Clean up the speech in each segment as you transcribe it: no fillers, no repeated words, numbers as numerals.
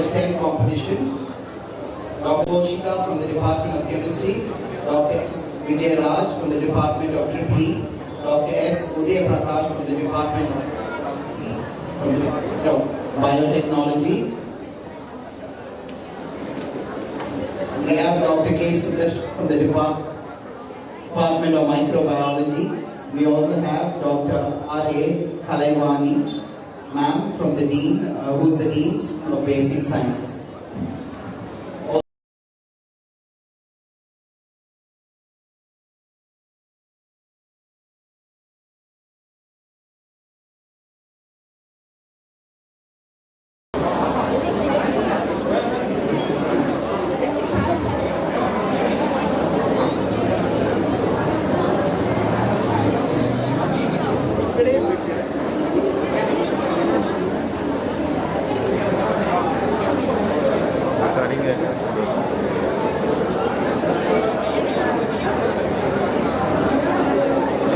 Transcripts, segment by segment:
STEM competition. Dr. Oshika from the Department of Chemistry, Dr. S. Vijay Raj from the Department of EEE, Dr. S. Uday Prakash from the Department of Biotechnology. We have Dr. K. Sudash from the Department of Microbiology. We also have Dr. R.A. Kalaivani, ma'am, from the Dean, who's the Dean of Basic Science.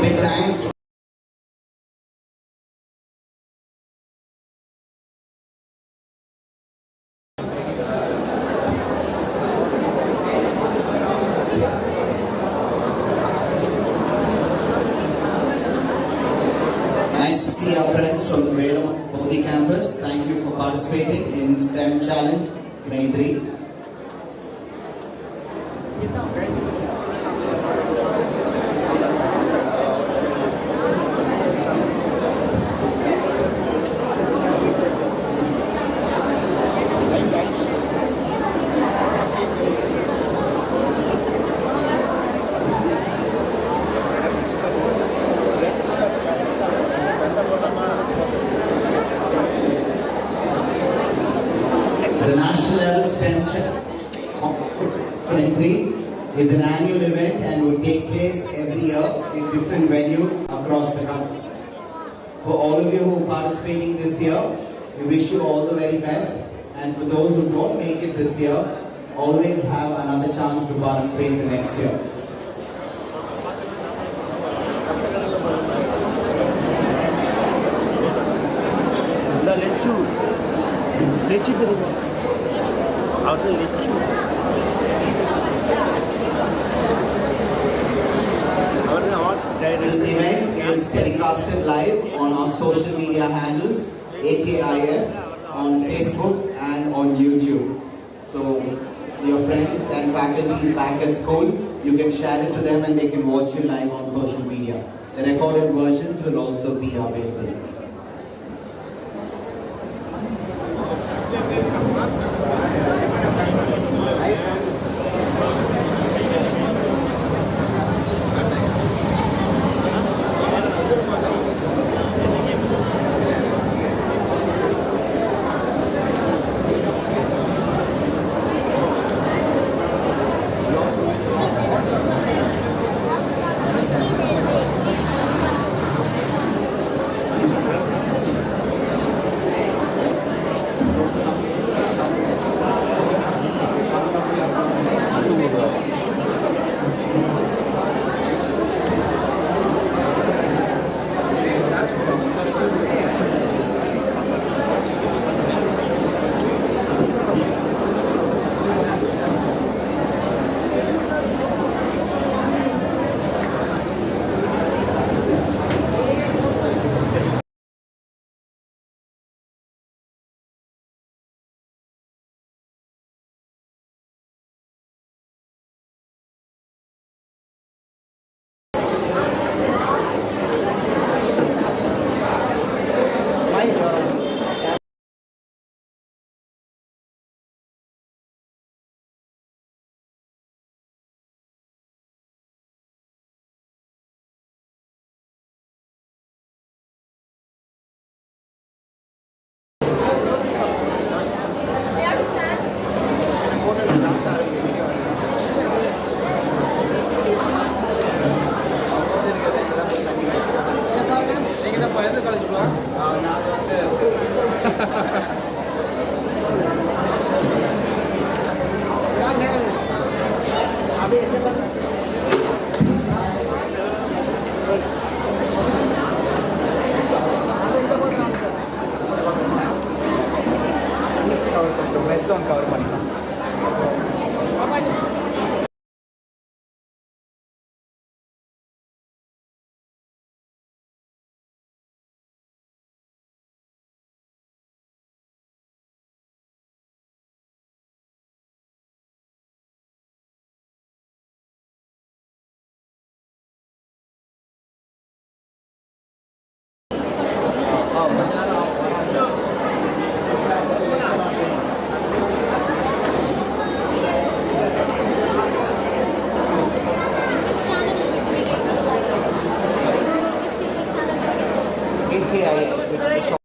Big thanks to nice to see our friends from the Velam Bodhi campus. Thank you for participating in STEM Challenge 23. The National Level STEM Challenge is an annual event and will take place every year in different venues across the country. For all of you who are participating this year, we wish you all the very best. And for those who don't make it this year, always have another chance to participate the next year. This event is telecasted live on our social media handles, AKIF, on Facebook and on YouTube. So your friends and faculties back at school, you can share it to them and they can watch you live on social media. The recorded versions will also be available. AKIF, which is the short.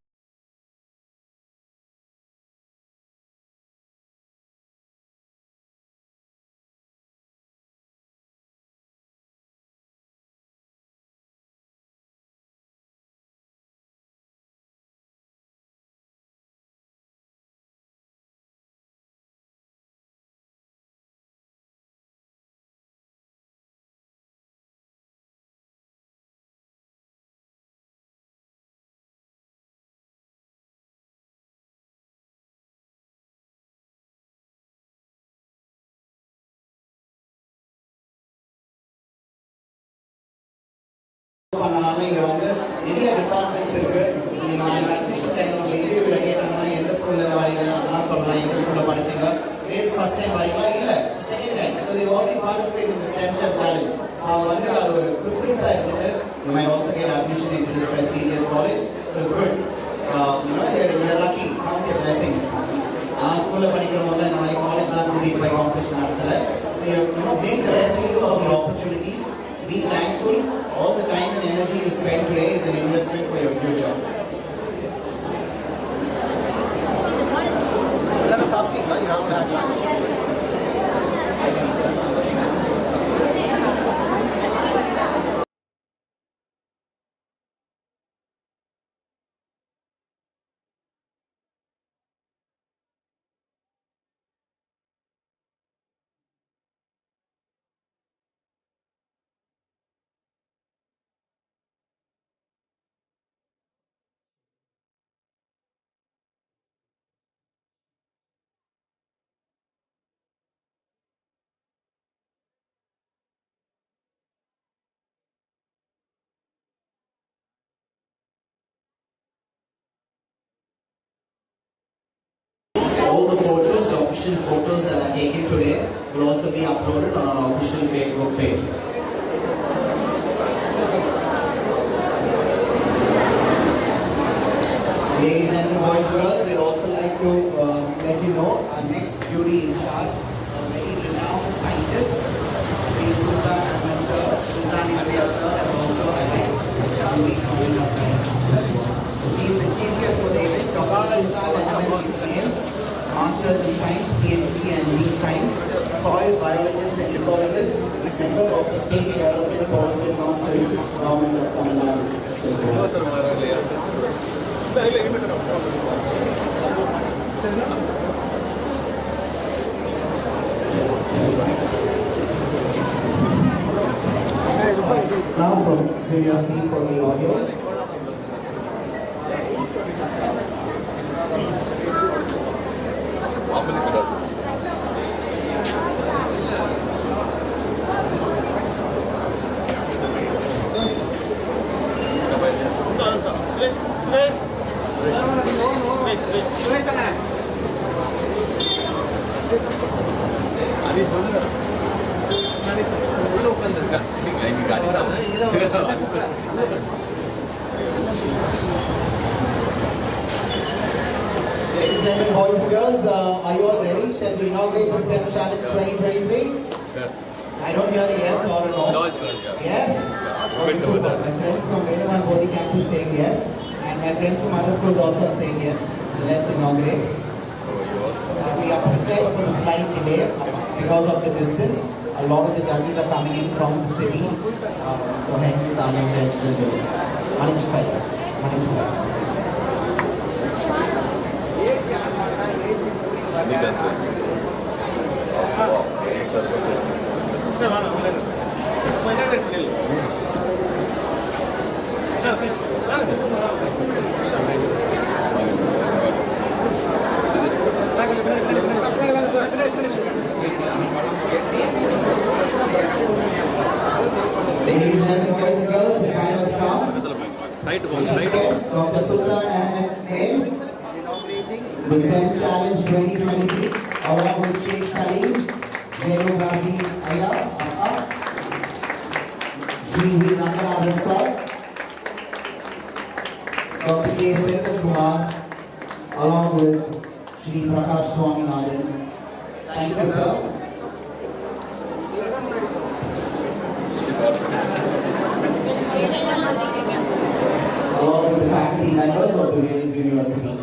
இங்க வந்து நிறைய departments இருக்கு. நீங்க admission டைம்ல இன்டர்வியூல கேட்டாங்கன்னா எந்த ஸ்கூல்ல வரீங்க அதெல்லாம் சொல்லலாம். எந்த ஸ்கூல்ல படிச்சீங்க, கிரேட்ஸ் ஃபர்ஸ்ட் டைம் வரீங்களா, இல்ல second time, because you already participate in the STEM challenge. அவங்க வந்து அது ஒரு ப்ரிஃபரன்ஸா இருந்துட்டு you might also get admission into this prestigious college, so it's good. You're lucky, count your blessings. நான் ஸ்கூல்ல படிக்கும் போது இந்த மாதிரி காலேஜ்லாம் கூட்டிட்டு போய் competition நடத்தல. So you make the best use of the opportunities. Be thankful. All the time and energy you spend today is an investment for your future. All the photos, the official photos that are taken today will also be uploaded on our official Facebook page. Ladies and boys and girls, we'd also like to let you know our next jury in charge, a very renowned scientist, is Sultan Ahmed sir. Sultan is there, sir, and also I like jury coming up. He is the chief guest for the event. Dr. Sultan Ahmed is name. Masters in Science, PhD and B Science, soil biologist and ecologist, member of the State Development Policy Council, Government of Tamil Nadu. Now from Junior C for the audio. Ladies and gentlemen, boys and girls, are you all ready? Shall we inaugurate the STEM Challenge 2023? Yes. I don't hear a yes or a no. No, it's not. Yes? Okay, super. My friends from Vedavan Bodhi campus saying yes, and my friends from other schools also are saying yes. So let's inaugurate. We are prepared for a slight delay because of the distance. A lot of the judges are coming in from the city, so hence the unintentional delay. Managify. Ladies and gentlemen, boys and girls, the time has come. Dr. Sultan Ahmed inaugurating the STEM Challenge 2023 along with Sheikh Salim, Zero Gandhi Aya, Shri V. Ranganathan sir, Dr. K. Senthil Kumar, along with Shri Prakash Swaminathan. Thank you, sir. Along with the faculty. faculty members of the Wales University.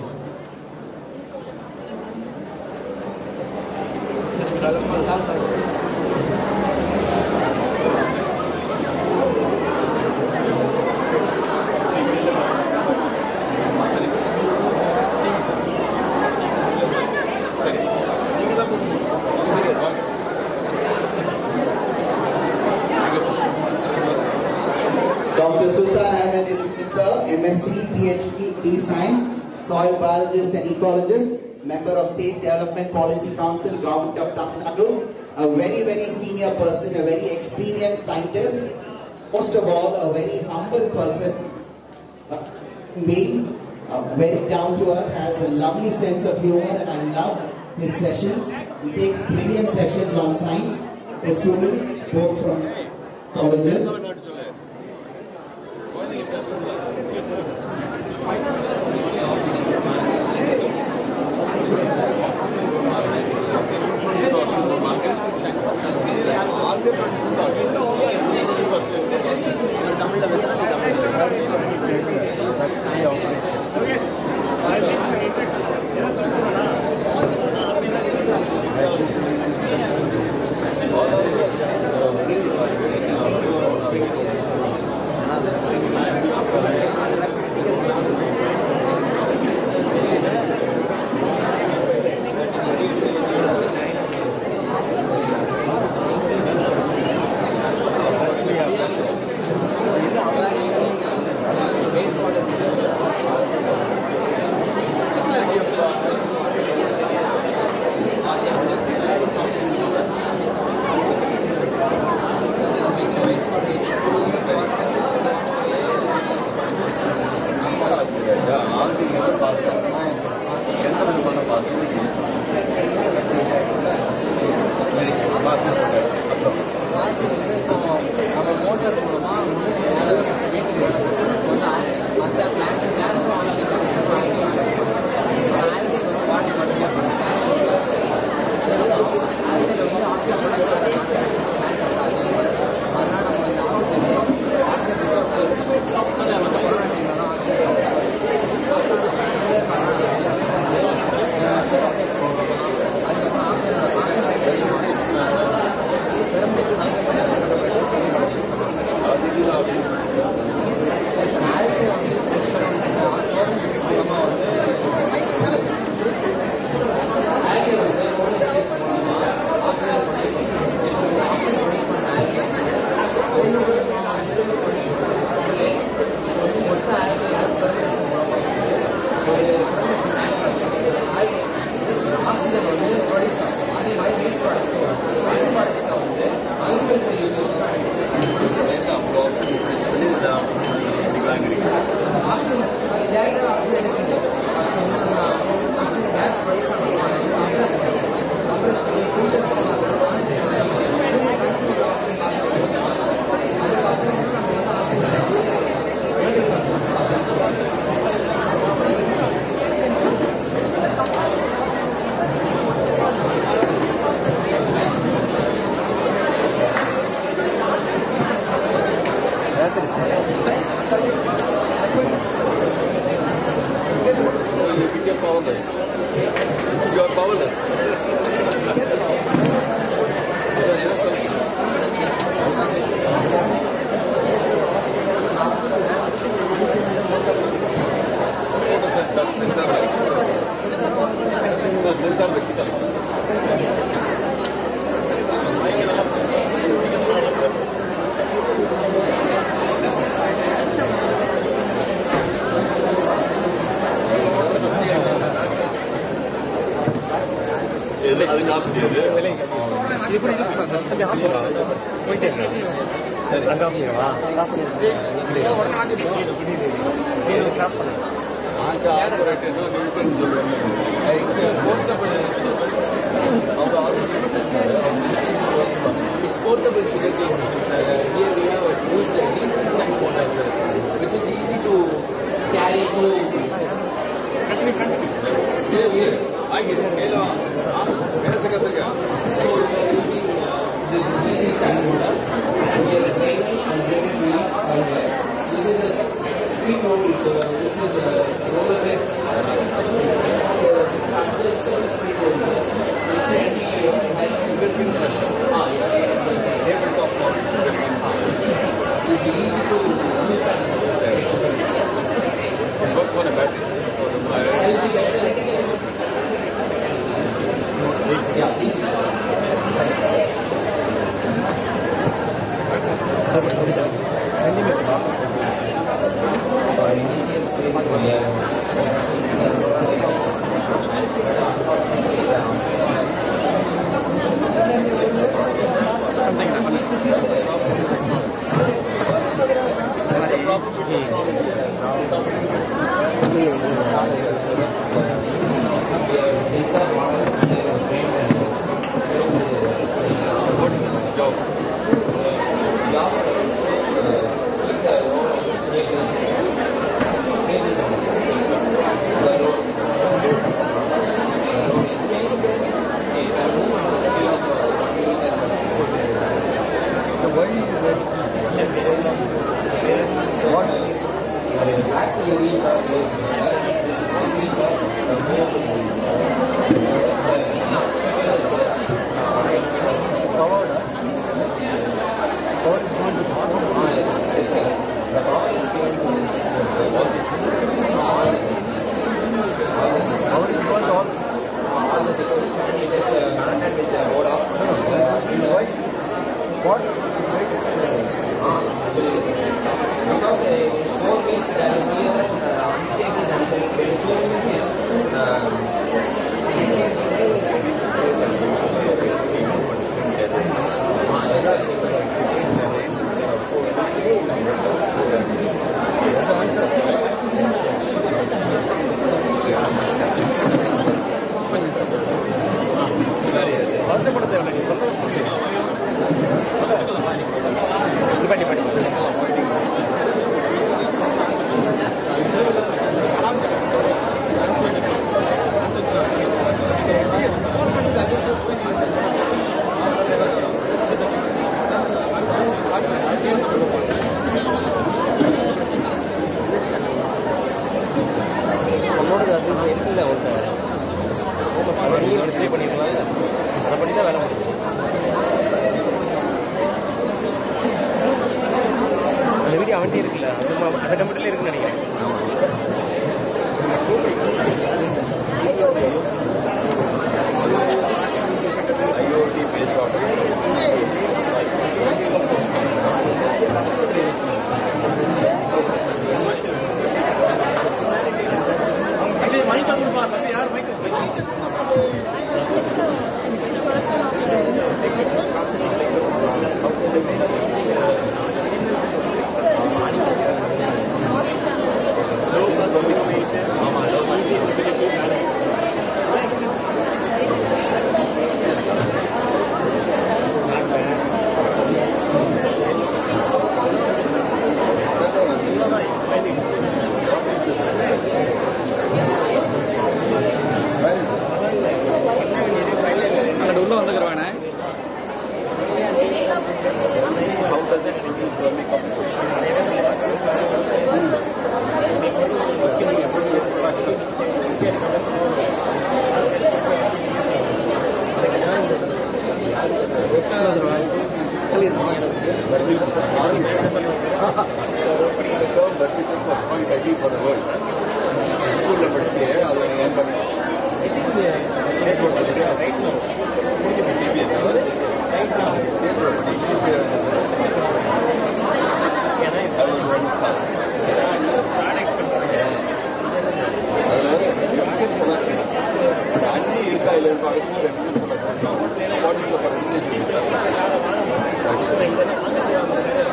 Dr. Sultan Ahmed is sir, MSc, PhD, Science, soil biologist and ecologist, member of State Development Policy Council, Government of Tamil Nadu, a very, very senior person, a very experienced scientist, most of all, a very humble person, being very down to earth, has a lovely sense of humor, and I love his sessions. He takes brilliant sessions on science for students, both from colleges. It's portable sugarcane machines. Here we have used DC stand motor, sir, which is easy to carry. So, yes, sir. I get it. So we are using this DC stand motor, and we are driving and driving really. This is a speed motor, which which is roller with tabletop models. It's easy to use and use. It works on a battery. Yeah, easy.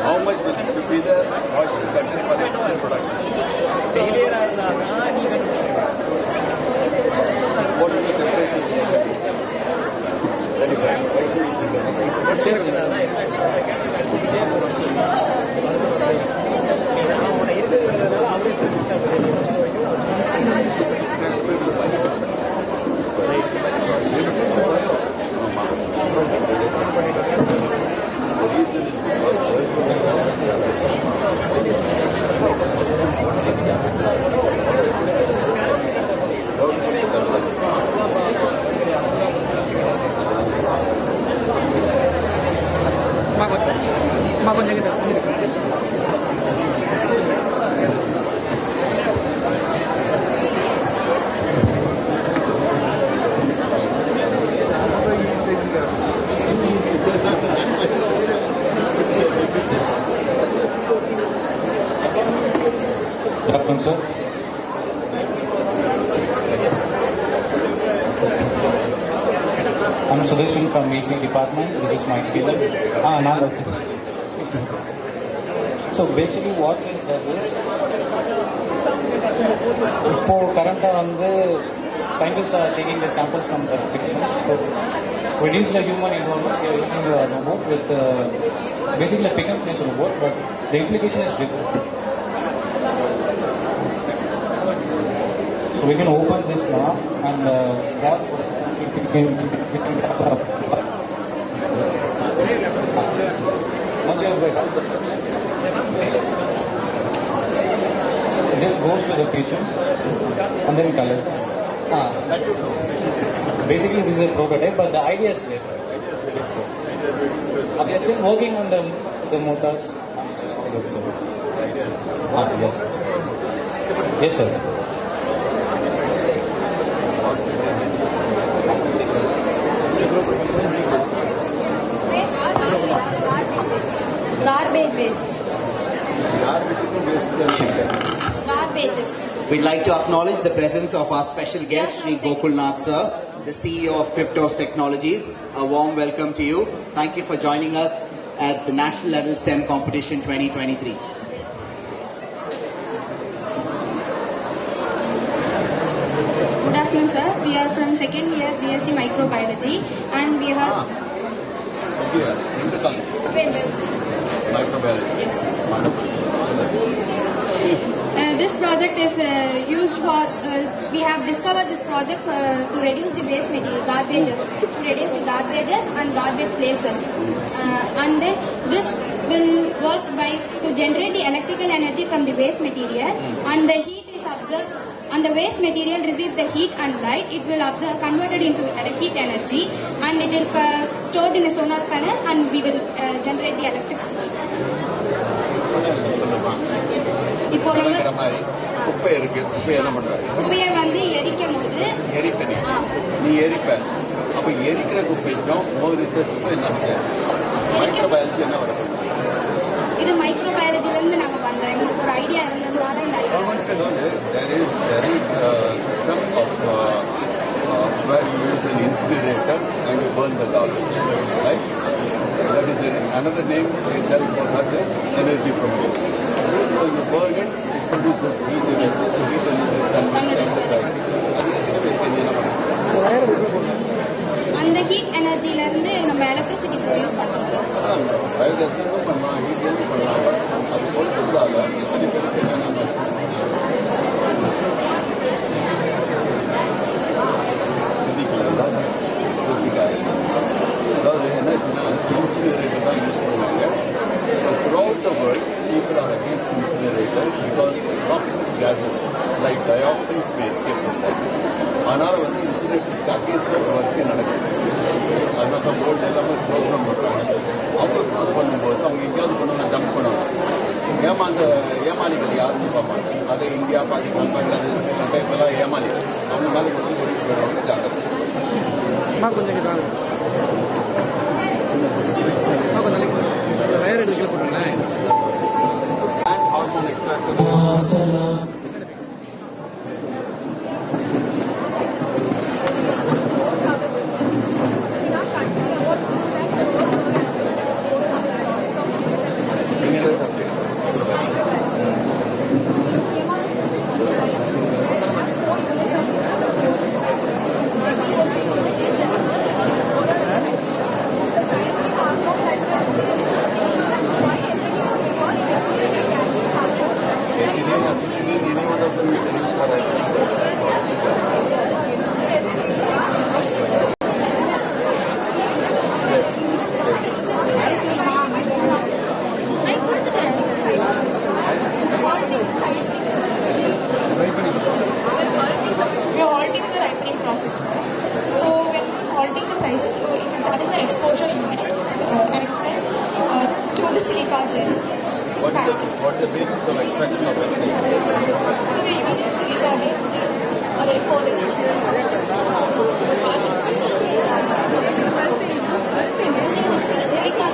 How much should be the moisture content for the production? What is the temperature? 35. Welcome, sir. I'm Sudeshan from VC department. This is my field. So basically what this does is, இப்போ current வந்து scientists are taking the samples from the pictures. So reduce the human involvement. They are using the robot with it's basically a pick-up place robot, but the implication is different. So we can open this now and grab. Once you have it just goes to the patient and then colors. Basically this is a prototype, but the idea is there. We are still working on the motors. Yes. Yes, sir. Garbage waste. Garbages. We'd like to acknowledge the presence of our special guest, Sri Gokulnath sir, the CEO of Cryptos Technologies. A warm welcome to you. Thank you for joining us at the National Level STEM Competition 2023. Good afternoon, sir. We are from second year BSc Microbiology and we have Microbiology. Yes. This project is used for, we have discovered this project to reduce the waste material, garbages, to reduce the garbages and garbage places. And then this will work by to generate the electrical energy from the waste material, and the heat is absorbed, and the waste material receives the heat and light. It will absorb, converted into heat energy, and it will stored in a solar panel, and we will generate the electricity. இப்போ குப்பை இருக்கு, குப்பை என்ன பண்ற? குப்பையை வந்து எரிக்கும் போது நீ எரிப்ப. அப்ப எரிக்கிற குப்பைக்கும் ரிசர்ச்சுக்கும் என்ன வித்தியாசம்? மைக்ரோபயாலஜி என்ன வரும்? இது மைக்ரோபயாலஜில இருந்து நாங்க பண்றோம். எங்களுக்கு ஒரு ஐடியா இருந்ததுனால இந்த idea. There is a system of where you use an incinerator and you burn the garbage, right? That is another name they tell for that is energy from waste. So you burn it, it produces heat energy. The heat energy is converted into light. அந்த heat எனர்ஜில இருந்து நம்ம electricity produce பண்றோம். பயோகேஸ்லும் பண்ணலாம், ஹீட்லேருந்து பண்ணலாம். அது பொறுத்ததால எத்தனை பேருக்கு என்னென்ன அதாவது என்னாச்சுன்னா இன்சினரேட்டர் தான் யூஸ் பண்ணுவாங்க. Throughout the world people are against incinerator because toxic gases like dioxins escape பண்ணுறாங்க. அதனால் வந்து இன்சினரேட்டர்ஸ்க்கு அகேன்ஸ்டாக ஒரு ஒர்க்கு நடக்குது. அதனால தான் வேர்ல்டு எல்லாமே க்ளோஸ் தான் பண்ணுறாங்க. அவங்க க்ளோஸ் பண்ணும்போது அவங்க எங்கேயாவது கொண்டு டம்ப் பண்ணுவாங்க. ஏமாளிகள் யாருன்னு பார்ப்பாங்க. அதை இந்தியா, பாகிஸ்தான், பங்களாதேஷ் இப்பெல்லாம் ஏமாளிகள் அவங்க மேலே கொண்டு கூட்டிகிட்டு போயிடுவாங்க. ஜாக்கிரதை. கொஞ்சம் வேற எடுக்கல போட்டுருந்தேன். Hormone extract What is the basis of extraction of everything? So we use silica gel or A4 silica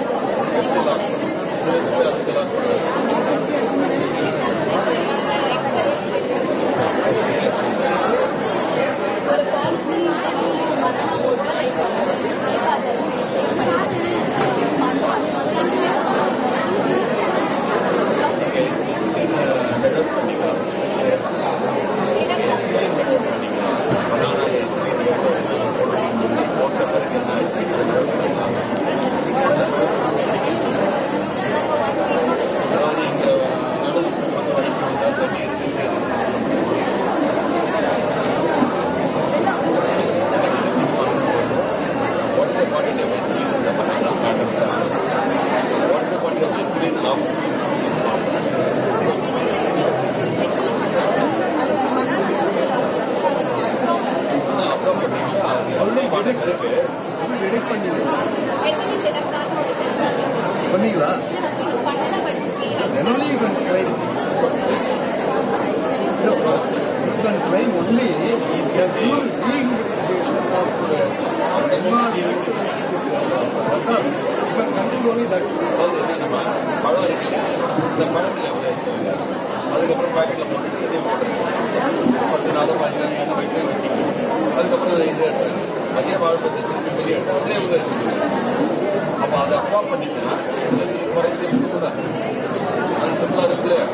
gel. the metal, the banana pattern samples. What is the point of liquid love is not அப்புறம் பார்த்தீங்கன்னா அவ்வளோ பாடம் இருக்கு detect பண்ணீங்களா generally you can claim only the full dehumidization of environment. That's all. You can control only that. நம்ம பழம் இருக்கு இந்த பழத்தில் எவ்வளோ இருக்குங்க அதுக்கப்புறம் பாக்கெட்டில் போட்டு இதே போட்டு 10 நாள் 15 நாள் என்ன வைக்க வச்சுக்கணும் அதுக்கப்புறம் அதை இது அதே வாழ்க்கை திருப்பி வெளியே அதே உள்ள அப்போ அதை அப்பா பண்ணிச்சுன்னா குறைஞ்சு கூட அது சிம்பிளாக இருக்கு இல்லையா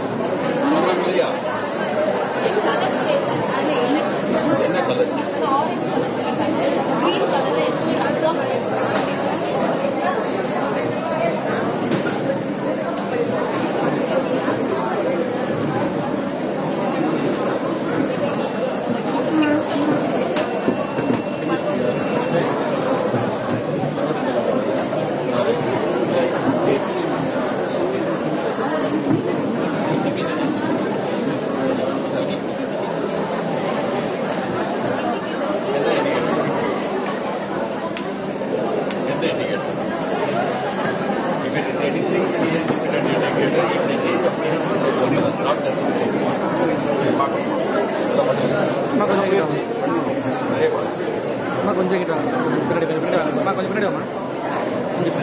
சொன்னாங்க இல்லையா என்ன கலர் கொஞ்சம் கிட்ட பின்னாடி வாங்க கொஞ்சம் பின்னாடி வாங்க கொஞ்சம்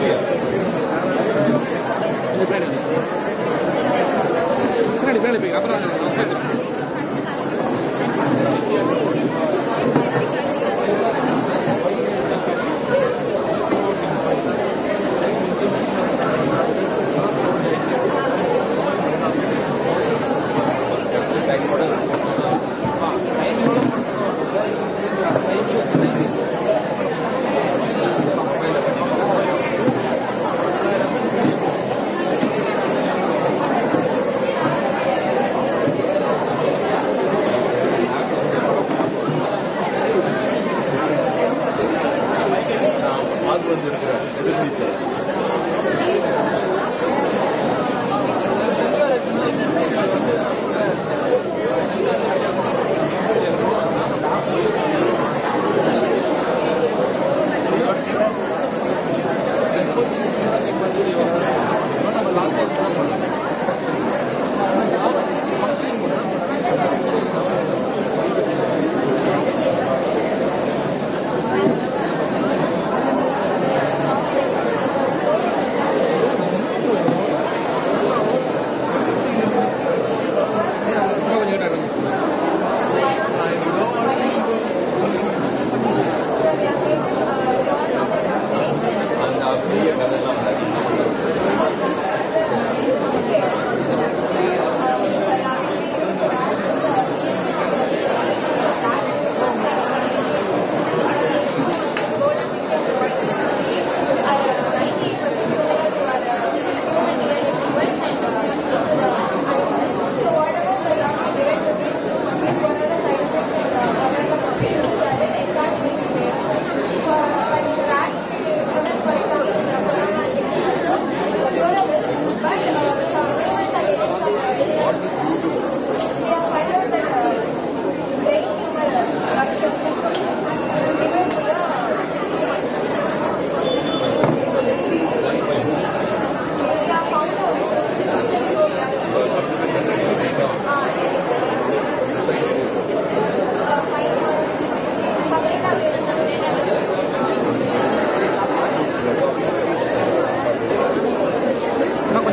பின்னாடி போய் அப்புறம்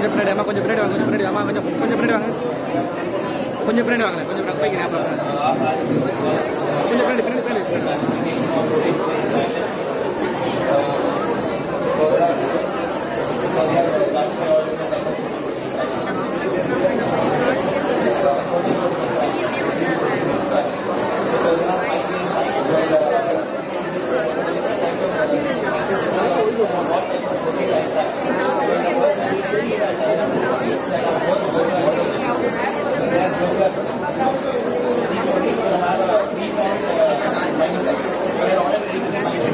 கொஞ்சம் பின்னாடி வாங்க கொஞ்சம் போய்க்கிறேன் கொஞ்சம் பின்னாடி We have 3 round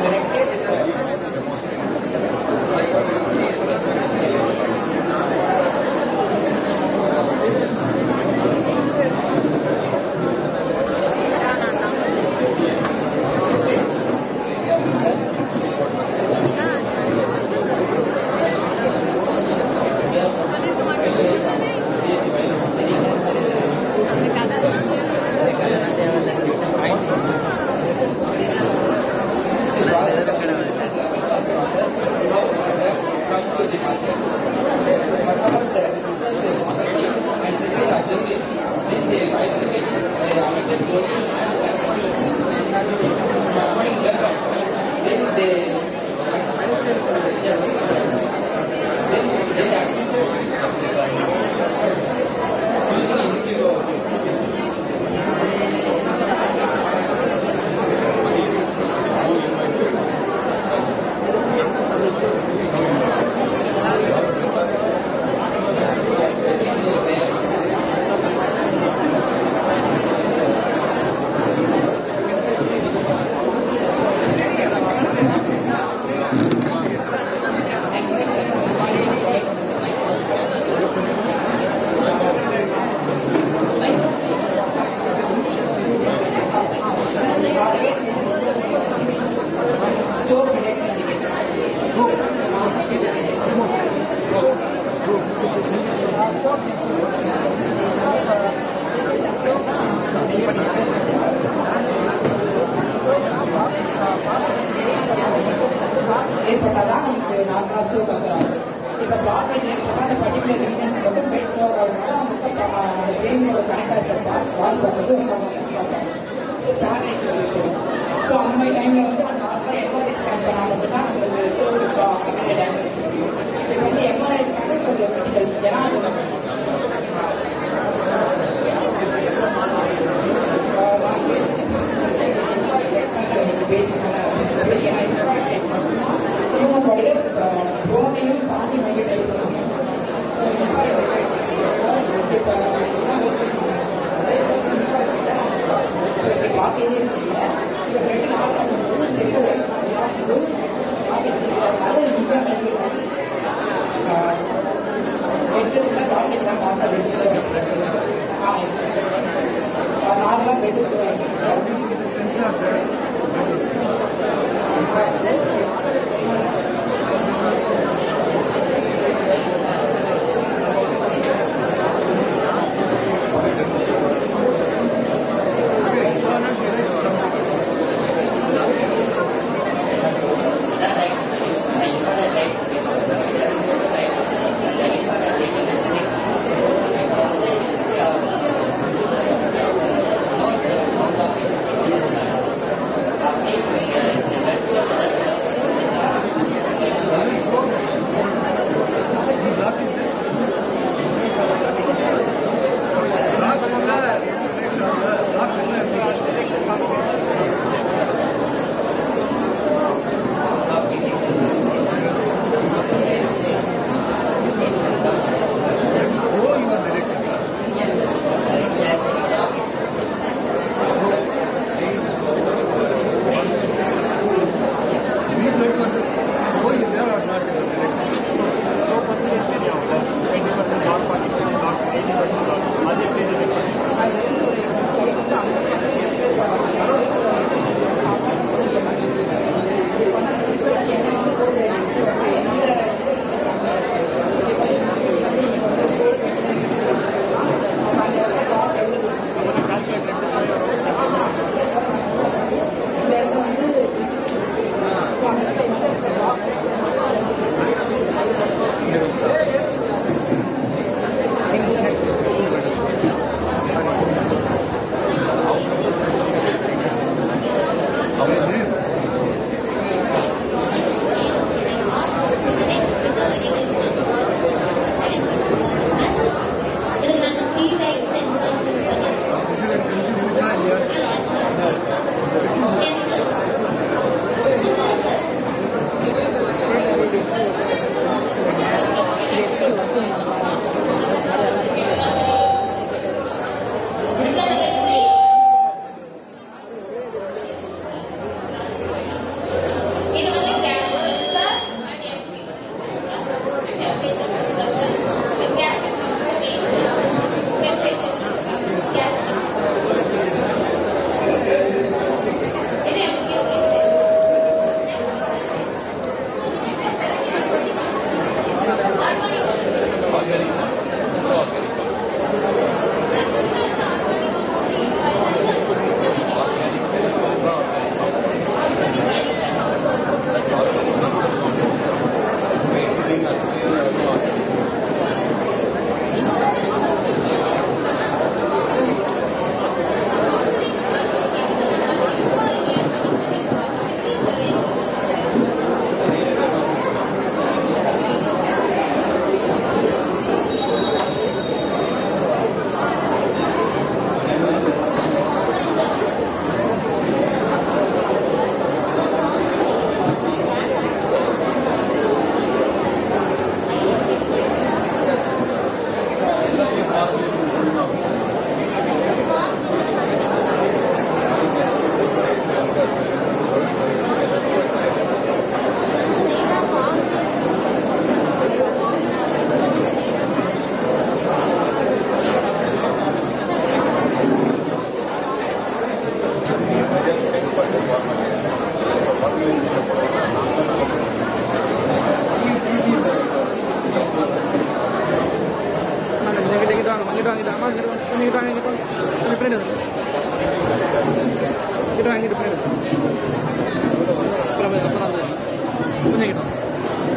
The next stage is ஏற்பட்டாதான் நமக்கு நான் காசு கத்துறாங்க. இப்போ ப்ளாக்கேஜ் ஏற்பட்டால் பர்டிகுலர் ரீசன்ஸ் மட்டும் பெட் ஃப்ளோர் ஆகுதுன்னா அந்த பிரெயினோட கனெக்ட் ஆகிற பார்ட்ஸ் வால் பார்ட்ஸ் வந்து ஸோ பேரலைசிஸ் இருக்குது. ஸோ அந்த மாதிரி டைமில் வந்து நம்ம நார்மலாக எம்ஆர்ஐ ஸ்கேன் பண்ணால் மட்டும்தான் நம்மளுக்கு சோல் டேமேஜ் முடியும். இப்போ வந்து எம்ஆர்ஐ ஸ்கேன் கொஞ்சம் கிரிட்டிக்கல். ஏன்னா பேசிக்கான ஹியூமன் பாடியில் போனையும் தாண்டி மைண்ட் டைப் பண்ணுவாங்க. So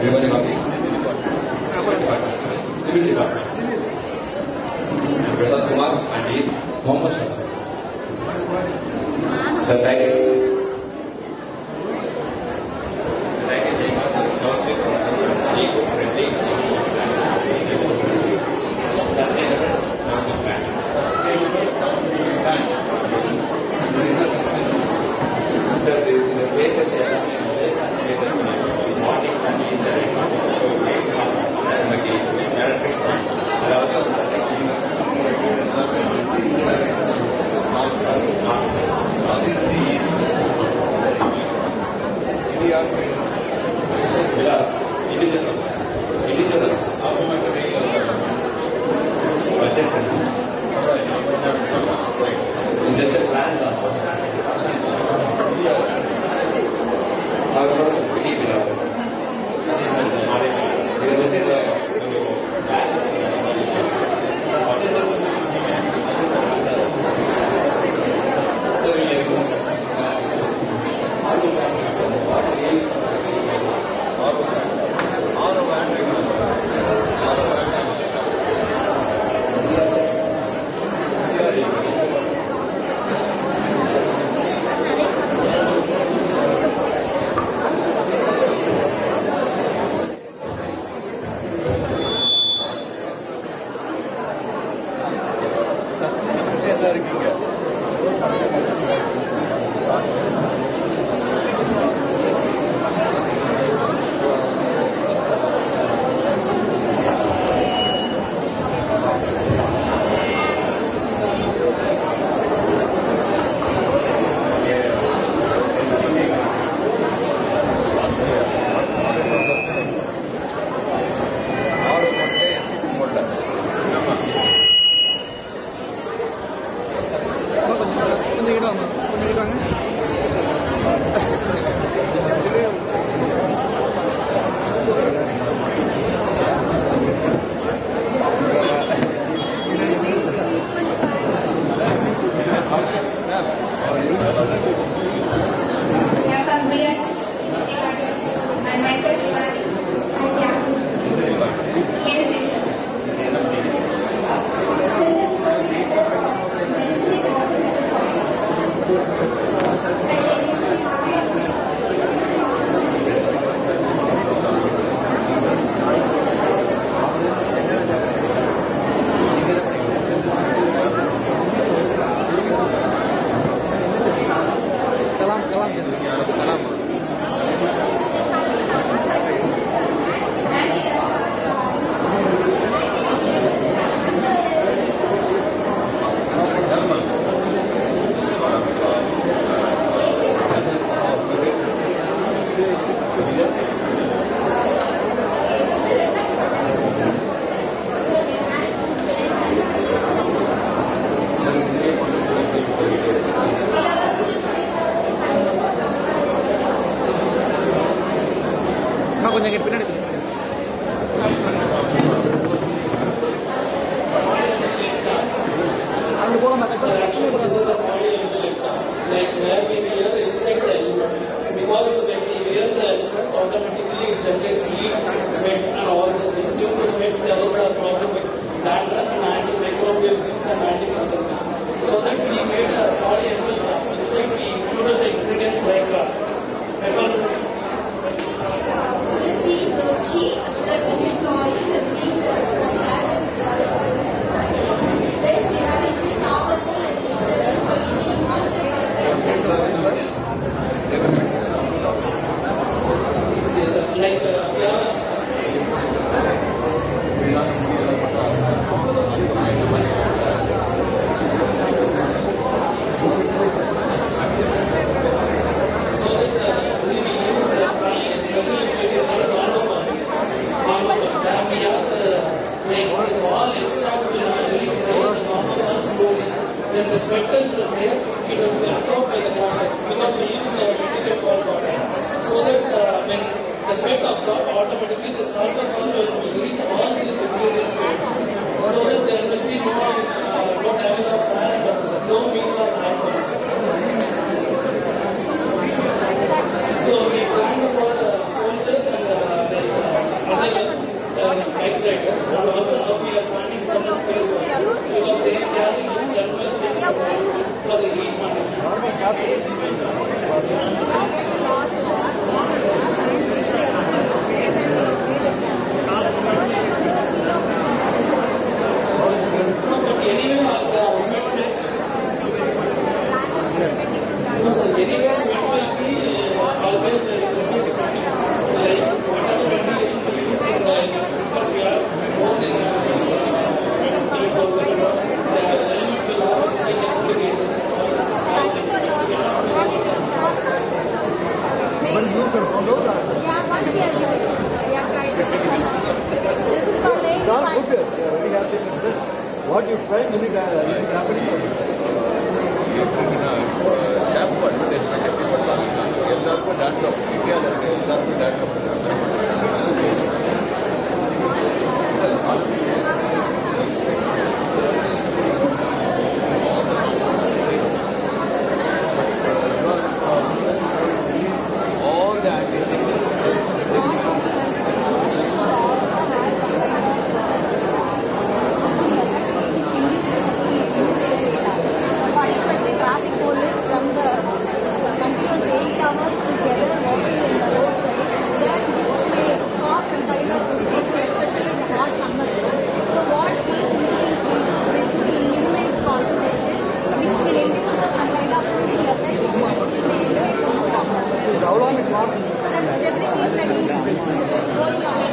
Everybody happy? Civil Department. Prasad Kumar and he is Mohammed Shah. The title So that there will be no எப்படின்னா டேப் அட்வர்டைஸ்மெண்ட் எப்படி பண்ணலாம்னா எல்லாருக்கும் டேட்அப் இந்தியாவில் இருக்க எல்லாருக்கும் டேட்அப் all the especially traffic police from the continuous 8 hours together walking in the roadside, that which may cause some kind of irritation, especially in the hot summers. So what these incidents will minimize concentration, which will induce some kind of cooling effect, which may elevate the mood of the person. How long it lasts? Some stability studies going on.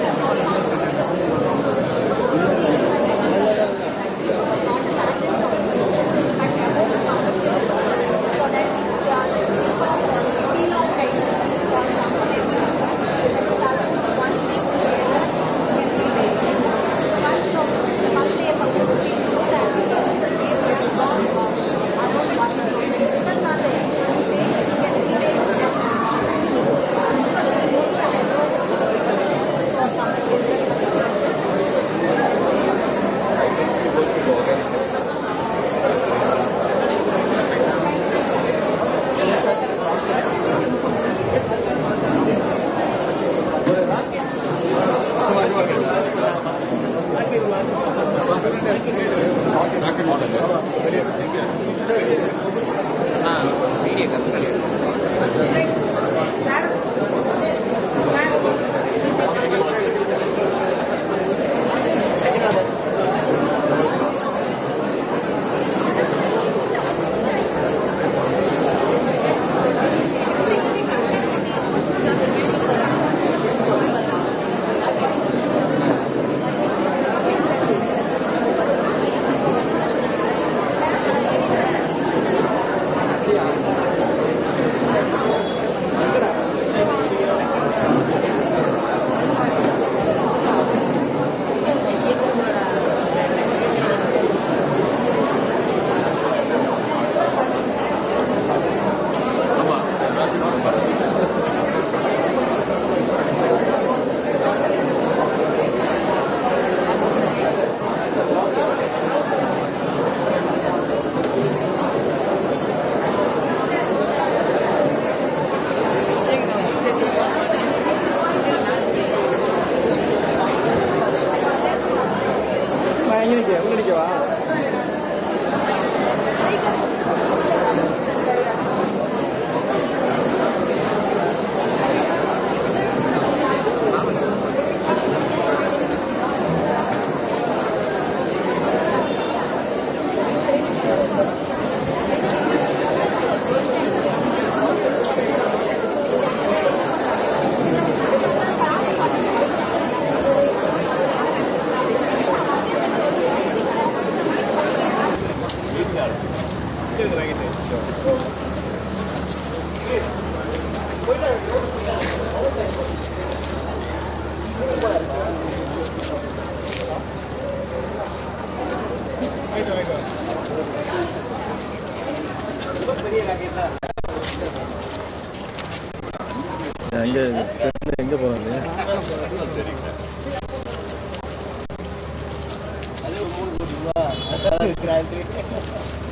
எங்க போறாங்க?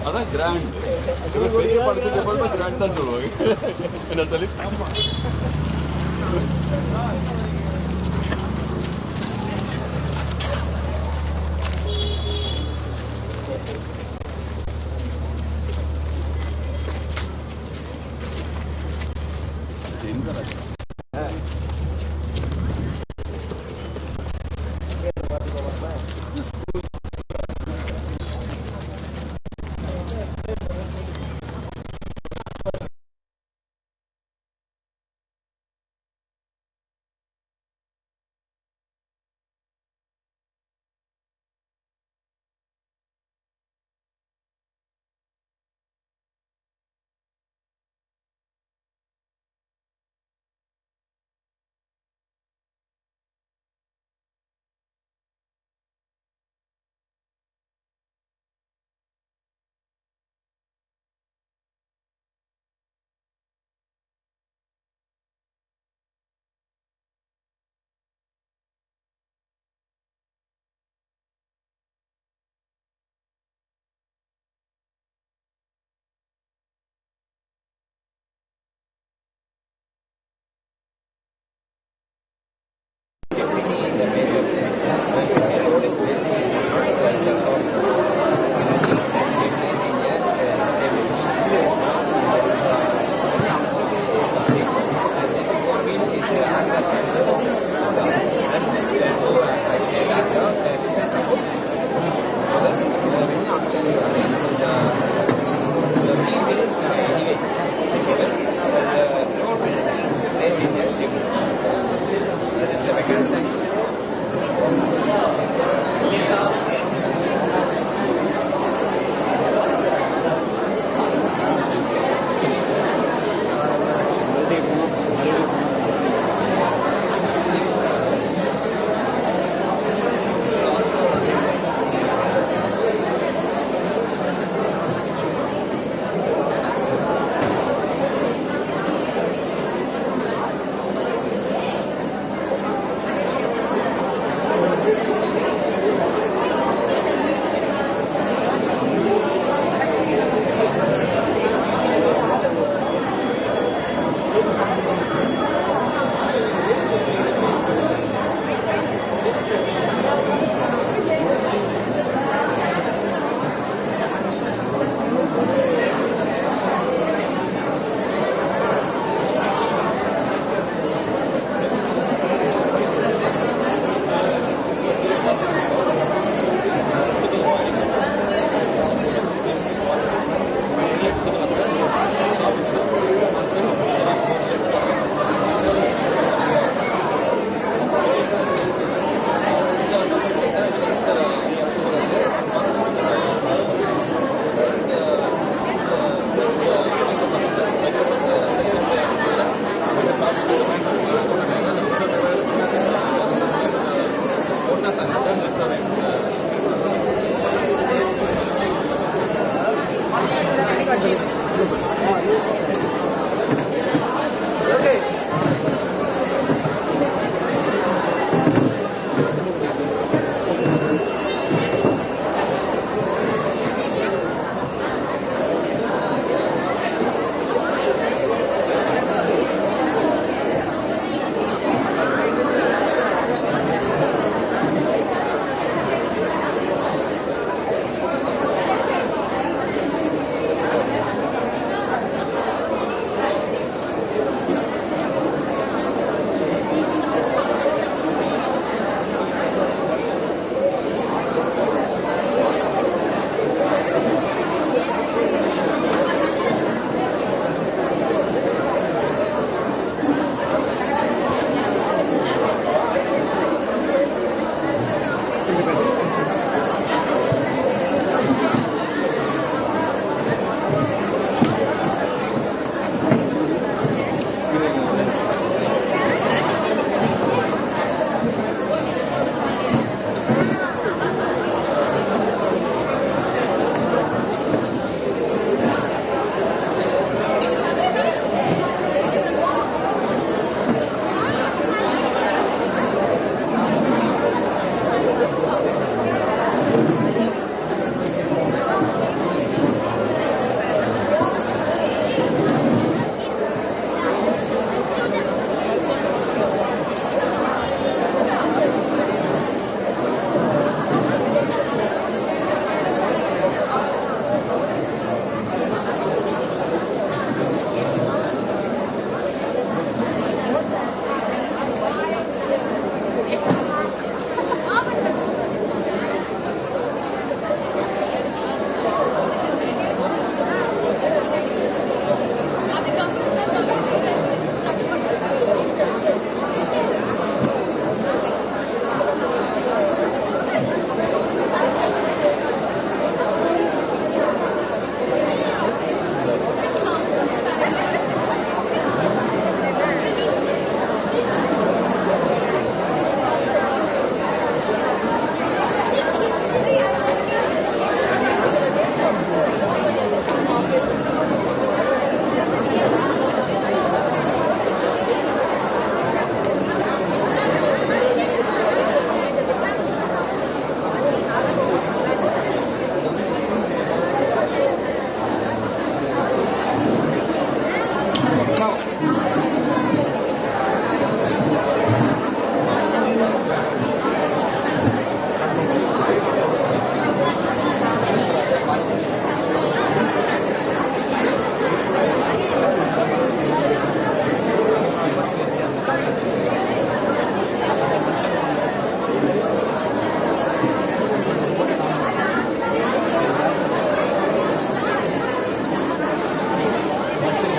அதான் grand பெரிய படத்துக்கு போய் grand தான் சொல்லுவாங்க என்ன சொல்லி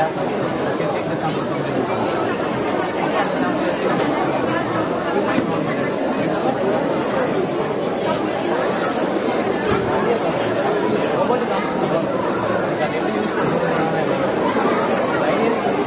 lab, you can take the sample from the you might not be nobody comes to work. That every use to do the idea is to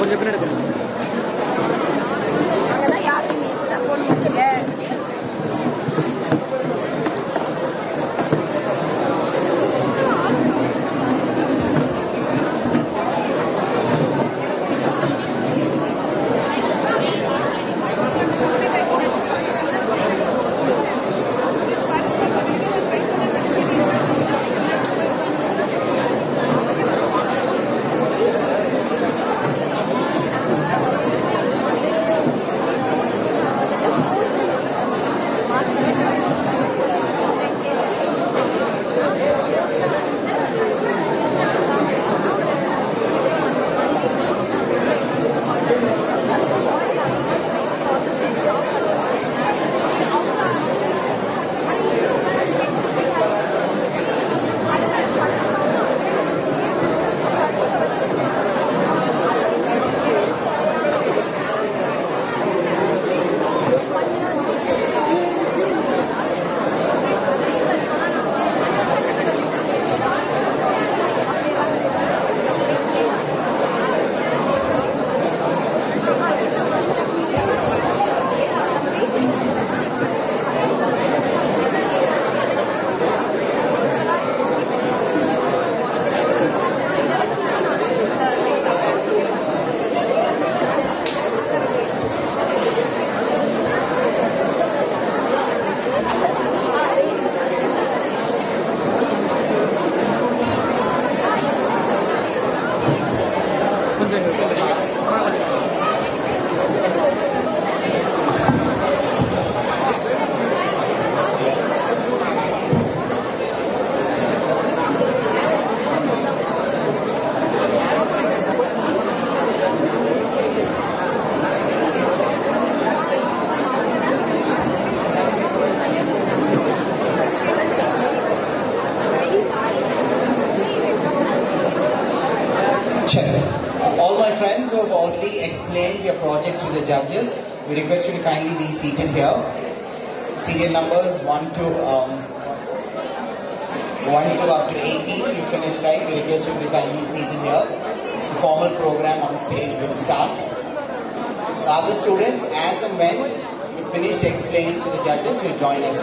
கொஞ்சம் பின்னாடி அங்கதான் யாரும் போட்டு friends who have already explained your projects to the judges, we request you to kindly be seated here. Serial numbers 1 to up to 18, you finished right. We request you to be kindly seated here. The formal program on stage will start. The other students, as and when you finish explaining to the judges, you join us.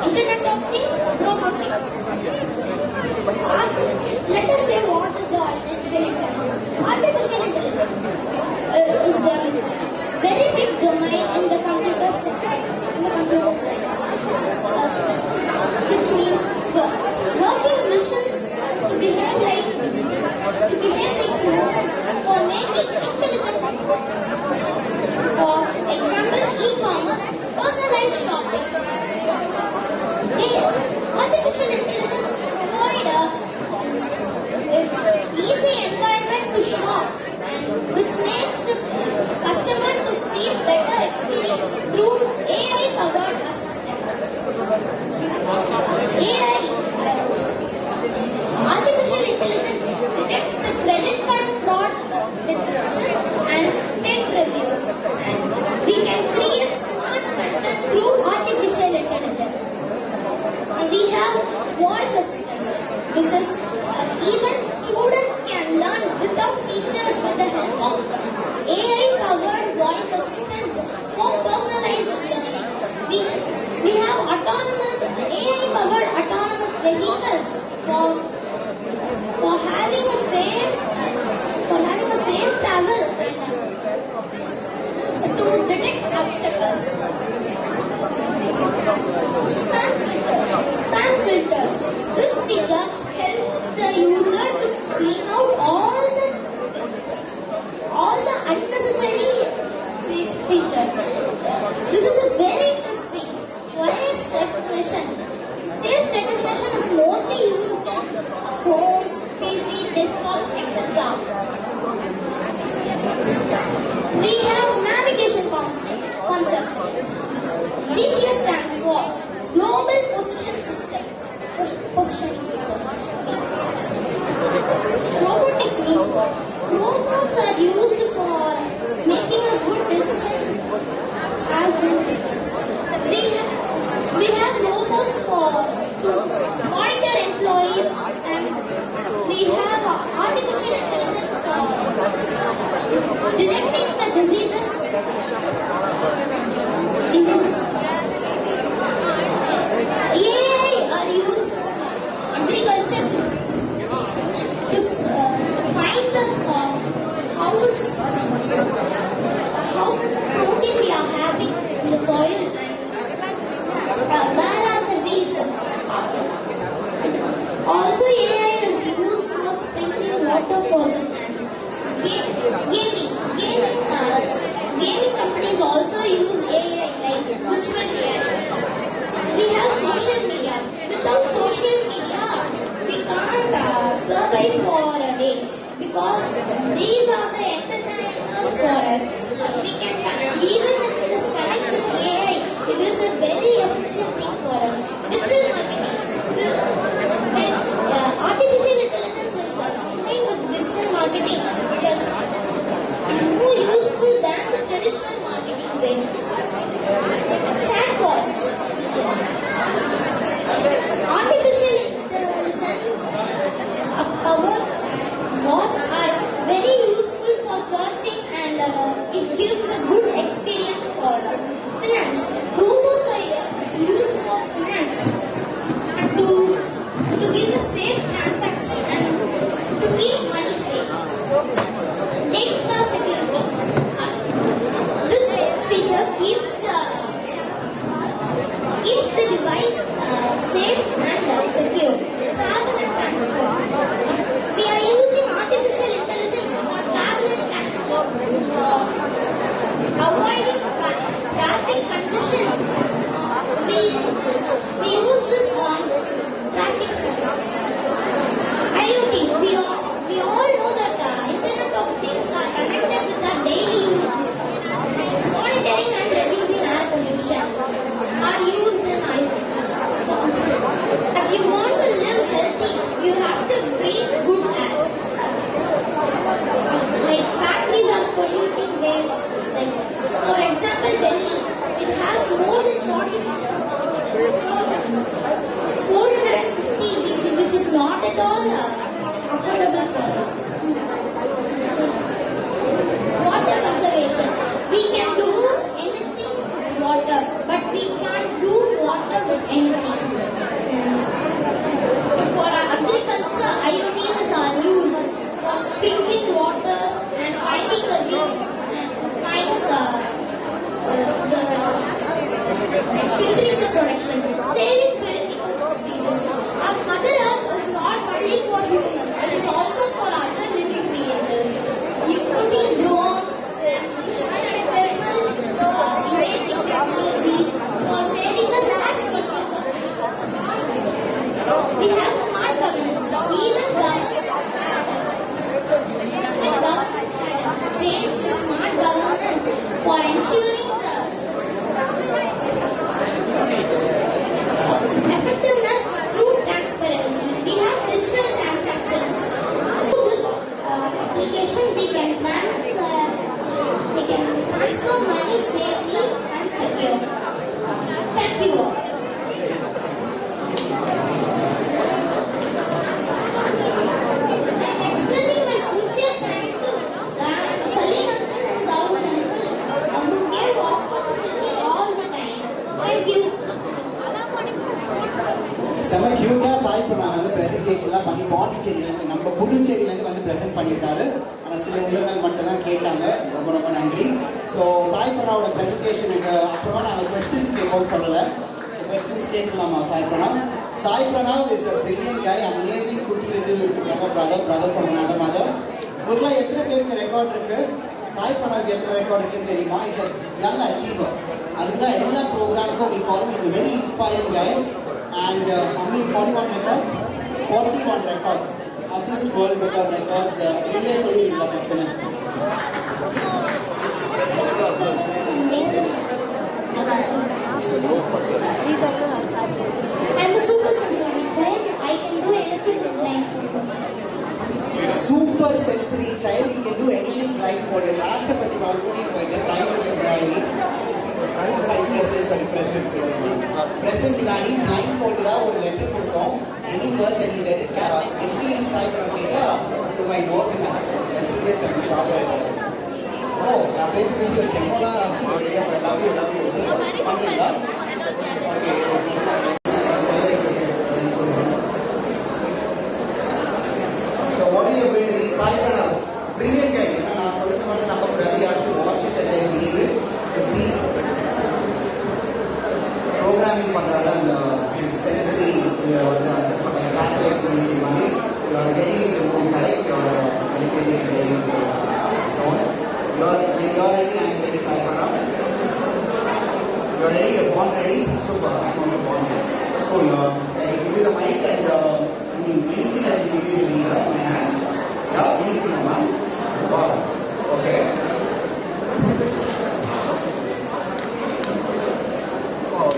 Internet of Things, robotics. Let us say what is the artificial intelligence. Artificial intelligence is the very big domain in the computer science, which means working machines to behave like humans for making intelligent. For example, e-commerce, personalized shopping. Artificial intelligence provide a easy environment to shop, which makes the customer to feel better experience through AI-powered assistant. Artificial intelligence detects the credit card fraud detection and fake reviews, and we can create smart content through artificial intelligence. We have voice assistants, which is even students can learn without teachers with the help of AI-powered voice assistants for personalized learning. We have AI-powered autonomous vehicles for having a safe travel and to detect obstacles. Spam filters. This feature helps the user to clean out all the unnecessary features. This is a very interesting. Face recognition. Face recognition is mostly used in phones, PC, desktops, etc. We have navigation concept. a very essential thing for us. Digital marketing. Artificial intelligence is combined with digital marketing. It is more useful than the traditional marketing way. Chatbots. Artificial intelligence power bots are very useful for searching and it gives a good experience for finance. Robots are used for finance to give a safe transaction and to keep money safe. Data security. This feature keeps the device safe and secure. Travel and transport. We are using artificial intelligence for travel and transport, avoiding traffic congestion. We use this on traffic signals. IoT. We all know that the Internet of Things are connected with our daily use. Monitoring and reducing air pollution are used in IoT. So, if you want to live healthy, you have to breathe good air. Like factories are polluting waste. Like, for example, Delhi, it has more than 450 GB, which is not at all affordable for us. Water conservation. We can do anything with water, but we can't do water with anything. For our agriculture, IoTs are used for sprinkling water and finding the weeds and finds increase the production, saving critical species. Our Mother Earth is not only for humans, it is also for other living creatures. Using drones and thermal imaging technologies for saving the last species of animals. We have smart governance. Even government had changed to smart governance for ensuring the effectiveness through transparency. We have digital transactions. Through this application, we can transfer money safely and secure. Thank you all. I'm expressing my sincere thanks to Salim uncle and Dawood uncle who gave opportunity all the time. Thank you. செம கியூட்டா சாய் பண்ணாங்க வந்து பிரசன்டேஷன்லாம் பண்ணி பாண்டிச்சேரியிலேருந்து நம்ம புதுச்சேரியிலேருந்து வந்து present பண்ணியிருக்காரு. ஆனால் சில உள்ளங்கள் மட்டும் தான் கேட்டாங்க. ரொம்ப ரொம்ப நன்றி. ஸோ சாய் பண்ணாவோட ப்ரெசன்டேஷனுக்கு அப்புறமா நாங்கள் கொஸ்டின்ஸ் கேட்போம் சொல்லலை. கொஸ்டின்ஸ் கேட்கலாமா Sai Pranav? Sai Pranav is a brilliant guy, amazing குட்டி little brother from another mother. உங்களுக்குலாம் எத்தனை பேருக்கு ரெக்கார்ட் இருக்கு? சாய் பிரணாவுக்கு எத்தனை ரெக்கார்ட் இருக்குன்னு தெரியுமா? Is a young achiever. அதுதான் எல்லா ப்ரோக்ராமுக்கும் we call him is a very inspiring guy. And how many 41 records? 41 records. Assist world record records. India சொல்லி இல்ல கட்டணும். I'm a super sensory child. I can do anything with blindfold. Super sensory child, he can do anything blindfolded. ராஷ்டிரபதி பால்கோனி போயிட்டு prime minister முன்னாடி president முன்னாடி blindfolded ஒரு letter கொடுத்தோம். Any words any letter எப்படி inside பண்ண கேட்டா to my nose in that. Yesterday some shop. Oh, நான் பேசிட்டு ஒரு டெமோல ரெடியா பண்ணலாம். பண்றீங்களா? Okay. So what are you doing? Sai Pranav, brilliant guy. நான் சொல்லிட்டு மட்டும் நம்ப கூடாது. You have to watch it and then believe it. To see programming பண்றாரு அந்த sensory satellite community மாதிரி. You are very correct. You are very sound. You are ready. I am ready. Sai Pranav. You are ready. You are born ready. Super. I am also born ready. Cool. I will give you the mic and anything I will give you in my hand. Yeah, anything you want. Wow. Okay. Oh,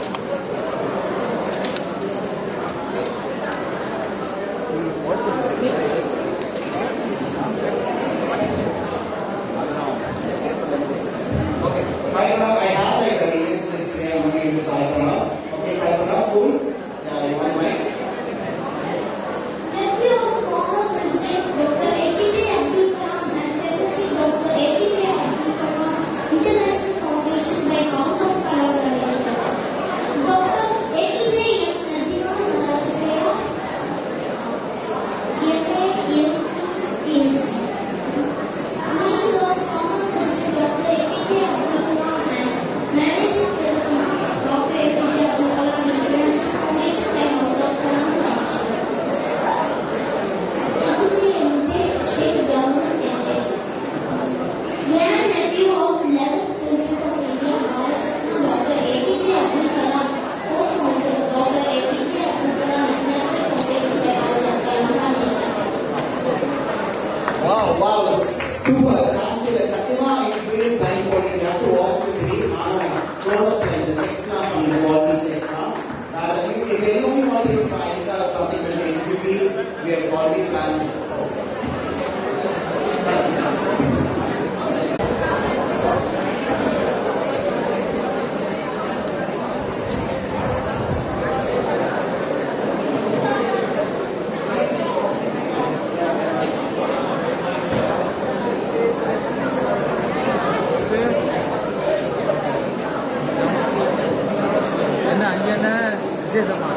விசேஷமா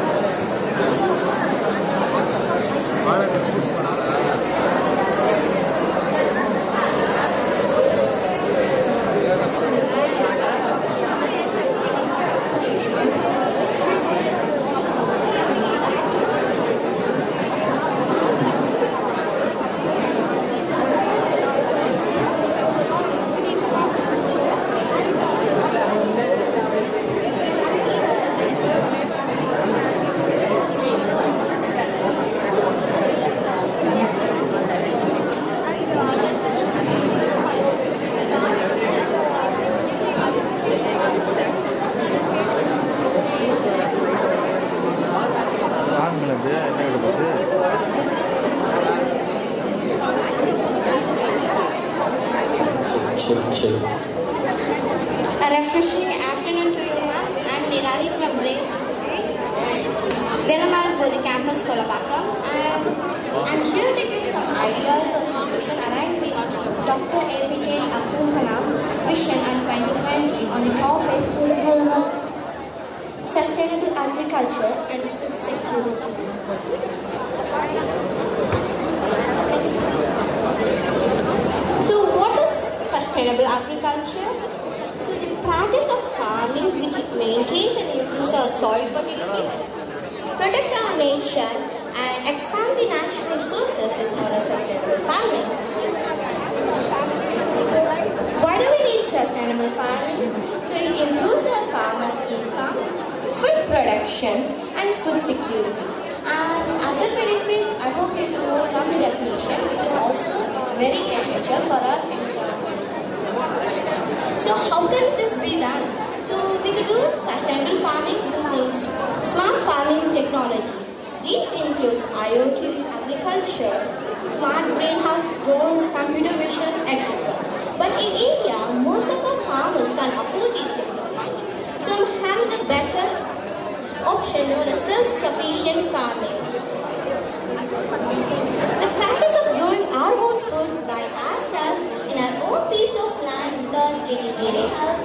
A refreshing afternoon to you, ma'am. I'm Nirali from Velamar campus, Kolabakam, and I'm here to give some ideas or solution aligned with Dr. APJ's Abdul Kalam vision and 2020 on the topic sustainable agriculture and food security. So, what is sustainable agriculture? So, the practice of farming which maintains and improves our soil fertility, protect our nation, and expand the natural resources is known as sustainable farming. Why do we need sustainable farming? So, it improves our farmers' income, food production, and food security. And other benefits, I hope you know from the definition, which is also very essential for our environment. So how can this be done? So we could do sustainable farming using smart farming technologies. These include IoT, agriculture, smart greenhouse, drones, computer vision, etc. But in India, most of our farmers can't afford these technologies. So I'm having a better option known as self-sufficient farming. The practice of growing our own food by ourselves in our own piece of land without getting any help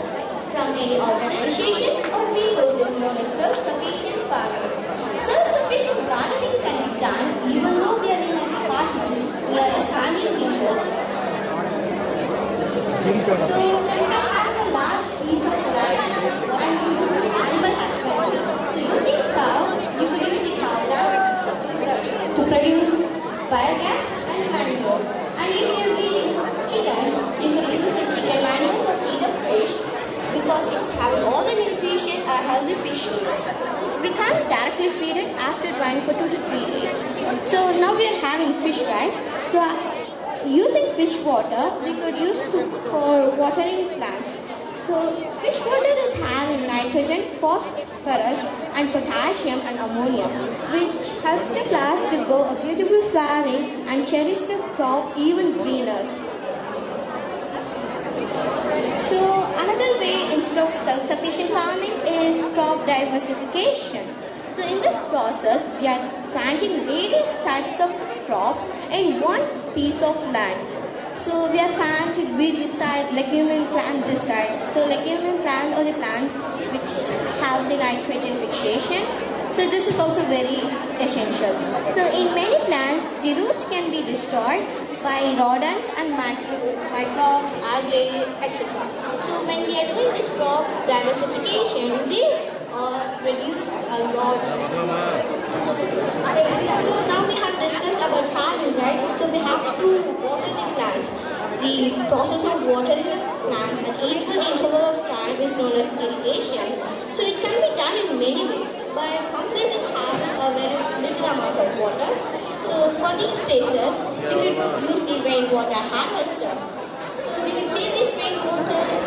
from any organization or people is known as self-sufficient farming. Self-sufficient gardening can be done even though we are in an apartment near a sunny window. So if you have a large piece of land and you do animal husbandry, so using cow, you could use the cow dung to produce biogas and manure. And if you are breeding chickens, you could use the chicken manure for feed the fish because it's having all the nutrition a healthy fish needs. We can't directly feed it after drying for 2 to 3 days. So now we are having fish, right? So using fish water, we could use for watering plants. So fish water is having nitrogen, phosphorus, and potassium and ammonia, which helps the flowers to grow a beautiful flowering and cherish the crop even greener. So another way instead of self-sufficient farming is crop diversification. So in this process, we are planting various types of crop in one piece of land. So we are planting wheat this side, leguminous plant this side. So leguminous plant are the plants which have the nitrogen fixation. So this is also very essential. So in many plants, the roots can be destroyed by rodents and microbes, algae, etc. So when we are doing this crop diversification, these are reduced a lot. So now we have discussed about farming, right? So we have to water the plants. The process of watering the plants at equal interval of time is known as irrigation. So it can be done in many ways, but some places have a very little amount of water. So for these places, you can use the rainwater harvester. So we can save this rainwater.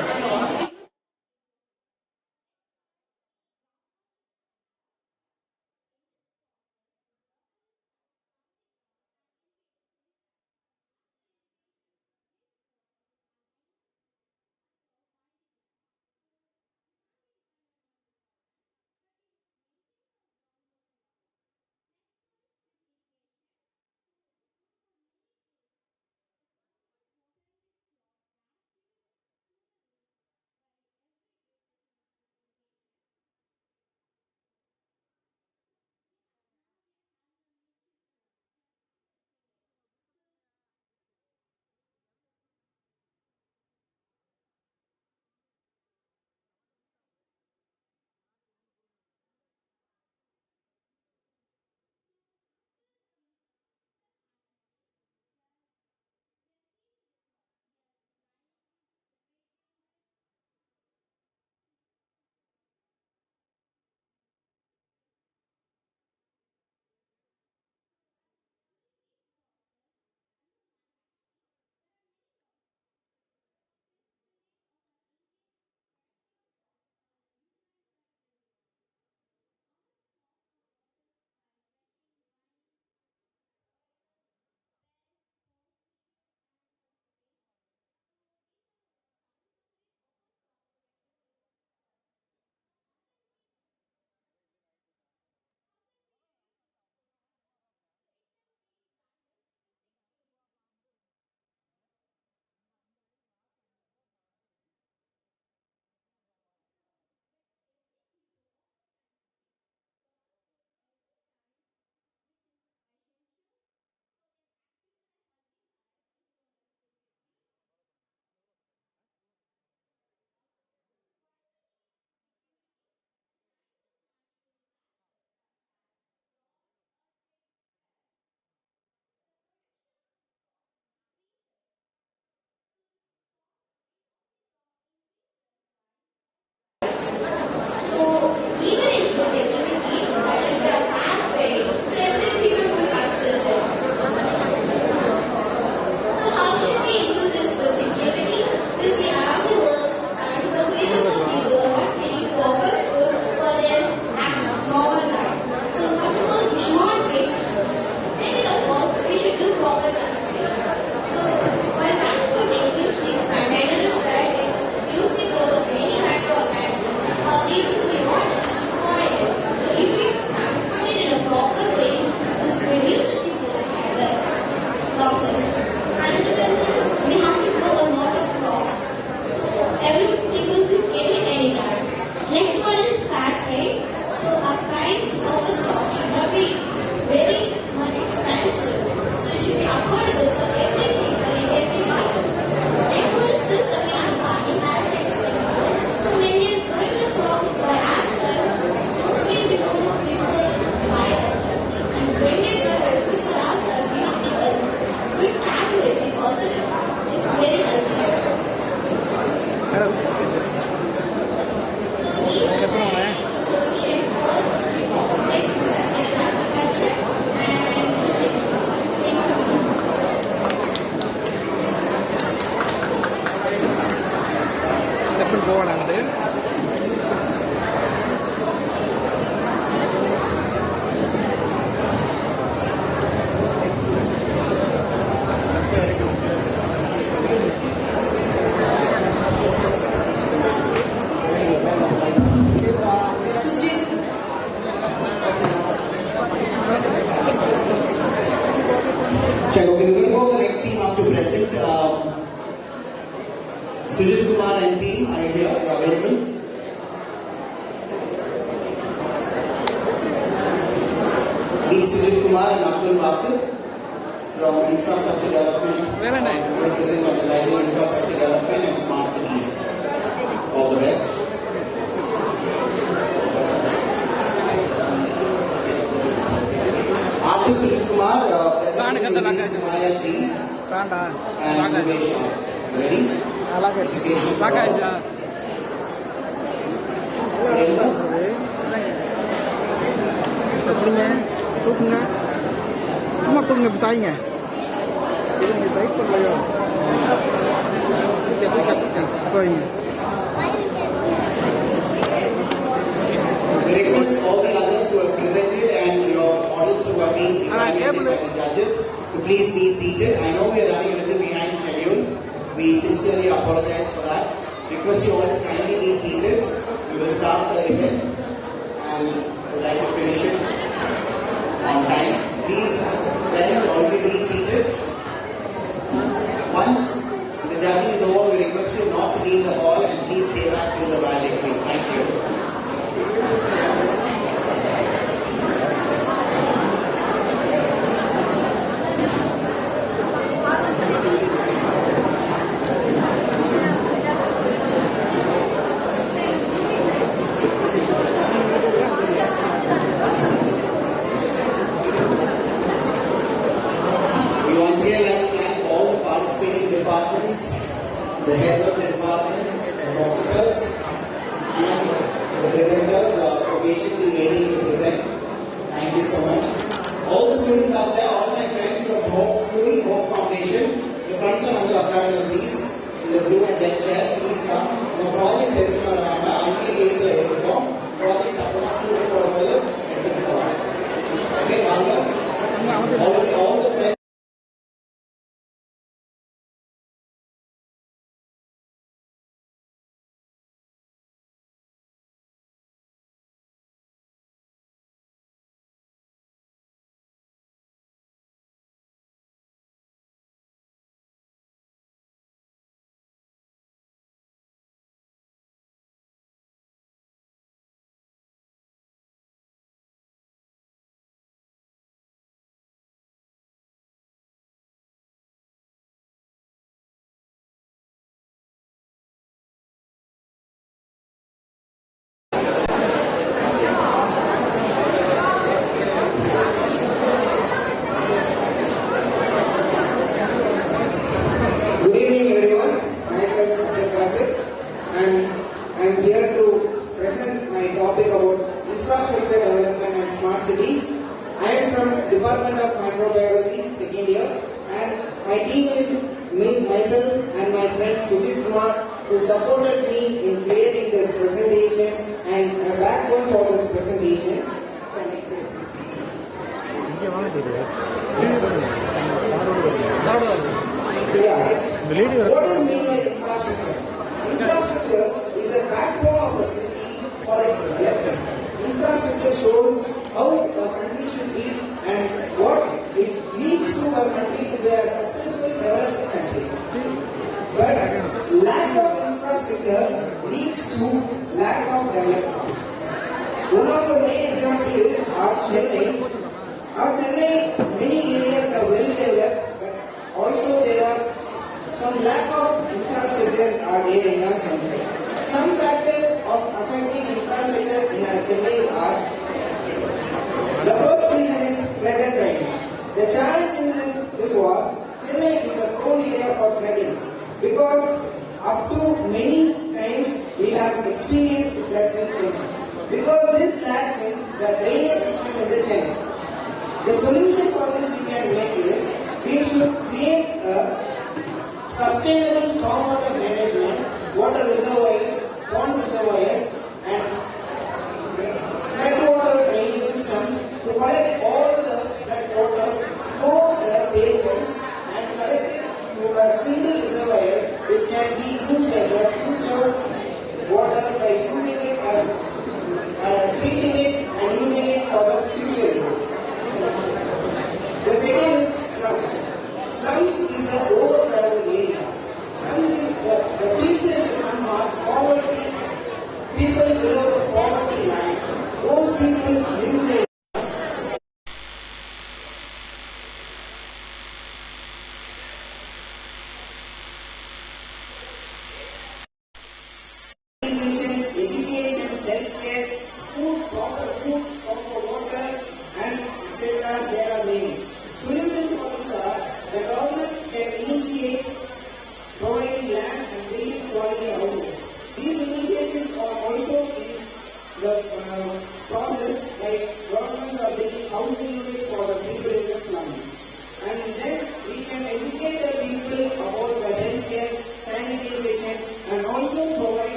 V. Sujit Kumar and Abdul from Infrastructure Development, representing on the library Infrastructure Development and Smart Cities. All the best. After Sujit Kumar, President Maya G. and Umesh. Ready? தூக்குங்க சும்மா தூக்குங்க இப்போ சாய்ங்க இதுங்க tight பண்ணலையோ போய்ங்க We request all the others who have presented and your models who have been evaluated by the judges to please be seated. I know we are running a little behind schedule. We sincerely apologize for that. Request you all to kindly be seated. We will start the event and would like to finish it on time. Please, friends, already be seated. Once the judging is over, we request you not to leave the hall and please stay back till the valedictory. Thank you. The heads of the departments, the officers, and the presenters for patiently waiting to present. Thank you so much. All the students out there, all my friends from Hope School, Hope Foundation, the front line of the Kalam, please, in the blue and red chairs, please come. The projects everyone around, unable to perform. Projects are for student for further, okay, all the friends. What is meant by infrastructure? Infrastructure is a backbone of a city for its development. Infrastructure shows how a country should be and what it leads to a country to be a successful developed country. But lack of infrastructure leads to lack of development. One of the main examples is our Chennai. Our Chennai, many areas are well developed, but also there are some lack of infrastructure are there in our country. Some factors of affecting infrastructure in our Chennai are: the first reason is flood and drainage. The challenge in this was Chennai is a prone area for flooding because up to many times we have experienced floods in Chennai. Because this lacks in the drainage system in the Chennai. The solution for this we can make is we should create a sustainable stormwater management, water reservoirs, pond reservoirs, and floodwater drainage system to collect all the flood waters through the pavements and collect it to a single reservoir which can be used as a future water by using it as treating it and using it for the future use. The second is slums. Slums is an overcrowded area. Slums is the people in the slum are poverty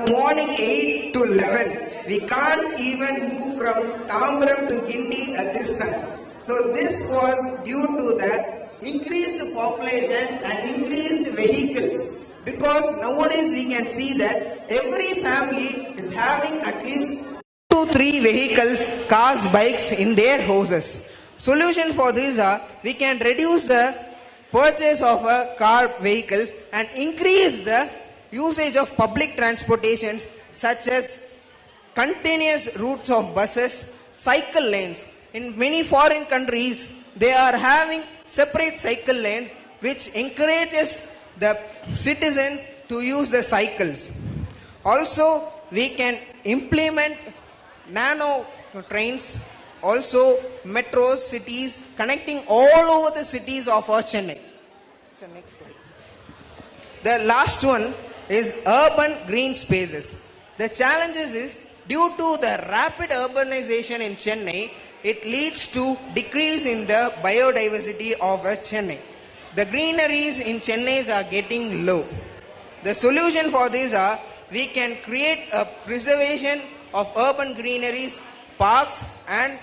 the morning 8 to 11. We can't even move from Tambaram to Gindi at this time. So this was due to the increased population and increased vehicles. Because nowadays we can see that every family is having at least 2-3 vehicles, cars, bikes in their houses. Solution for this are we can reduce the purchase of car vehicles and increase the usage of public transportations such as continuous routes of buses, cycle lanes. In many foreign countries, they are having separate cycle lanes which encourages the citizen to use the cycles. Also, we can implement nano trains, also metros, cities, connecting all over the cities of our Chennai. So next slide. The last one is urban green spaces. The challenges is due to the rapid urbanization in Chennai, it leads to decrease in the biodiversity of Chennai. The greeneries in Chennai are getting low. The solution for this are we can create a preservation of urban greeneries, parks and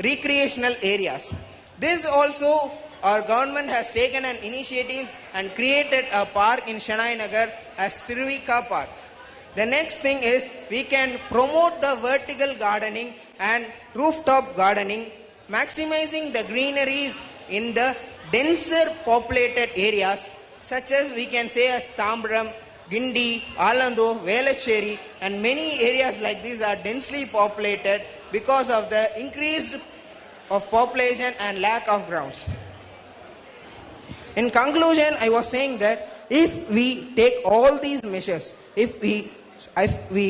recreational areas. This also our government has taken an initiative and created a park in Shanai Nagar as Tiruvika Park. The next thing is we can promote the vertical gardening and rooftop gardening, maximizing the greeneries in the denser populated areas such as we can say as Tambaram, Gindi, Alando, Velacheri and many areas like these are densely populated because of the increased of population and lack of grounds. In conclusion, I was saying that if we take all these measures, if we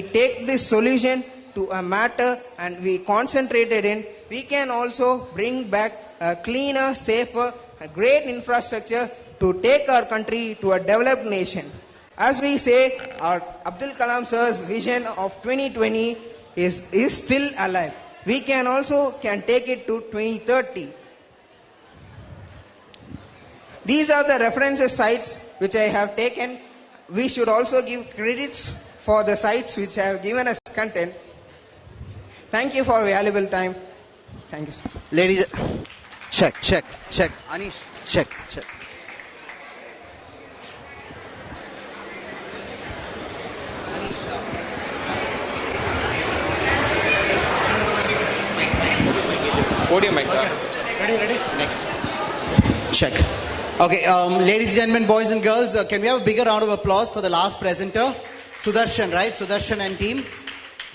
take this solution to a matter and we concentrate it in, we can also bring back a cleaner, safer, a great infrastructure to take our country to a developed nation. As we say, our Abdul Kalam sir's vision of 2020 is still alive. We can also take it to 2030. These are the references sites which I have taken. We should also give credits for the sites which have given us content. Thank you for valuable time. Thank you, sir. Ladies, check. Anish, check. Podium mic. Ready? Next. Check. Okay, ladies and gentlemen, boys and girls, can we have a bigger round of applause for the last presenter? Sudarshan, right? Sudarshan and team.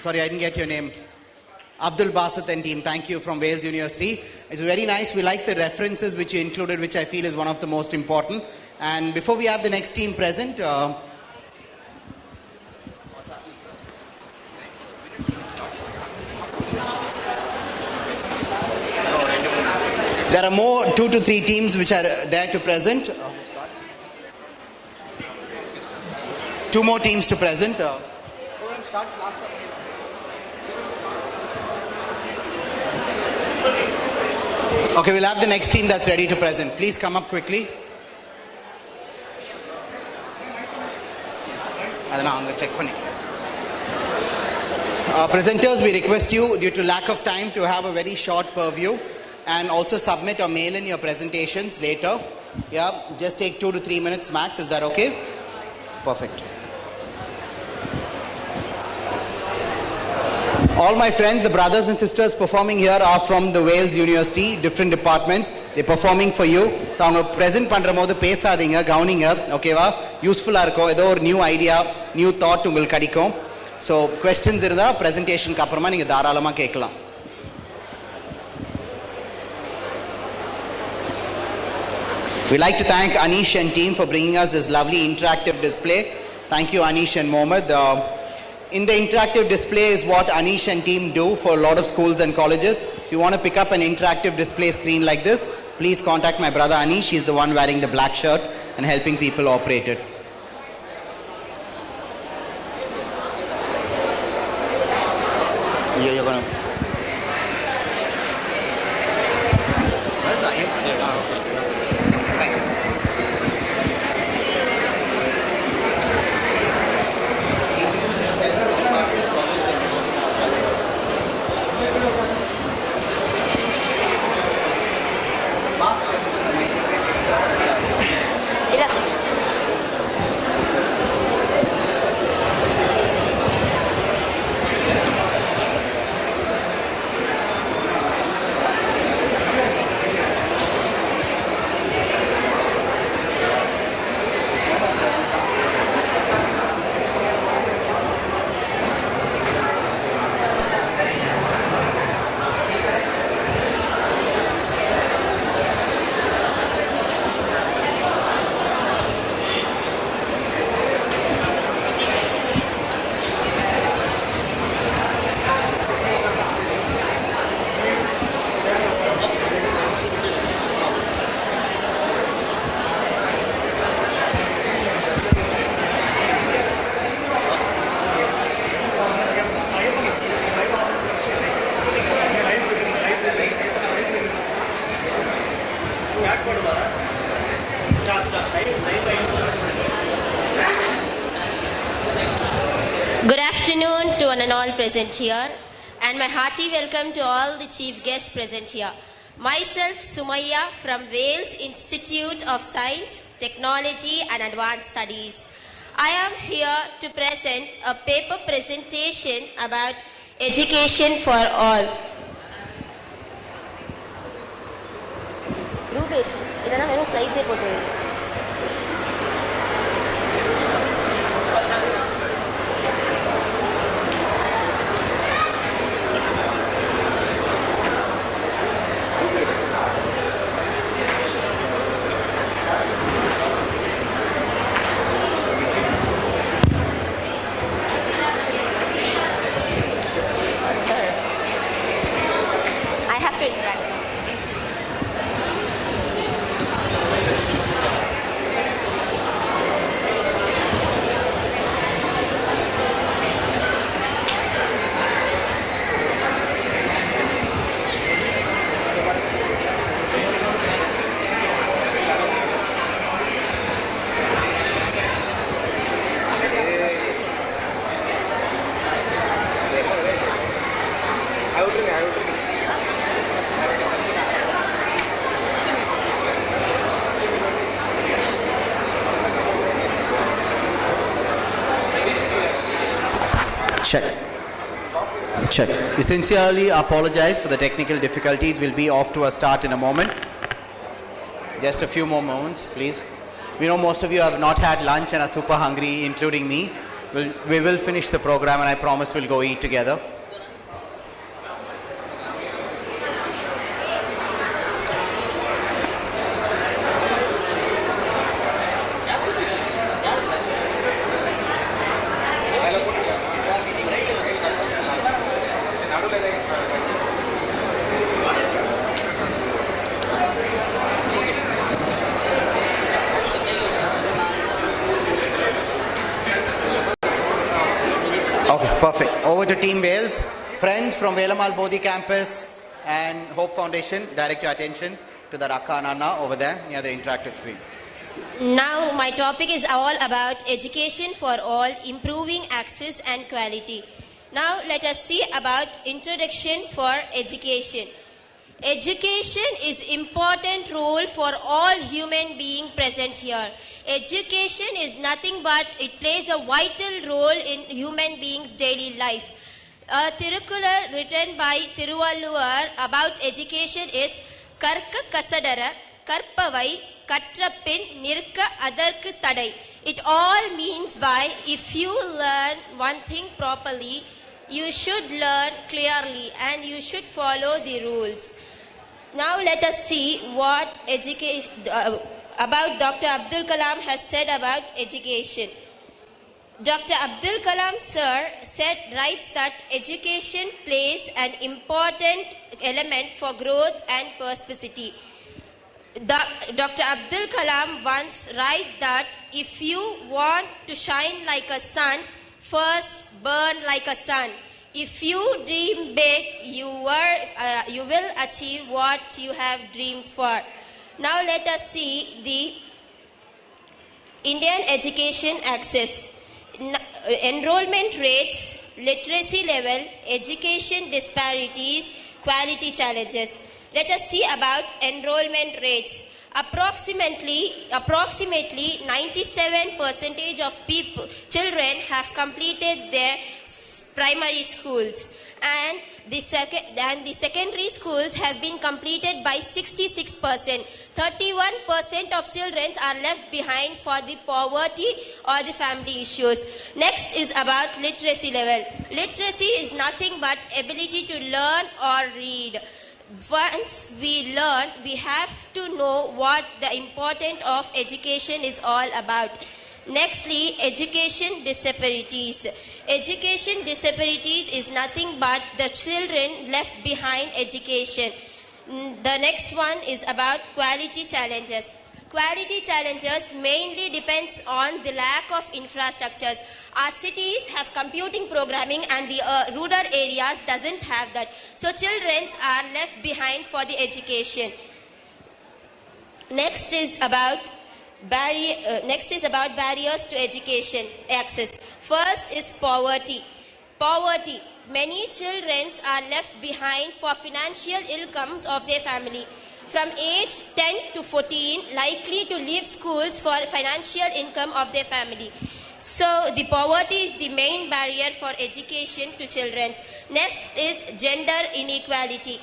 Sorry, I didn't get your name. Abdul Basit and team, thank you from Wales University. It's very nice. We like the references which you included, which I feel is one of the most important. And before we have the next team present, there are more 2 to 3 teams which are there to present. 2 more teams to present. Okay, we'll have the next team that's ready to present. Please come up quickly. Presenters, we request you, due to lack of time, to have a very short purview and also submit or mail in your presentations later. Yeah, just take 2 to 3 minutes max. Is that okay? Perfect. All my friends, the brothers and sisters performing here are from the Wales University, different departments. They're performing for you. So, அவங்க present பண்றபோது பேசாதீங்க, கவனிங்க, ஓகேவா? யூஸ்ஃபுல்லா இருக்கும். ஏதோ ஒரு new idea, new thought உங்களுக்கு கிடைக்கும். So, questions இருந்தா presentationக்கு அப்புறமா நீங்க தாராளமா கேட்கலாம். We'd like to thank Anish and team for bringing us this lovely interactive display. Thank you, Anish and Mohammed. In the interactive display is what Anish and team do for a lot of schools and colleges. If you want to pick up an interactive display screen like this, please contact my brother Anish. He's the one wearing the black shirt and helping people operate it. You're gonna... afternoon to one and all present here, and my hearty welcome to all the chief guests present here. Myself, Sumaya from Wales Institute of Science, Technology and Advanced Studies. I am here to present a paper presentation about education for all. Rubesh, idana verum slides potu. Check. We sincerely apologize for the technical difficulties. We'll be off to a start in a moment. Just a few more moments, please. We know most of you have not had lunch and are super hungry, including me. We will finish the program, and I promise we'll go eat together. Perfect. Over to Team Wales. Friends from Velamal Bodhi campus and Hope Foundation, direct your attention to the Akka and Anna over there near the interactive screen. Now my topic is all about education for all, improving access and quality. Now let us see about introduction for education. Education is important role for all human beings present here. Education is nothing but it plays a vital role in human beings' daily life. A Tirukkular written by Thiruvalluvar about education is Karka Kasadara, Karpavai, Katrappin, Nirka Adarku Tadai. It all means by if you learn one thing properly, you should learn clearly and you should follow the rules. Now let us see what education about Dr. Abdul Kalam has said about education. Dr. Abdul Kalam sir writes that education plays an important element for growth and prosperity. Dr. Abdul Kalam once write that if you want to shine like a sun, first burn like a sun. If you dream big, you will achieve what you have dreamed for. Now let us see the Indian education access. Enrollment rates, literacy level, education disparities, quality challenges. Let us see about enrollment rates. Approximately 97% of children have completed their primary schools, and the secondary schools have been completed by 66%. 31% of children are left behind for the poverty or the family issues. Next is about literacy level. Literacy is nothing but ability to learn or read. Once we learn, we have to know what the importance of education is all about. Nextly, education disparities. Education disparities is nothing but the children left behind education. The next one is about quality challenges. Quality challenges mainly depends on the lack of infrastructures. Our cities have computing programming and the rural areas doesn't have that. So children are left behind for the education. Next is about barriers to education access. First is poverty. Poverty. Many children are left behind for financial incomes of their family. From age 10 to 14, likely to leave schools for financial income of their family. So the poverty is the main barrier for education to children. Next is gender inequality.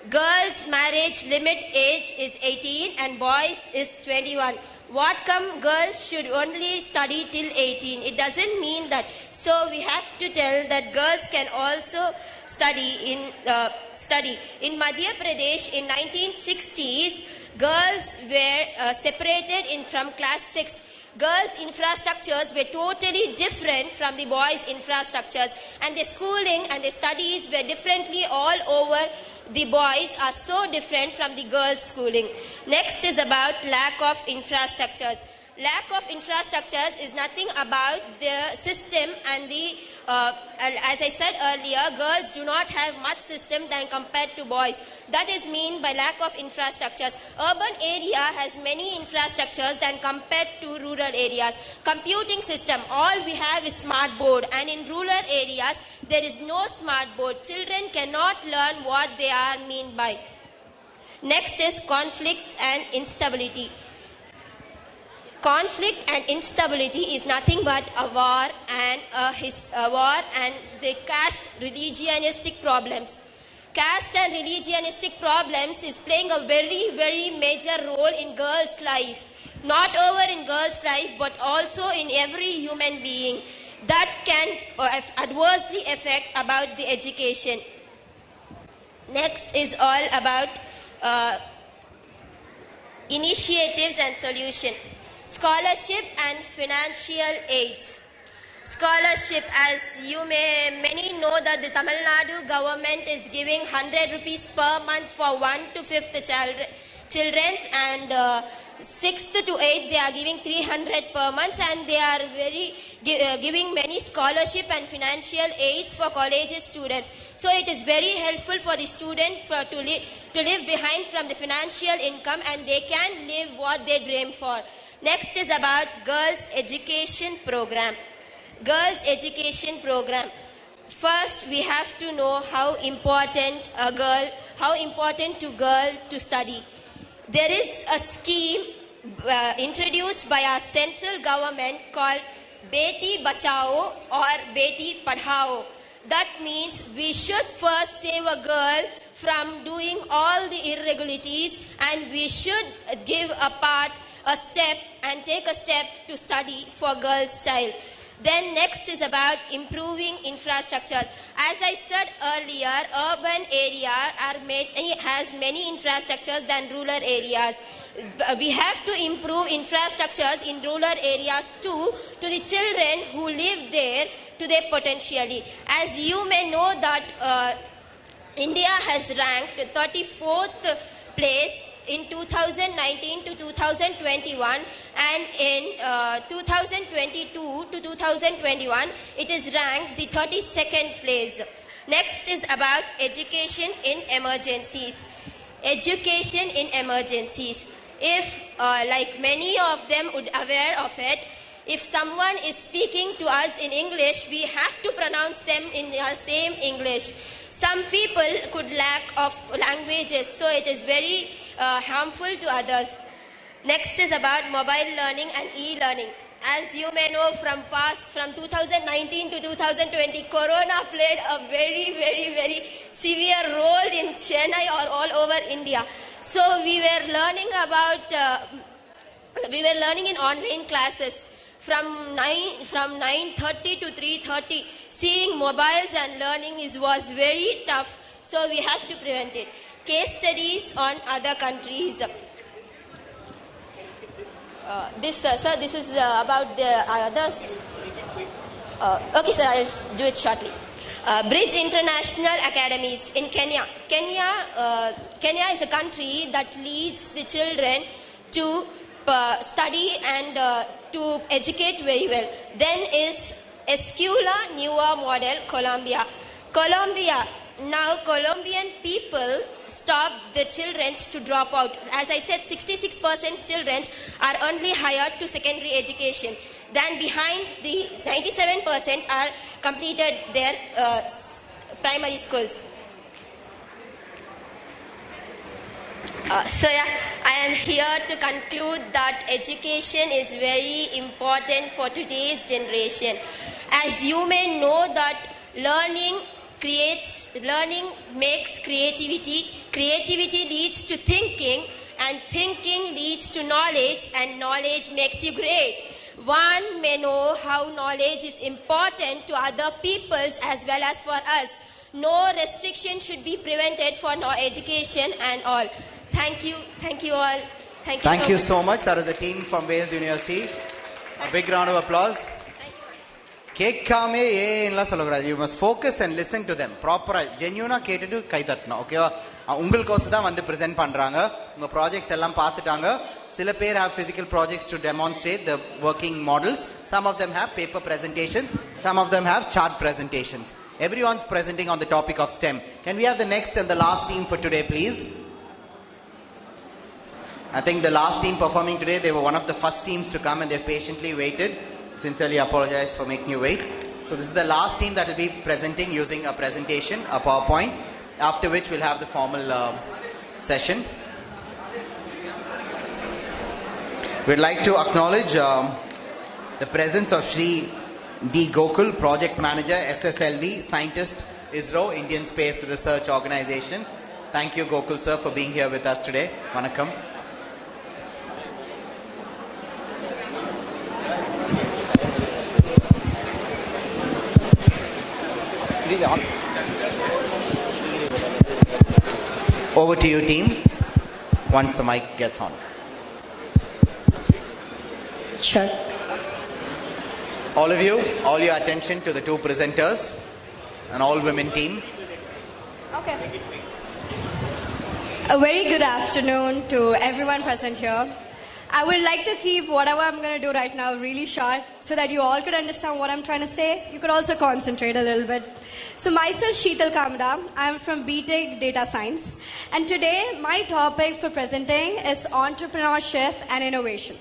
Girls' marriage limit age is 18 and boys is 21. What come girls should only study till 18? It doesn't mean that. So we have to tell that girls can also study in Madhya Pradesh in 1960s. Girls were separated from class 6. Girls' infrastructures were totally different from the boys' infrastructures, and their schooling and their studies were differently all over. The boys are so different from the girls' schooling. Next is about lack of infrastructures. Lack of infrastructures is nothing about the system and as I said earlier, girls do not have much system than compared to boys. That is mean by lack of infrastructures. Urban area has many infrastructures than compared to rural areas. Computing system, all we have is smart board, and in rural areas there is no smart board. Children cannot learn what they are mean by. Next is conflict and instability. Conflict and instability is nothing but a war and the caste religionistic problems. Caste and religionistic problems is playing a very, very major role in girls' life. Not over in girls' life, but also in every human being. That can adversely affect about the education. Next is all about initiatives and solution. Scholarship and financial aids. Scholarship, as you many know that the Tamil Nadu government is giving 100 rupees per month for 1 to 5th children, and 6th to 8th they are giving 300 per month, and they are giving many scholarship and financial aids for college students. So it is very helpful for the student to live behind from the financial income, and they can live what they dream for. Next is about girls' education program. Girls' education program. First, we have to know how important to girl to study. There is a scheme introduced by our central government called Beti Bachao or Beti Padhao. That means we should first save a girl from doing all the irregularities, and we should give a step and take a step to study for girls' child. Then next is about improving infrastructures. As I said earlier, urban area has many infrastructures than rural areas. We have to improve infrastructures in rural areas too, to the children who live there to their potentially. As you may know that India has ranked 34th place in 2019 to 2021, and in 2022 to 2021 it is ranked the 32nd place. Next is about education in emergencies. Education in emergencies. If like many of them would aware of it, if someone is speaking to us in English, we have to pronounce them in our same English. Some people could lack of languages, so it is very harmful to others. Next is about mobile learning and e-learning. As you may know from 2019 to 2020, Corona played a very, very, very severe role in Chennai or all over India. So we were learning in online classes from 9:30 to 3:30. Seeing mobiles and learning was very tough, so we have to prevent it. Case studies on other countries. This is about the others. Okay, sir, I'll do it shortly. Bridge International Academies in Kenya. Kenya is a country that leads the children to study and to educate very well. Then is Escuela Nueva Model, Colombia. Now Colombian people stopped the children to drop out. As I said, 66% children are only hired to secondary education. Then behind the 97% are completed their primary schools. So yeah, I am here to conclude that education is very important for today's generation. As you may know that learning makes creativity, creativity leads to thinking, and thinking leads to knowledge, and knowledge makes you great. One may know how knowledge is important to other peoples as well as for us. No restriction should be prevented for education and all. Thank you all. Thank you so much. That is the team from Wales University. A big round of applause. கேட்காமே ஏன்லாம் சொல்லக்கூடாது. You must focus and listen to them. ப்ராப்பராக ஜென்யூனாக கேட்டுட்டு கை தட்டணும். ஓகேவா? உங்களுக்கோசம் தான் வந்து present பண்ணுறாங்க. உங்கள் projects எல்லாம் பார்த்துட்டாங்க. சில பேர் have physical projects to demonstrate the working models. Some of them have paper presentations. Some of them have chart presentations. Everyone's presenting on the topic of STEM. Can we have the next and the last team for today, please? I think the last team performing today, they were one of the first teams to come and they patiently waited. Sincerely apologize for making you wait. So this is the last team that will be presenting using a presentation, a PowerPoint, after which we'll have the formal session. We'd like to acknowledge the presence of Shri D. Gokul, Project Manager, SSLV, Scientist, ISRO, Indian Space Research Organization. Thank you, Gokul sir, for being here with us today. Vanakkam. Over to you, team, once the mic gets on. Sure. All of you, all your attention to the two presenters, an all-women team. Okay. A very good afternoon to everyone present here. I would like to keep whatever I'm going to do right now really short so that you all could understand what I'm trying to say. You could also concentrate a little bit. So myself, Sheetal Kamra, I'm from BTech Data Science. And today, my topic for presenting is entrepreneurship and innovation.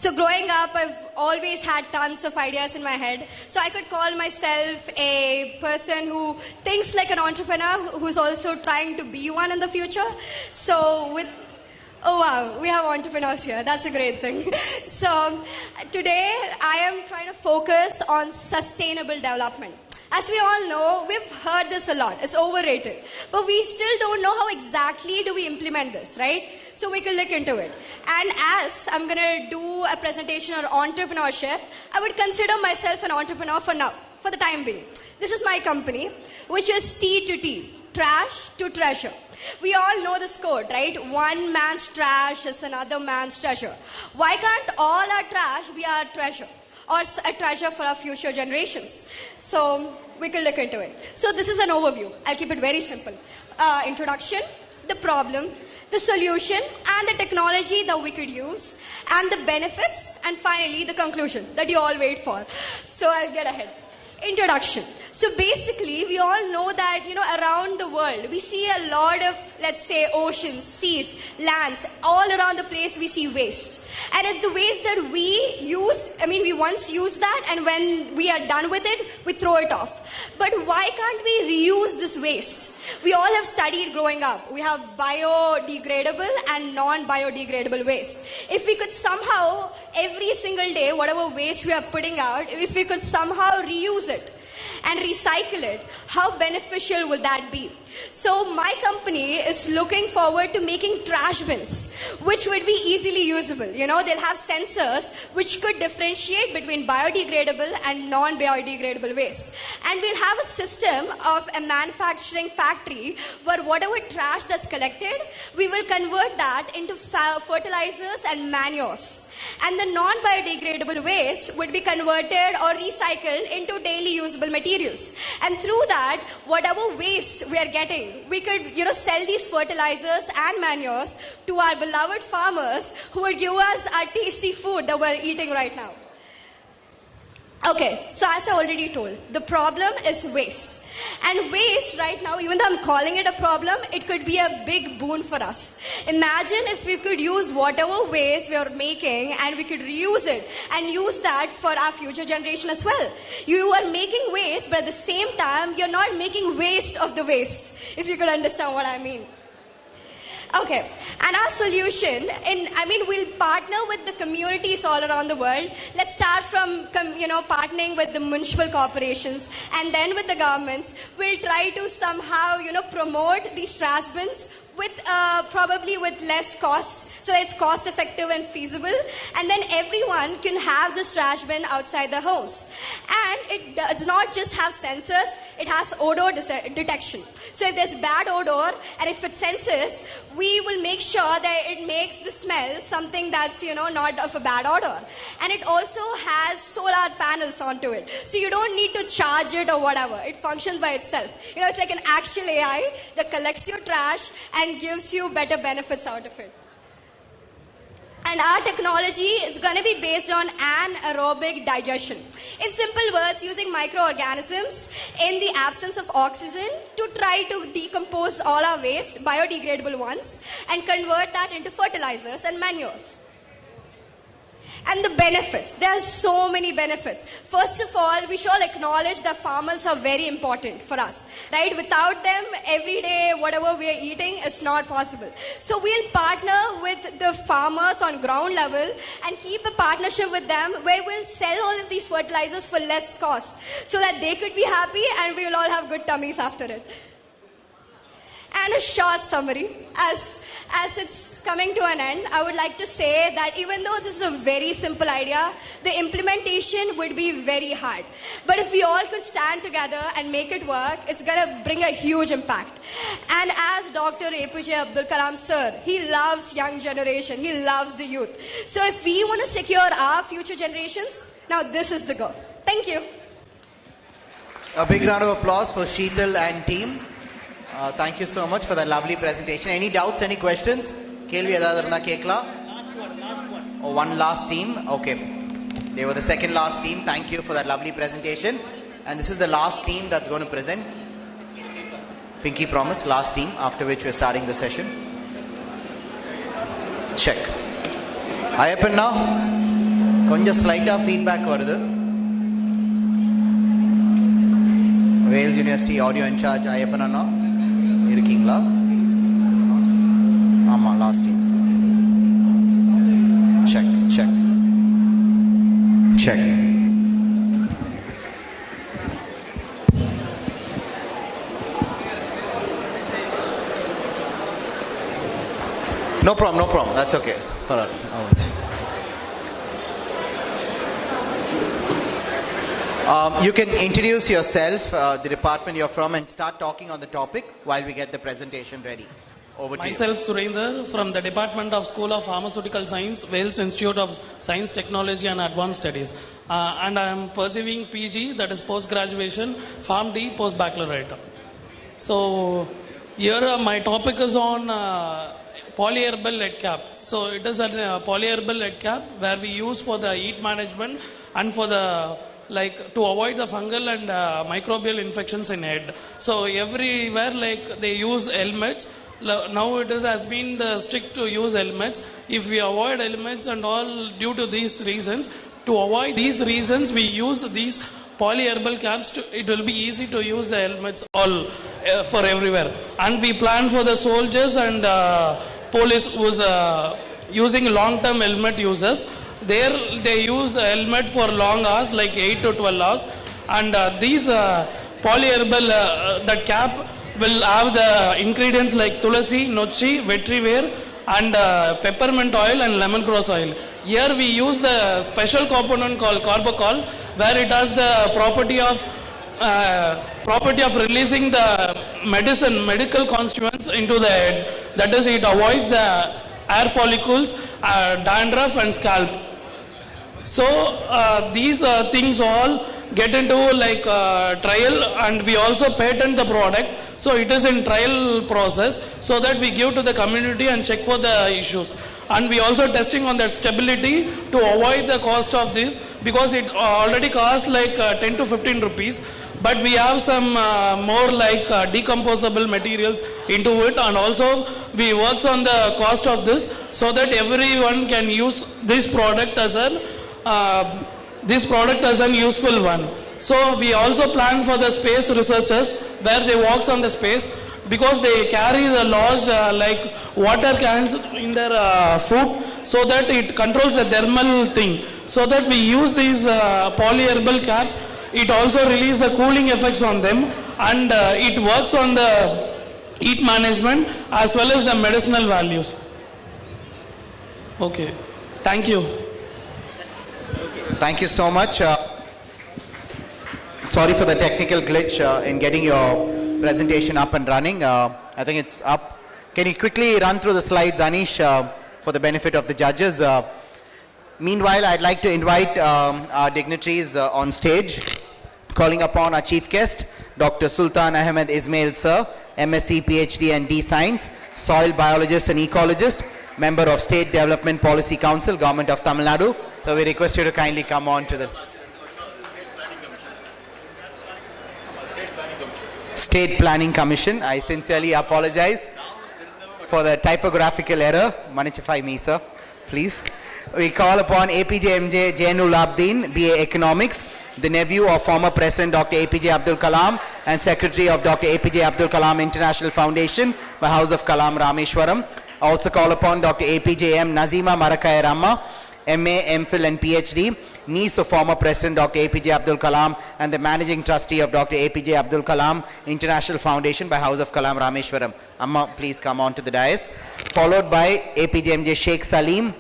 So growing up, I've always had tons of ideas in my head. So I could call myself a person who thinks like an entrepreneur, who's also trying to be one in the future. So oh wow, we have entrepreneurs here. That's a great thing. So today, I am trying to focus on sustainable development. As we all know, we've heard this a lot. It's overrated. But we still don't know how exactly do we implement this, right? So we can look into it. And as I'm going to do a presentation on entrepreneurship, I would consider myself an entrepreneur for now, for the time being. This is my company, which is T to T, trash to treasure. We all know this quote, right? One man's trash is another man's treasure. Why can't all our trash be our treasure? Or a treasure for our future generations. So we can look into it. So this is an overview. I'll keep it very simple. Introduction, the problem, the solution, and the technology that we could use, and the benefits, and finally the conclusion that you all wait for. So I'll get ahead. Introduction. So basically, we all know that, around the world, we see a lot of, let's say, oceans, seas, lands, all around the place we see waste. And it's the waste that we use, we once use that, and when we are done with it, we throw it off. But why can't we reuse this waste? We all have studied growing up. We have biodegradable and non-biodegradable waste. If we could somehow, every single day, whatever waste we are putting out, if we could somehow reuse it and recycle it, how beneficial would that be? So my company is looking forward to making trash bins, which would be easily usable. They'll have sensors which could differentiate between biodegradable and non-biodegradable waste. And we'll have a system of a manufacturing factory where whatever trash that's collected, we will convert that into fertilizers and manures. And the non-biodegradable waste would be converted or recycled into daily usable materials. And through that, whatever waste we are getting, we could, sell these fertilizers and manures to our beloved farmers who would give us our tasty food that we're eating right now. Okay, so as I already told, the problem is waste. And waste right now, even though I'm calling it a problem, it could be a big boon for us. Imagine if we could use whatever waste we are making and we could reuse it and use that for our future generation as well. You are making waste, but at the same time, you're not making waste of the waste, if you could understand what I mean. Okay, and our solution, we'll partner with the communities all around the world. Let's start from, partnering with the municipal corporations and then with the governments. We'll try to somehow, promote these trash bins with probably with less cost, so that it's cost effective and feasible, and then everyone can have this trash bin outside their homes. And it does not just have sensors, it has odor detection. So if there's bad odor and if it senses, we will make sure that it makes the smell something that's not of a bad odor. And it also has solar panels onto it, so you don't need to charge it or whatever. It functions by itself. It's like an actual AI that collects your trash and gives you better benefits out of it. And our technology is going to be based on anaerobic digestion. In simple words, using microorganisms in the absence of oxygen to try to decompose all our waste, biodegradable ones, and convert that into fertilizers and manures. And the benefits. There are so many benefits. First of all, we should all acknowledge that farmers are very important for us, right? Without them, every day, whatever we are eating is not possible. So we'll partner with the farmers on ground level and keep a partnership with them where we'll sell all of these fertilizers for less cost so that they could be happy and we'll all have good tummies after it. And a short summary. As it's coming to an end, I would like to say that even though this is a very simple idea, the implementation would be very hard. But if we all could stand together and make it work, it's going to bring a huge impact. And as Dr. APJ Abdul Kalam sir, he loves young generation, he loves the youth. So if we want to secure our future generations, now this is the goal. Thank you. A big round of applause for Sheetal and team. Thank you so much for that lovely presentation. Any doubts, any questions? Kelvi edavadhu irundha kekla? Oh, one last team. Okay. They were the second last team. Thank you for that lovely presentation. And this is the last team that's going to present. Pinky promise, last team, after which we're starting the session. Check. Ayappanna, konja slight feedback varudhu. Wales University Audio in Charge, Ayappanna. இருக்கீங்களா? ஆமா, last team. Check. No problem. That's okay. Bharat. You can introduce yourself, the department you're from, and start talking on the topic while we get the presentation ready. Over to you. Myself, Surendra, from the Department of School of Pharmaceutical Science, Wales Institute of Science, Technology and Advanced Studies. And I am pursuing PG, that is post-graduation, PharmD, post-baccalaureate. So, here my topic is on polyherbal lead cap. So, it is a polyherbal lead cap where we use for the heat management and for the to avoid the fungal and microbial infections in head. So everywhere they use helmets. Now it has been strict to use helmets. If we avoid helmets and all due to these reasons, to avoid these reasons we use these polyherbal caps. It will be easy to use the helmets all for everywhere. And we plan for the soldiers and police who's using long-term helmet users. There they use a helmet for long hours, like 8 to 12 hours, and these polyherbal that cap will have the ingredients like tulasi, nochi, vetriver, and peppermint oil and lemongrass oil. Here we use the special component called carbachol, where it has the property of releasing the medical constituents into the head. That is, it avoids the hair follicles, dandruff, and scalp. So these things all get into like trial, and we also patent the product. So it is in trial process so that we give to the community and check for the issues. And we also testing on that stability to avoid the cost of this, because it already costs like 10 to 15 rupees. But we have some more like decomposable materials into it, and also we works on the cost of this so that everyone can use this product as an useful one. So we also plan for the space researchers where they works on the space, because they carry the large like water cans in their food, so that it controls the thermal thing. So that we use these polyherbal caps. It also releases the cooling effects on them, and it works on the heat management as well as the medicinal values. Okay, thank you. Thank you so much. Sorry for the technical glitch in getting your presentation up and running. I think it's up. Can you quickly run through the slides, Anish, for the benefit of the judges? Meanwhile, I'd like to invite our dignitaries on stage, calling upon our chief guest, Dr. Sultan Ahmed Ismail Sir, MSc, PhD and D Science, soil biologist and ecologist, member of State Development Policy Council, Government of Tamil Nadu. So we request you to kindly come on to the State Planning Commission. I sincerely apologize for the typographical error. Manichify me, sir, please. We call upon APJ Jainul Abdin, BA Economics, the nephew of former President Dr. APJ Abdul Kalam and Secretary of Dr. APJ Abdul Kalam International Foundation by House of Kalam, Rameshwaram. I also call upon Dr. APJ M. Nazima Marakaya Rama, MA, MPhil and PhD, niece of former President Dr. APJ Abdul Kalam and the Managing Trustee of Dr. APJ Abdul Kalam International Foundation by House of Kalam, Rameshwaram. Amma, please come on to the dais. Followed by APJMJ Sheikh Salim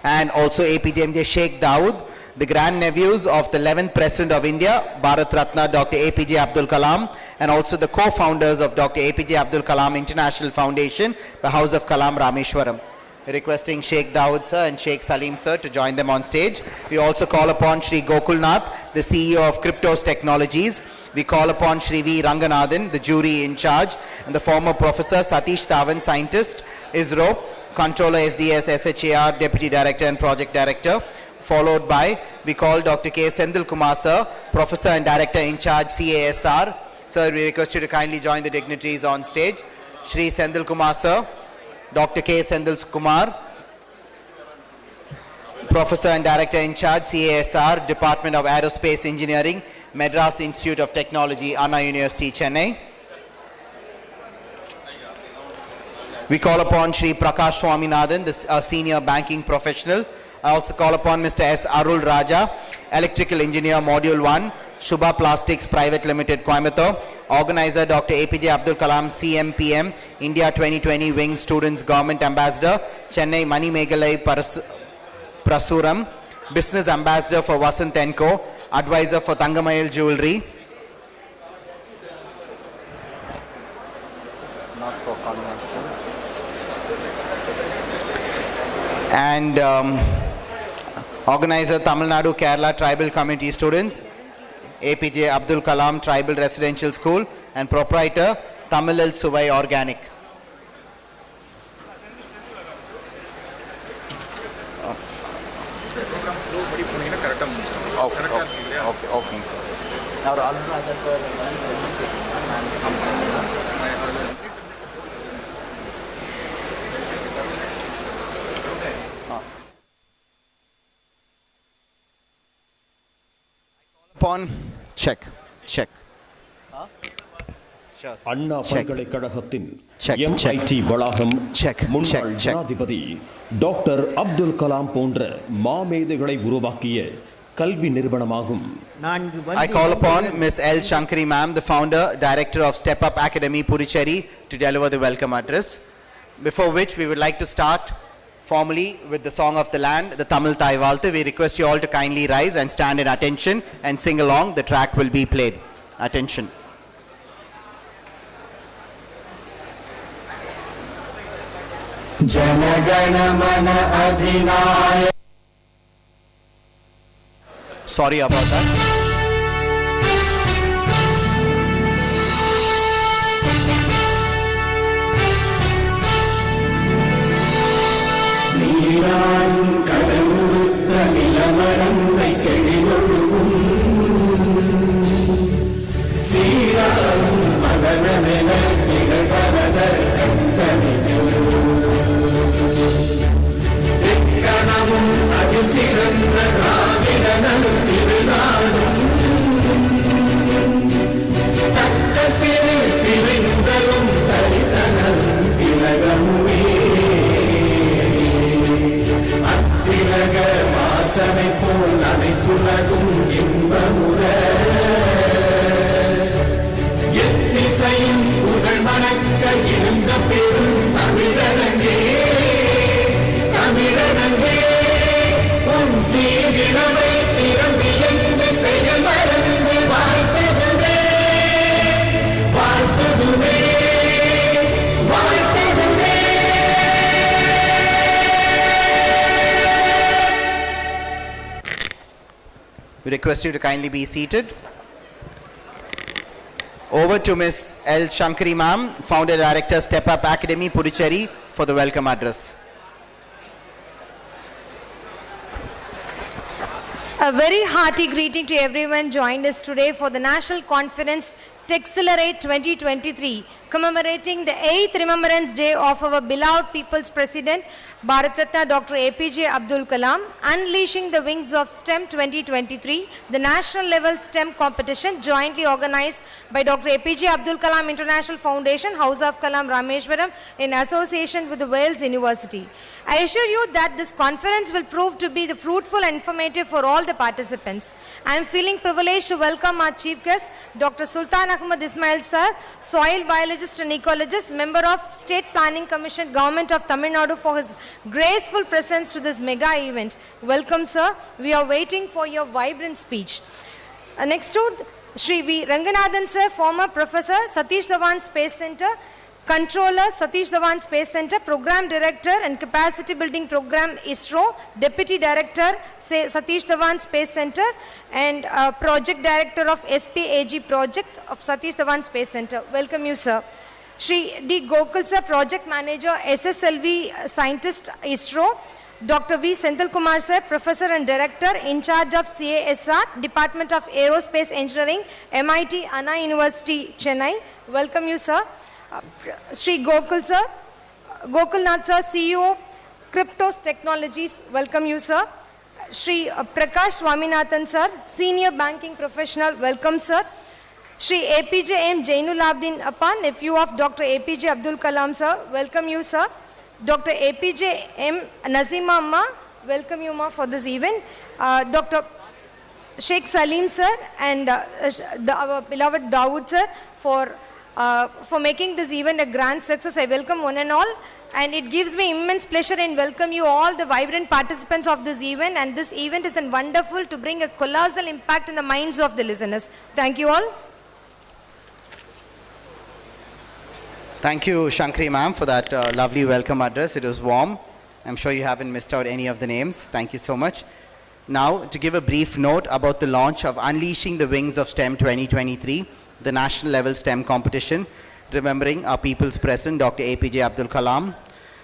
and also APJMJ Sheikh Dawood, the grandnephews of the 11th President of India, Bharat Ratna, Dr. APJ Abdul Kalam, and also the co-founders of Dr. APJ Abdul Kalam International Foundation by House of Kalam, Rameshwaram. Requesting Sheikh Dawood sir and Sheikh Salim sir to join them on stage. We also call upon Shri Gokulnath, the CEO of Cryptos Technologies. We call upon Shri V. Ranganathan, the jury in charge, and the former Professor Satish Thavan, scientist, ISRO, Controller SDS, SHAR, Deputy Director and Project Director. Followed by, we call Dr. K. Sendil Kumar sir, Professor and Director in charge, CASR. Sir, we request you to kindly join the dignitaries on stage. Shri Sendil Kumar sir, Dr. K. Sendil Kumar, Professor and Director in charge, CASR, Department of Aerospace Engineering, Madras Institute of Technology, Anna University, Chennai. We call upon Shri Prakash Swaminathan, the Senior Banking Professional. I also call upon Mr. S. Arul Raja, Electrical Engineer, Module 1, Shubha Plastics Private Limited, Coimbatore. Organizer Dr. APJ Abdul Kalam, CMPM, India 2020 Wing Students Government Ambassador, Chennai Mani Megalai Prasuram, Business Ambassador for Vasant & Co, Advisor for Thangamayil Jewelry. Not for and Organizer Tamil Nadu Kerala Tribal Community Students, APJ Abdul Kalam Tribal Residential School, and proprietor Tamilal Suvai Organic. Okay, sir. Upon check. அண்ணா பல்கலைக்கழகத்தின் MIT வளாகம் முன்னாள் ஜனாதிபதி doctor Abdul Kalam போன்ற மாமேதைகளை உருவாக்கிய கல்வி நிறுவனமாகும். I call upon Ms. L. Shankari ma'am, the founder, director of Step Up Academy, Puducherry, to deliver the welcome address. Before which we would like to start formally with the song of the land, the Tamil Thai Valthu. We request you all to kindly rise and stand in attention and sing along. The track will be played. Attention. Jana Gana Mana Adhinaya Sorry about that. நீராடும் கடலுடுத்த நிலமடந்தை கெழிலொழுகும் சீராடும் மதனமென நிகழ்வத கண்டனிதில் எக்கணமும் அதில் சிறந்த திராவிடனல் திருநாடும் தக்க சிறு திரை முதலும் தரித்தனரும் திலகமுமே அத்திலக வாசனை போல் அனைத்துலகும் இன்பமுற எத்திசையும் புகழ் மணக்க இருந்த பெரும் தமிழனங்கே தமிழனங்கே உன் சீரிழமை திறம்பி என்று செயல் மறந்து வாழ்த்ததுமே வாழ்த்ததுமே வாழ்த்ததுமே. We request you to kindly be seated. Over to Ms. L. Shankari ma'am, Founder Director, Step Up Academy, Puducherry, for the welcome address. A very hearty greeting to everyone joined us today for the National Conference Texcelerate 2023, commemorating the 8th Remembrance Day of our beloved People's President, Bharat Ratna Dr. APJ Abdul Kalam, Unleashing the Wings of STEM 2023, the national level STEM competition jointly organized by Dr. APJ Abdul Kalam International Foundation, House of Kalam, Rameshwaram, in association with the Wales University. I assure you that this conference will prove to be the fruitful and informative for all the participants. I am feeling privileged to welcome our chief guest, Dr. Sultan Ahmad Ismail sir, soil biologist and ecologist, member of State Planning Commission, Government of Tamil Nadu, for his graceful presence to this mega event. Welcome sir. We are waiting for your vibrant speech. Next to Sri V. Ranganathan sir, former professor, Satish Dhawan Space Center, Controller, Satish Dhawan Space Center, Program Director and Capacity Building Program, ISRO, Deputy Director, Satish Dhawan Space Center, and Project Director of SPAG Project of Satish Dhawan Space Center. Welcome you, sir. Shri D. Gokul sir, Project Manager, SSLV Scientist, ISRO. Dr. V. Senthil Kumar sir, Professor and Director, in charge of CASR, Department of Aerospace Engineering, MIT Anna University, Chennai. Welcome you, sir. Shri Gokul sir, Gokulnath sir, CEO, Cryptos Technologies. Welcome you, sir. Shri Prakash Swaminathan sir, Senior Banking Professional. Welcome, sir. Shri APJ M. Jainul Abdin Appan, nephew of Dr. APJ Abdul Kalam sir. Welcome you, sir. Dr. APJ M. Nazima Amma. Welcome you, ma, for this event. Dr. Sheikh Salim sir and our beloved Dawood sir for making this event a grand success. I welcome one and all, and it gives me immense pleasure in welcome you all, the vibrant participants of this event, and this event is wonderful to bring a colossal impact in the minds of the listeners. Thank you all. Thank you, Shankari ma'am, for that lovely welcome address. It was warm. I'm sure you haven't missed out any of the names. Thank you so much. Now, to give a brief note about the launch of Unleashing the Wings of STEM 2023, the national level STEM competition, remembering our people's president, Dr. APJ Abdul Kalam.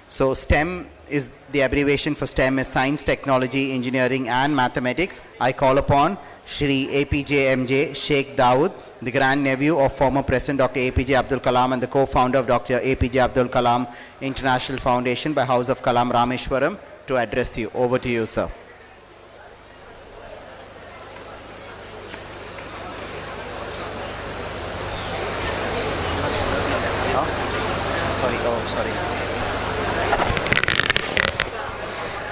So STEM is the abbreviation for STEM is Science, Technology, Engineering and Mathematics. I call upon Shri APJ MJ Sheikh Dawood, the grandnephew of former President Dr. APJ Abdul Kalam and the co-founder of Dr. APJ Abdul Kalam International Foundation by House of Kalam, Rameshwaram, to address you. Over to you, sir.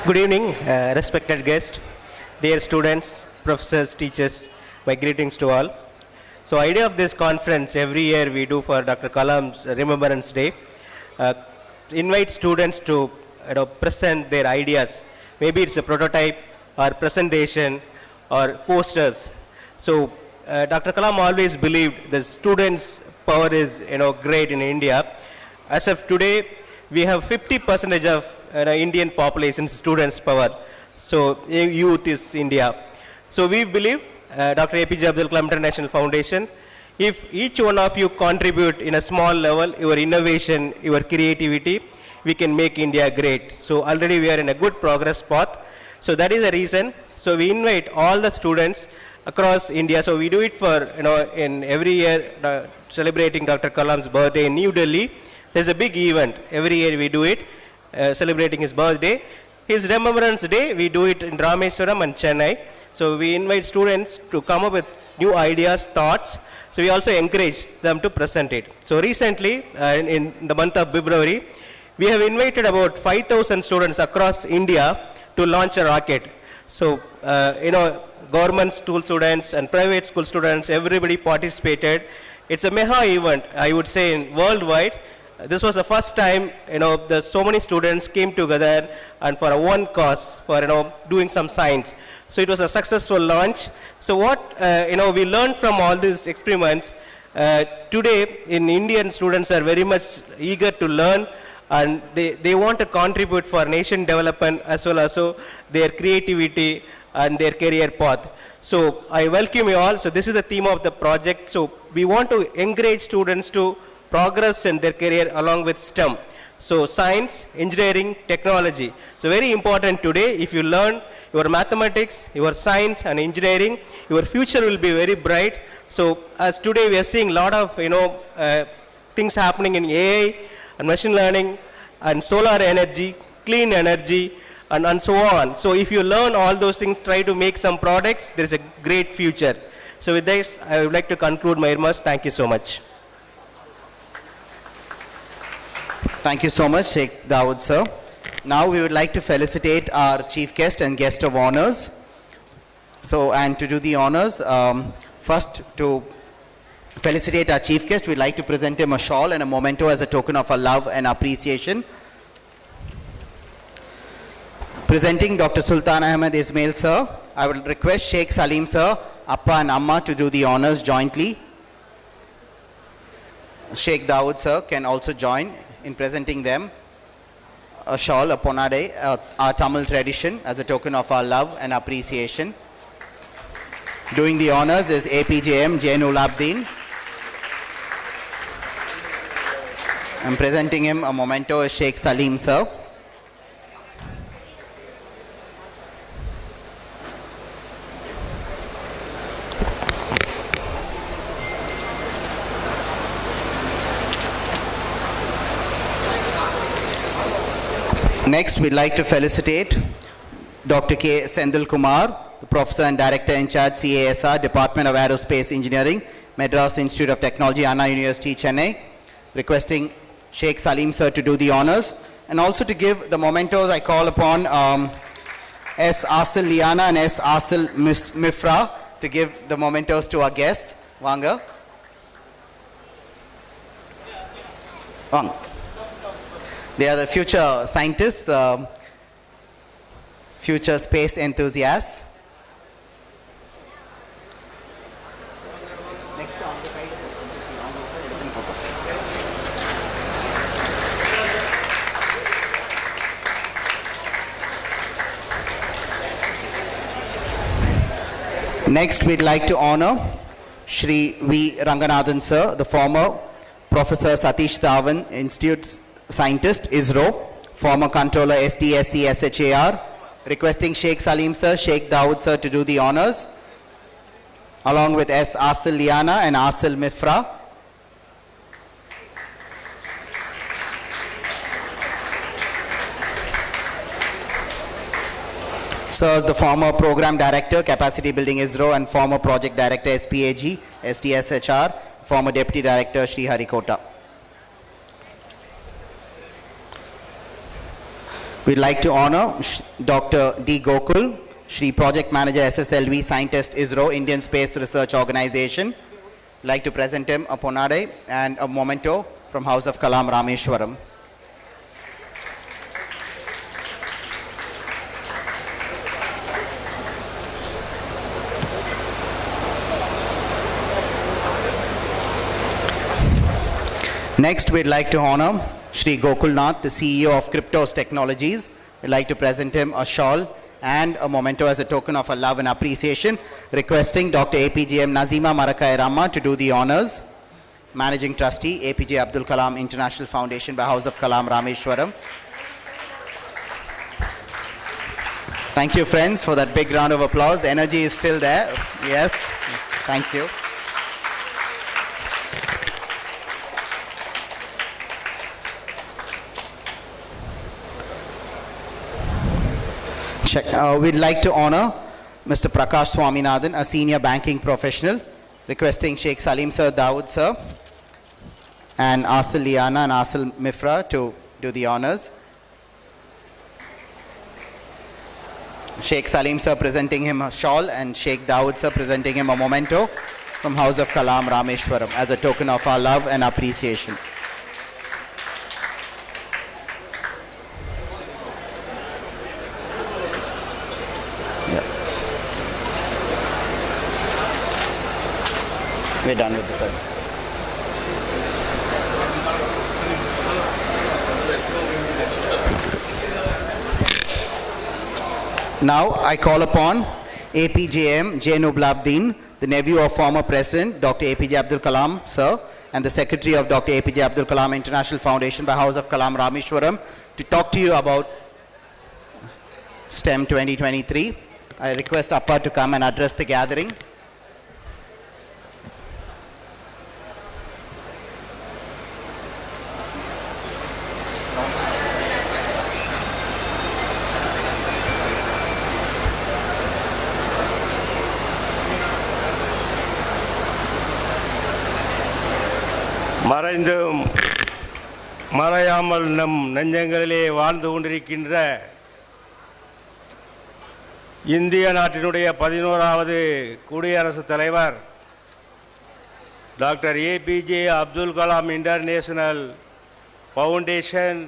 Good evening, respected guests, dear students, professors, teachers, my greetings to all. So idea of this conference, every year we do for Dr. Kalam's Remembrance Day, invite students to present their ideas. Maybe it's a prototype or presentation or posters. So Dr. Kalam always believed the students' power is great in India. As of today, we have 50% of Indian population students' power. So youth is India. So we believe, Dr. APJ Abdul Kalam International Foundation, if each one of you contribute in a small level, your innovation, your creativity, we can make India great. So already we are in a good progress path. So that is the reason. So we invite all the students across India. So we do it for, in every year, celebrating Dr. Kalam's birthday in New Delhi. There's a big event. Every year we do it, celebrating his birthday. His Remembrance Day, we do it in Rameswaram and Chennai. So we invite students to come up with new ideas, thoughts. So we also encourage them to present it. So recently, in the month of February, we have invited about 5,000 students across India to launch a rocket. So, government school students and private school students, everybody participated. It's a mega event, I would say, worldwide. This was the first time, so many students came together and for a one cause, for, doing some science. So it was a successful launch. So what, we learned from all these experiments, today in Indian students are very much eager to learn, and they want to contribute for nation development as well as their creativity and their career path. So I welcome you all. So this is the theme of the project. So we want to encourage students to progress in their career along with STEM. So science, engineering, technology. So very important today. If you learn your mathematics, your science and engineering, your future will be very bright. So as today we are seeing a lot of things happening in AI and machine learning and solar energy, clean energy, and so on. So if you learn all those things, try to make some products, there is a great future. So with this, I would like to conclude my remarks. Thank you so much. Thank you so much, Sheikh Dawood, sir. Now we would like to felicitate our chief guest and guest of honors. So, and to do the honors, first to felicitate our chief guest, we'd like to present him a shawl and a memento as a token of our love and appreciation. Presenting Dr. Sultan Ahmed Ismail, sir, I will request Sheikh Salim, sir, Appa and Amma to do the honors jointly. Sheikh Dawood, sir, can also join in presenting them a shawl, a ponade, our Tamil tradition, as a token of our love and appreciation. Doing the honors is APJM Jainul Abdin. I'm presenting him a memento is Sheikh Salim, sir. Next, we'd like to felicitate Dr. K. Sendil Kumar, the Professor and Director in charge, CASR, Department of Aerospace Engineering, Madras Institute of Technology, Anna University, Chennai, requesting Sheikh Salim, sir, to do the honors. And also to give the mementos, I call upon S. Asil Liana and S. Asil Mifra to give the mementos to our guests. Wanga. Wang. They are the future scientists, future space enthusiasts. Next, we'd like to honor Shri V. Ranganathan, sir, the former Professor Satish Dhawan, Institute Scientist, ISRO, former Controller, STSC, SHAR, requesting Sheikh Salim, sir, Sheikh Dawood, sir, to do the honors, along with S. Asil Liana and Asil Mifra. Sir is the former Program Director, Capacity Building ISRO, and former Project Director, SPAG, STSHR, former Deputy Director, Sri Harikota. We'd like to honor Dr. D. Gokul, Shri Project Manager, SSLV, Scientist, ISRO, Indian Space Research Organization. We'd like to present him a ponade and a memento from House of Kalam, Rameshwaram. Next, we'd like to honor Shri Gokulnath, the CEO of Cryptos Technologies. We'd like to present him a shawl and a memento as a token of our love and appreciation. Requesting Dr. APGM Nazima Marakai Rama to do the honors. Managing Trustee, APJ Abdul Kalam International Foundation by House of Kalam, Rameshwaram. Thank you, friends, for that big round of applause. Energy is still there. Yes, thank you. We'd like to honor Mr. Prakash Swaminathan, a senior banking professional, requesting Sheikh Salim Sir Dawood Sir and Asil Liana and Asil Mifra to do the honors. Sheikh Salim Sir presenting him a shawl and Sheikh Dawood Sir presenting him a memento from House of Kalam, Rameshwaram as a token of our love and appreciation. We're done with the film. Now I call upon APJM Jainublabdin, the nephew of former President Dr. APJ Abdul Kalam Sir and the Secretary of Dr. APJ Abdul Kalam International Foundation by House of Kalam, Rameshwaram, to talk to you about STEM 2023. I request Appa to come and address the gathering. மறையாமல் நம் நெஞ்சங்களிலே வாழ்ந்து கொண்டிருக்கின்ற இந்திய நாட்டினுடைய 11வது குடியரசுத் தலைவர் doctor APJ Abdul Kalam international foundation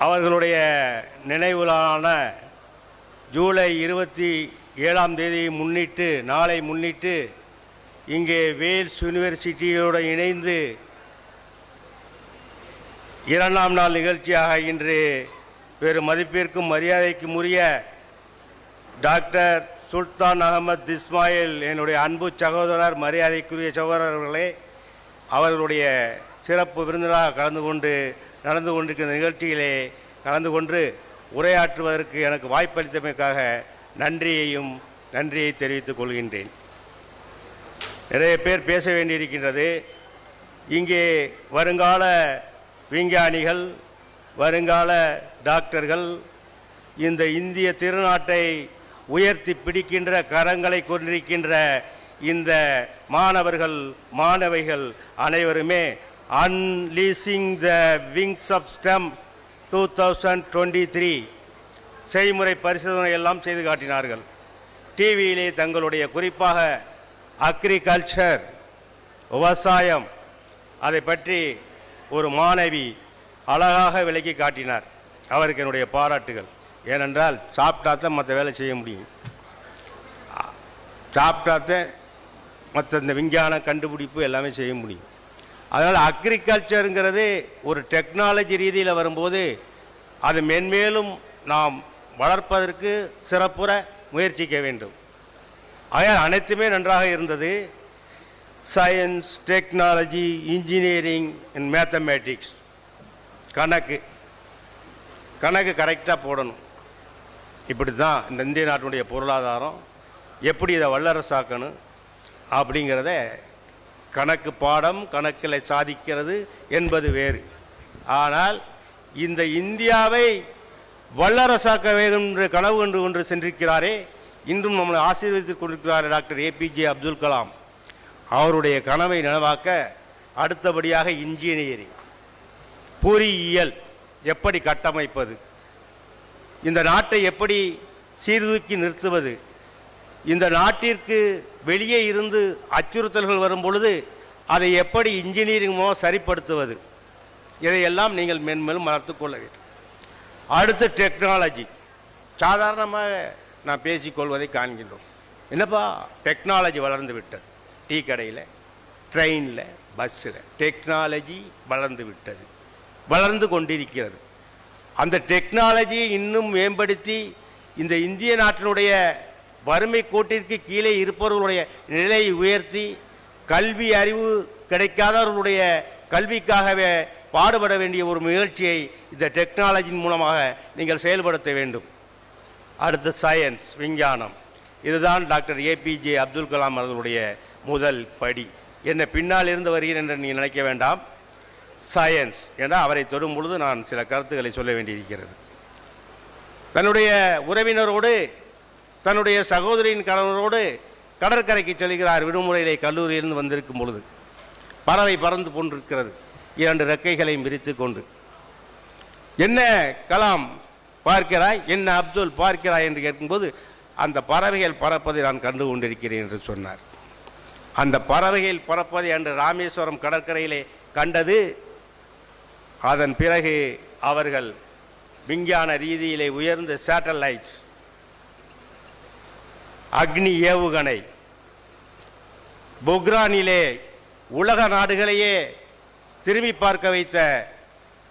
அவர்களுடைய நினைவுலான ஜூலை 27ஆம் தேதியை முன்னிட்டு நாளை முன்னிட்டு இங்கே வேல்ஸ் யூனிவர்சிட்டியோடு இணைந்து 2ஆம் நாள் நிகழ்ச்சியாக இன்று வேறு மதிப்பிற்கும் மரியாதைக்கும் உரிய டாக்டர் சுல்தான் அகமது இஸ்மாயில் என்னுடைய அன்பு சகோதரர் மரியாதைக்குரிய சகோதரர்களே அவர்களுடைய சிறப்பு விருந்தினராக நடந்து கொண்டிருக்கிற நிகழ்ச்சியிலே கலந்து கொண்டு உரையாற்றுவதற்கு எனக்கு வாய்ப்பளித்தமைக்காக நன்றியை தெரிவித்துக் கொள்கின்றேன். நிறைய பேர் பேச வேண்டியிருக்கின்றது. இங்கே வருங்கால விஞ்ஞானிகள், வருங்கால டாக்டர்கள், இந்த இந்திய திருநாட்டை உயர்த்தி பிடிக்கின்ற கரங்களை கொண்டிருக்கின்ற இந்த மாணவர்கள் மாணவிகள் அனைவருமே unleashing the wings of STEM 2023 செய்முறை பரிசோதனை எல்லாம் செய்து காட்டினார்கள். டிவியிலே தங்களுடைய குறிப்பாக அக்ரிகல்ச்சர் விவசாயம் அதை பற்றி ஒரு மாணவி அழகாக விளக்கி காட்டினார். அவருக்கு என்னுடைய பாராட்டுகள். ஏனென்றால் சாப்பிட்டாத்தான் மற்ற வேலை செய்ய முடியும், சாப்பிட்டாத்தான் மற்ற இந்த விஞ்ஞான கண்டுபிடிப்பு எல்லாமே செய்ய முடியும். அதனால் அக்ரிகல்ச்சருங்கிறது ஒரு டெக்னாலஜி ரீதியில் வரும்போது அது மென்மேலும் நாம் வளர்ப்பதற்கு சிறப்புற முயற்சிக்க வேண்டும். ஆகையால் அனைத்துமே நன்றாக இருந்தது. Science, technology, engineering and mathematics, கணக்கு கரெக்டாக போடணும். இப்படி தான் இந்த இந்திய நாட்டினுடைய பொருளாதாரம் எப்படி இதை வல்லரசாக்கணும் அப்படிங்கிறத கணக்கு பாடம் கணக்கில் சாதிக்கிறது என்பது வேறு. ஆனால் இந்த இந்தியாவை வல்லரசாக்க வேண்டும் என்ற கனவு கொண்டு சென்றிருக்கிறாரே, இன்றும் நம்மளை ஆசீர்வதித்துக் கொண்டிருக்கிறார் டாக்டர் ஏபிஜே அப்துல் கலாம். அவருடைய கனவை நனவாக்க அடுத்தபடியாக இன்ஜினியரிங், பொறியியல் எப்படி கட்டமைப்பது, இந்த நாட்டை எப்படி சீர்தூக்கி நிறுத்துவது, இந்த நாட்டிற்கு வெளியே இருந்து அச்சுறுத்தல்கள் வரும் பொழுது அதை எப்படி இன்ஜினியரிங் மூலம் சரிப்படுத்துவது, இதையெல்லாம் நீங்கள் மென்மேலும் வளர்த்து கொள்ள வேண்டும். அடுத்து டெக்னாலஜி. சாதாரணமாக நான் பேசிக்கொள்வதை காண்கின்றோம். என்னப்பா டெக்னாலஜி வளர்ந்து விட்டது, டீ கடையில், ட்ரெயினில், பஸ்ஸில் டெக்னாலஜி வளர்ந்து விட்டது, வளர்ந்து கொண்டிருக்கிறது. அந்த டெக்னாலஜியை இன்னும் மேம்படுத்தி இந்த இந்திய நாட்டினுடைய வறுமை கோட்டிற்கு கீழே இருப்பவர்களுடைய நிலையை உயர்த்தி கல்வி அறிவு கிடைக்காதவர்களுடைய கல்விக்காகவே பாடுபட வேண்டிய ஒரு முயற்சியை இந்த டெக்னாலஜியின் மூலமாக நீங்கள் செயல்படுத்த வேண்டும். அடுத்த சயின்ஸ், விஞ்ஞானம். இதுதான் டாக்டர் ஏபிஜே அப்துல் கலாம் அவர்களுடைய முதல் படி. என்னை பின்னால் இருந்து வருகிறேன் என்று நீங்கள் நினைக்க வேண்டாம். சயின்ஸ் என அவரை தொடும் பொழுது நான் சில கருத்துக்களை சொல்ல வேண்டியிருக்கிறது. தன்னுடைய உறவினரோடு தன்னுடைய சகோதரியின் கணவரோடு கடற்கரைக்கு செல்கிறார். விடுமுறையிலே கல்லூரியிலிருந்து வந்திருக்கும் பொழுது பறவை பறந்து கொண்டிருக்கிறது, 2 ரெக்கைகளையும் விரித்து கொண்டு. என்ன கலாம் பார்க்கிறாய், என்ன அப்துல் பார்க்கிறாய் என்று கேட்கும்போது, அந்த பறவைகள் பறப்பதை நான் கண்டு கொண்டிருக்கிறேன் என்று சொன்னார். அந்த பறவைகள் பறப்பதை அன்று ராமேஸ்வரம் கடற்கரையிலே கண்டது. அதன் பிறகு அவர்கள் விஞ்ஞான ரீதியிலே உயர்ந்த சேட்டலைட், அக்னி ஏவுகணை, பொக்ரானிலே உலக நாடுகளையே திரும்பி பார்க்க வைத்த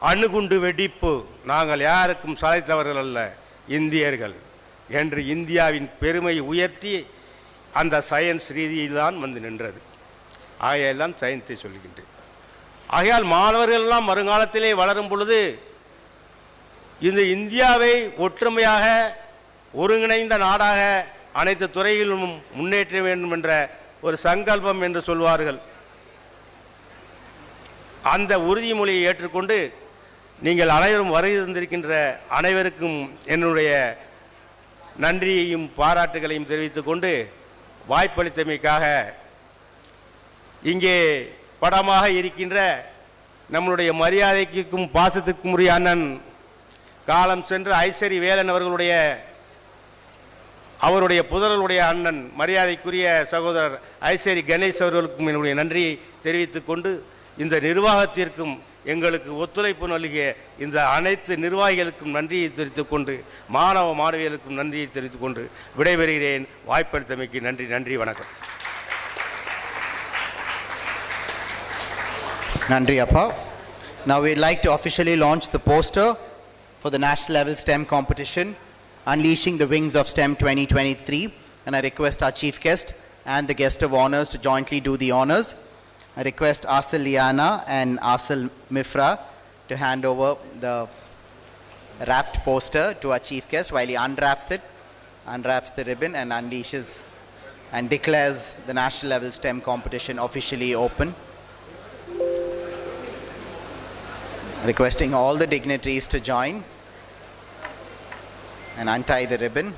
அணுகுண்டு வெடிப்பு, நாங்கள் யாருக்கும் சளைத்தவர்கள் அல்ல, இந்தியர்கள் என்று இந்தியாவின் பெருமை உயர்த்தி அந்த சயின்ஸ் ரீதியில்தான் வந்து நின்றது. ஆகையால் சயின்ஸை சொல்கின்றேன். ஆகையால் மாணவர்கள் எல்லாம் வருங்காலத்திலே வளரும் பொழுது இந்த இந்தியாவை ஒற்றுமையாக ஒருங்கிணைந்த நாடாக அனைத்து துறைகளிலும் முன்னேற்ற வேண்டும் என்ற ஒரு சங்கல்பம் என்று சொல்வார்கள். அந்த உறுதிமொழியை ஏற்றுக்கொண்டு நீங்கள் அனைவரும் வருகை தந்திருக்கின்ற அனைவருக்கும் என்னுடைய நன்றியையும் பாராட்டுகளையும் தெரிவித்துக் கொண்டு வாய்ப்பளித்தமைக்காக இங்கே படமாக இருக்கின்ற நம்மளுடைய மரியாதைக்கும் பாசத்துக்கும் உரிய அண்ணன் காலம் சென்ற ஐசரி வேலன் அவருடைய புதல்வருடைய அண்ணன் மரியாதைக்குரிய சகோதரர் ஐசரி கணேஷ் அவர்களுக்கும் என்னுடைய நன்றியை தெரிவித்துக் கொண்டு இந்த நிர்வாகத்திற்கும் எங்களுக்கு ஒத்துழைப்பு நல்கிய இந்த அனைத்து நிர்வாகிகளுக்கும் நன்றியை தெரிவித்துக் கொண்டு மாணவ மாணவிகளுக்கும் நன்றியை தெரிவித்துக் கொண்டு விடைபெறுகிறேன். வாய்ப்பளித்தமைக்கு நன்றி. நன்றி, வணக்கம். Nandri Appa. Now we'd like to officially launch the poster for the national level STEM competition, Unleashing the Wings of STEM 2023, and I request our chief guest and the guest of honors to jointly do the honors. I request Asil Liana and Asil Mifra to hand over the wrapped poster to our chief guest while he unwraps the ribbon and unleashes and declares the national level STEM competition officially open. Requesting all the dignitaries to join and untie the ribbon.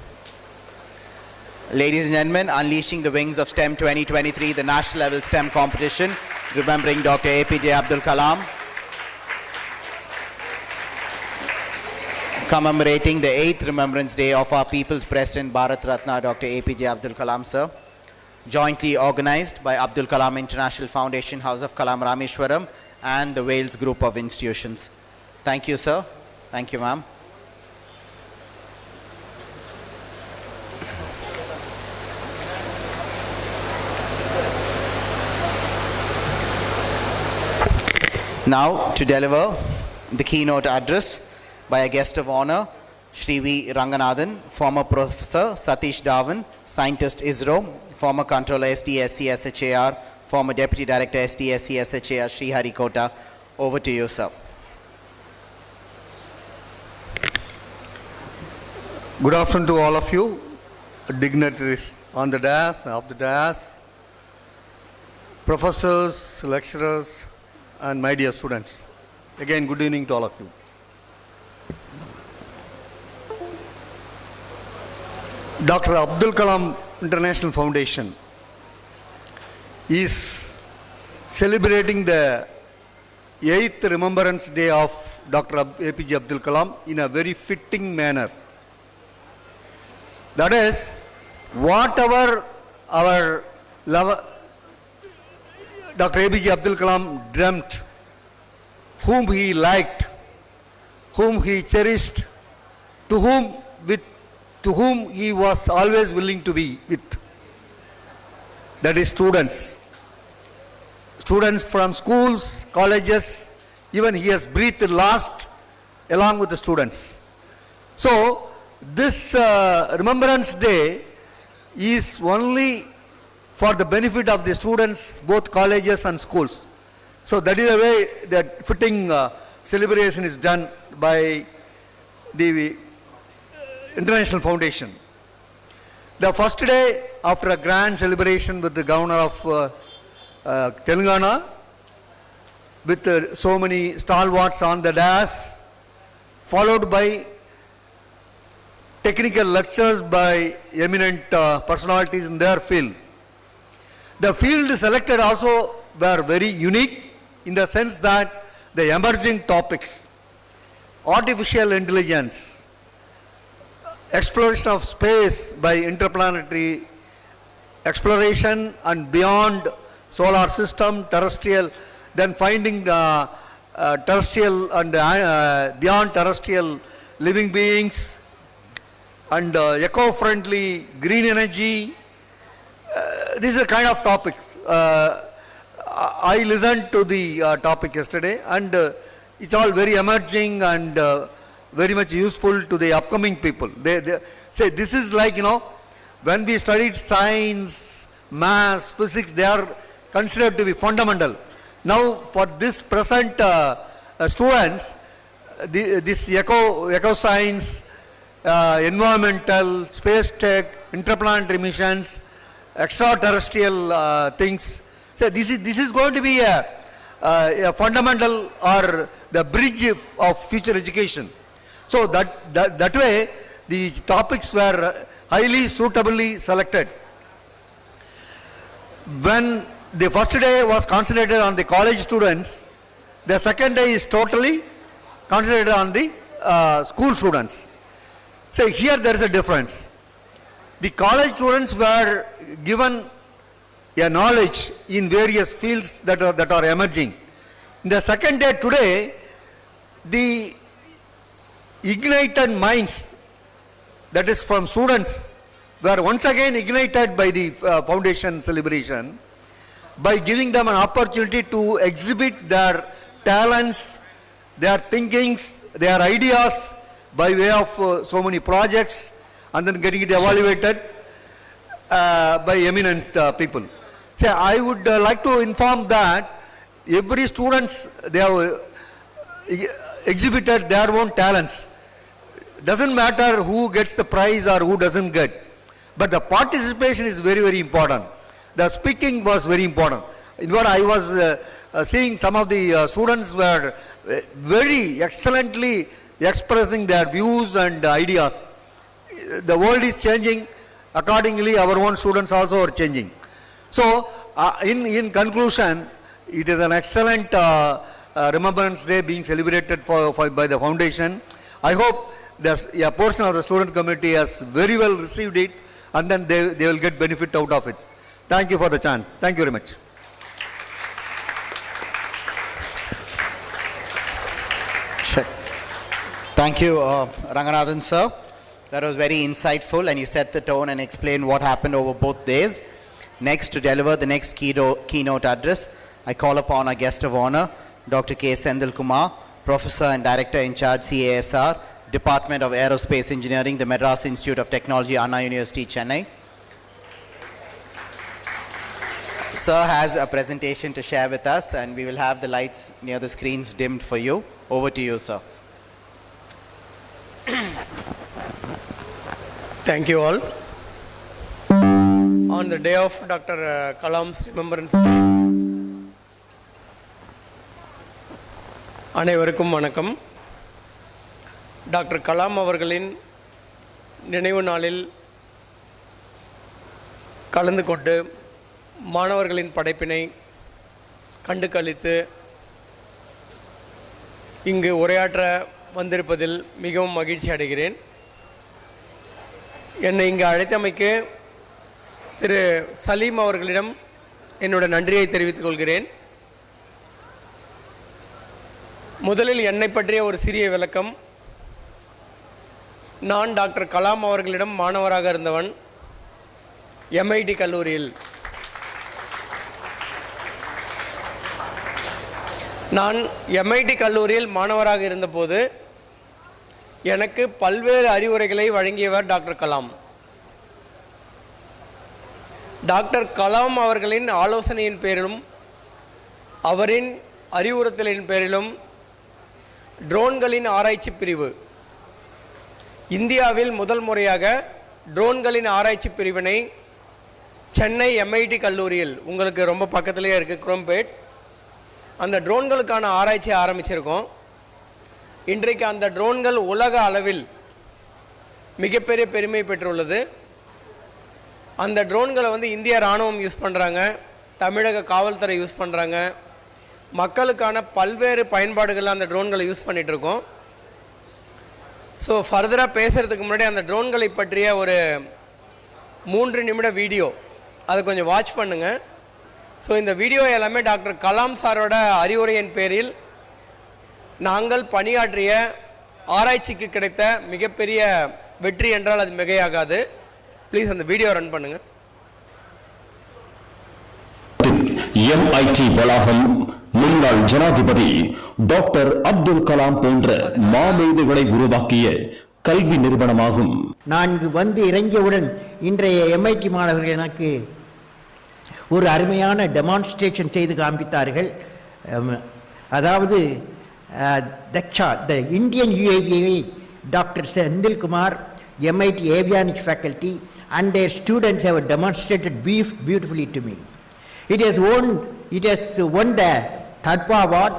Ladies and gentlemen, Unleashing the Wings of STEM 2023, the national level STEM competition, remembering Dr. APJ Abdul Kalam, commemorating the 8th Remembrance Day of our People's President, Bharat Ratna, Dr. APJ Abdul Kalam, sir. Jointly organized by Abdul Kalam International Foundation, House of Kalam, Rameshwaram, and the Wales Group of Institutions. Thank you, sir. Thank you, ma'am. Now, to deliver the keynote address by a guest of honor, Shri V. Ranganathan, former Professor Satish Dhawan, Scientist ISRO, former Controller SDSC SHAR, former Deputy Director SDSC SHAR, Shri Harikota. Over to you, sir. Good afternoon to all of you, dignitaries on the dais, off the dais, professors, lecturers, and my dear students. Again, good evening to all of you. Dr. Abdul Kalam International Foundation is celebrating the 8th Remembrance Day of Dr. APJ Abdul Kalam in a very fitting manner. That is, whatever our Dr. APJ Abdul Kalam dreamt, whom he liked, whom he cherished, to whom he was always willing to be with. That is students. Students from schools, colleges, even he has breathed last along with the students. So this Remembrance Day is only for the benefit of the students, both colleges and schools. So that is the way that fitting celebration is done by the International Foundation. The first day, after a grand celebration with the governor of Telangana, with so many stalwarts on the dais, followed by technical lectures by eminent personalities in their field. The field selected also were very unique in the sense that the emerging topics, artificial intelligence, exploration of space by interplanetary exploration and beyond solar system, terrestrial, then finding terrestrial and beyond terrestrial living beings, and eco-friendly green energy. These are kind of topics. I listened to the topic yesterday, and it's all very emerging and very much useful to the upcoming people. They say this is like, when we studied science, maths, physics, they are considered to be fundamental. Now for this present students, this eco science, environmental, space tech, interplanetary missions, extraterrestrial things. So this is going to be a fundamental or the bridge of future education. So that way the topics were highly suitably selected. When the first day was concentrated on the college students, the second day is totally concentrated on the school students. So here there is a difference. The college students were given a knowledge in various fields that are emerging. In the second day today, the ignited minds, that is from students, were once again ignited by the foundation celebration by giving them an opportunity to exhibit their talents, their thinkings, their ideas by way of so many projects, and then getting it evaluated by eminent people. So I would like to inform that every students, they have exhibited their own talents. Doesn't matter who gets the prize or who doesn't get, but the participation is very, very important. The speaking was very important. In what I was seeing, some of the students were very excellently expressing their views and ideas. The world is changing. Accordingly, our own students also are changing. So, in conclusion, it is an excellent Remembrance Day being celebrated by the foundation. I hope a portion of the student community has very well received it, and then they will get benefit out of it. Thank you for the chance. Thank you very much. Check. Thank you, Ranganathan sir. That was very insightful, and you set the tone and explained what happened over both days. Next, to deliver the next keynote address, I call upon our guest of honor, Dr. K. Sendil Kumar, Professor and Director in charge CASR, Department of Aerospace Engineering, the Madras Institute of Technology, Anna University, Chennai. Sir has a presentation to share with us, and we will have the lights near the screens dimmed for you. Over to you, sir. Thank you all. On the day of Dr. Kalam's Remembrance Day, அனைவருக்கும் வணக்கம். Doctor Kalam அவர்களின் நினைவு நாளில் கலந்து கொண்டு மாணவர்களின் படைப்பினை கண்டு களித்து இங்கு உரையாற்ற வந்திருப்பதில் மிகவும் மகிழ்ச்சி அடைகிறேன். என்னை இங்கு அழைத்தமைக்கு திரு சலீம் அவர்களிடம் என்னோட நன்றியை தெரிவித்துக் கொள்கிறேன். முதலில் என்னை பற்றிய ஒரு சிறிய விளக்கம். நான் டாக்டர் கலாம் அவர்களிடம் மாணவராக இருந்தவன். MIT கல்லூரியில் நான் MIT கல்லூரியில் மாணவராக இருந்தபோது எனக்கு பல்வேறு அறிவுரைகளை வழங்கியவர் டாக்டர் கலாம். டாக்டர் கலாம் அவர்களின் ஆலோசனையின் பேரிலும் அவரின் அறிவுறுத்தலின் பேரிலும் ட்ரோன்களின் ஆராய்ச்சி பிரிவு இந்தியாவில் முதல் முறையாக ட்ரோன்களின் ஆராய்ச்சி பிரிவினை சென்னை MIT கல்லூரியில், உங்களுக்கு ரொம்ப பக்கத்துலேயே இருக்குது குரோம்பேட், அந்த ட்ரோன்களுக்கான ஆராய்ச்சியை ஆரம்பிச்சிருக்கோம். இன்றைக்கு அந்த ட்ரோன்கள் உலக அளவில் மிகப்பெரிய பெருமை பெற்றுள்ளது. அந்த ட்ரோன்களை இந்திய இராணுவம் யூஸ் பண்ணுறாங்க, தமிழக காவல்துறை யூஸ் பண்ணுறாங்க, மக்களுக்கான பல்வேறு பயன்பாடுகளில் அந்த ட்ரோன்களை யூஸ் பண்ணிகிட்ருக்கோம். ஸோ ஃபர்தராக பேசுகிறதுக்கு முன்னாடி அந்த ட்ரோன்களை பற்றிய ஒரு 3 நிமிட வீடியோ அதை கொஞ்சம் வாட்ச் பண்ணுங்கள். ஸோ இந்த வீடியோ எல்லாமே டாக்டர் கலாம் சாரோட அறிவுரையின் பேரில் நாங்கள் பணியாற்றிய ஆராய்ச்சிக்கு கிடைத்த மிகப்பெரிய வெற்றி என்றால் அது மிகையாகாது. ப்ளீஸ் அந்த வீடியோ ரன் பண்ணுங்க. MIT வளாகம் முன்னாள் ஜனாதிபதி டாக்டர் அப்துல் கலாம் போன்ற மாமேதைகளை உருவாக்கிய கல்வி நிறுவனமாகும். நான் வந்து இறங்கியவுடன் இன்றைய MIT மாணவர்கள் எனக்கு ஒரு அருமையான டெமான்ஸ்ட்ரேஷன் செய்து காண்பித்தார்கள். அதாவது the Indian UAV Dr. Sendil Kumar, MIT avionics faculty and their students have demonstrated beautifully to me. It has won the Thadpa award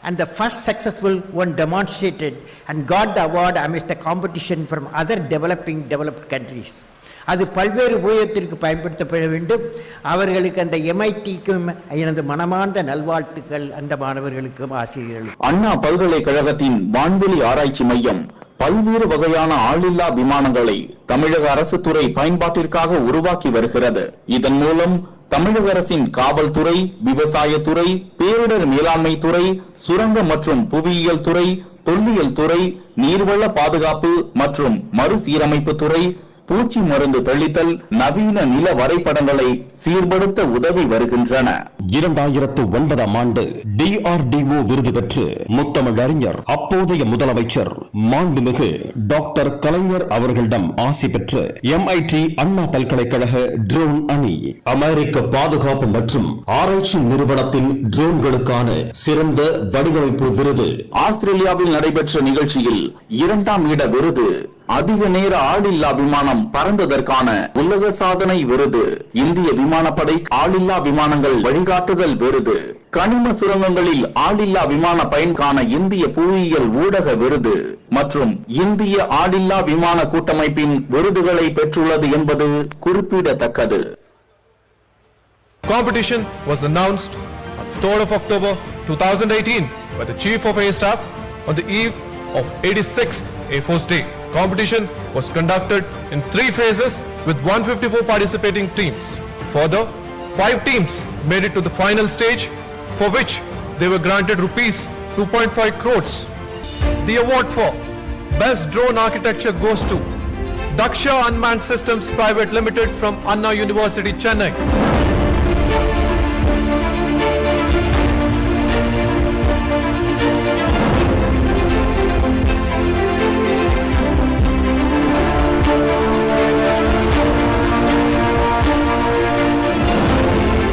and the first successful one demonstrated and got the award amidst the competition from other developed countries. அது பல்வேறு உபயோகத்திற்கு பயன்படுத்தப்பட வேண்டும். அவர்களுக்கு அந்த MITக்கும் எனது மனமார்ந்த நல்வாழ்த்துக்கள், அந்த மாணவர்களுக்கும் ஆசிரியர்களுக்கும். அண்ணா பல்கலைக்கழகத்தின் வான்வெளி ஆராய்ச்சி மையம் பல்வேறு வகையான ஆளில்லா விமானங்களை தமிழக அரசு துறை பயன்பாட்டிற்காக உருவாக்கி வருகிறது. இதன் மூலம் தமிழக அரசின் காவல்துறை, விவசாயத்துறை, பேரிடர் மேலாண்மை துறை, சுரங்க மற்றும் புவியியல் துறை, தொல்லியல் துறை, நீர்வள பாதுகாப்பு மற்றும் மறுசீரமைப்பு துறை, பூச்சி மருந்து தெளித்தல், நவீன நில வரைபடங்களை சீர்படுத்த உதவி வருகின்றன. 2009 ஆண்டு DRDO விருது பெற்று முத்தமிழ் அறிஞர் அப்போதைய முதலமைச்சர் மாண்புமிகு டாக்டர் கலைஞர் அவர்களிடம் ஆசி பெற்ற MIT அண்ணா பல்கலைக்கழக ட்ரோன் அணி அமெரிக்க பாதுகாப்பு மற்றும் ஆராய்ச்சி நிறுவனத்தின் ட்ரோன்களுக்கான சிறந்த வடிவமைப்பு விருது, ஆஸ்திரேலியாவில் நடைபெற்ற நிகழ்ச்சியில் 2ஆம் இட விருது, அதிக நேர ஆளில்லா விமானம் பறந்ததற்கான உலக சாதனை விருது, இந்திய விமானப்படை ஆளில்லா விமானங்கள் வழிகாட்டுதல் விருது, கனிம சுரங்கங்களில் ஆளில்லா விமான பயன்கான இந்திய புவியியல் ஊடக விருது மற்றும் இந்திய ஆளில்லா விமான கூட்டமைப்பின் விருதுகளை பெற்றுள்ளது என்பது குறிப்பிடத்தக்கது. Competition was announced on 3rd of October 2018 by the Chief of Air Staff on the eve of 86th Air Force Day. Competition was conducted in 3 phases with 154 participating teams. Further, 5 teams made it to the final stage, for which they were granted rupees 2.5 crores. The award for Best Drone Architecture goes to Daksha Unmanned Systems Private Limited from Anna University, Chennai.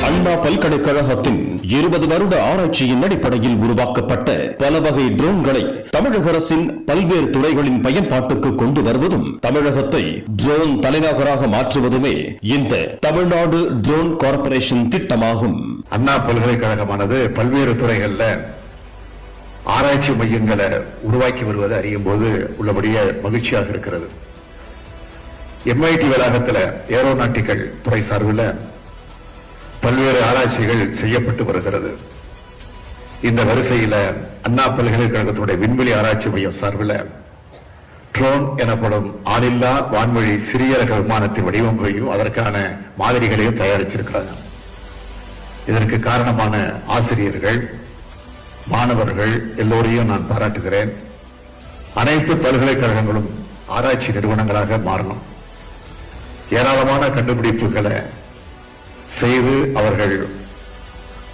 அண்ணா பல்கலைக்கழகத்தின் 20 வருட ஆராய்ச்சியின் அடிப்படையில் உருவாக்கப்பட்ட பல வகை ட்ரோன்களை தமிழக அரசின் பல்வேறு துறைகளின் பயன்பாட்டுக்கு கொண்டு வருவதும் தமிழகத்தை ட்ரோன் தலைநகராக மாற்றுவதுமே இந்த தமிழ்நாடு ட்ரோன் கார்ப்பரேஷன் திட்டமாகும். அண்ணா பல்கலைக்கழகமானது பல்வேறு துறைகளில் ஆராய்ச்சி மையங்களை உருவாக்கி வருவதை அறியும் போது உள்ளபடியே மகிழ்ச்சியாக இருக்கிறது. MIT வளாகத்தில் ஏரோநாட்டிக்கல் துறை சார்பில் பல்வேறு ஆராய்ச்சிகள் செய்யப்பட்டு வருகிறது. இந்த வரிசையில் அண்ணா பல்கலைக்கழகத்தினுடைய விண்வெளி ஆராய்ச்சி மையம் சார்பில் ட்ரோன் எனப்படும் ஆளில்லா வான்வழி சிறிய ரக விமானத்தின் வடிவமைப்பையும் அதற்கான மாதிரிகளையும் தயாரிச்சிருக்கிறாங்க. இதற்கு காரணமான ஆசிரியர்கள், மாணவர்கள் எல்லோரையும் நான் பாராட்டுகிறேன். அனைத்து பல்கலைக்கழகங்களும் ஆராய்ச்சி நிறுவனங்களாக மாறணும். ஏராளமான கண்டுபிடிப்புகளை செய்து அவர்கள்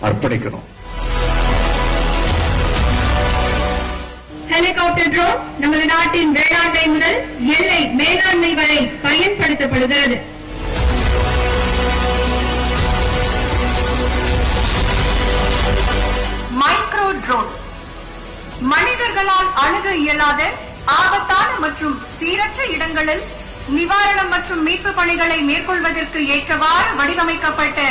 அர்ப்பணிக்கணும். ஹெலிகாப்டர் ட்ரோன் நமது நாட்டின் வேளாண்மை முதல் எல்லை மேலாண்மை வரை பயன்படுத்தப்படுகிறது. மைக்ரோ ட்ரோன் மனிதர்களால் அணுக இயலாத ஆபத்தான மற்றும் சீரற்ற இடங்களில் நிவாரணம் மற்றும் மீட்பு பணிகளை மேற்கொள்வதற்கு ஏற்றவாறு வடிவமைக்கப்பட்ட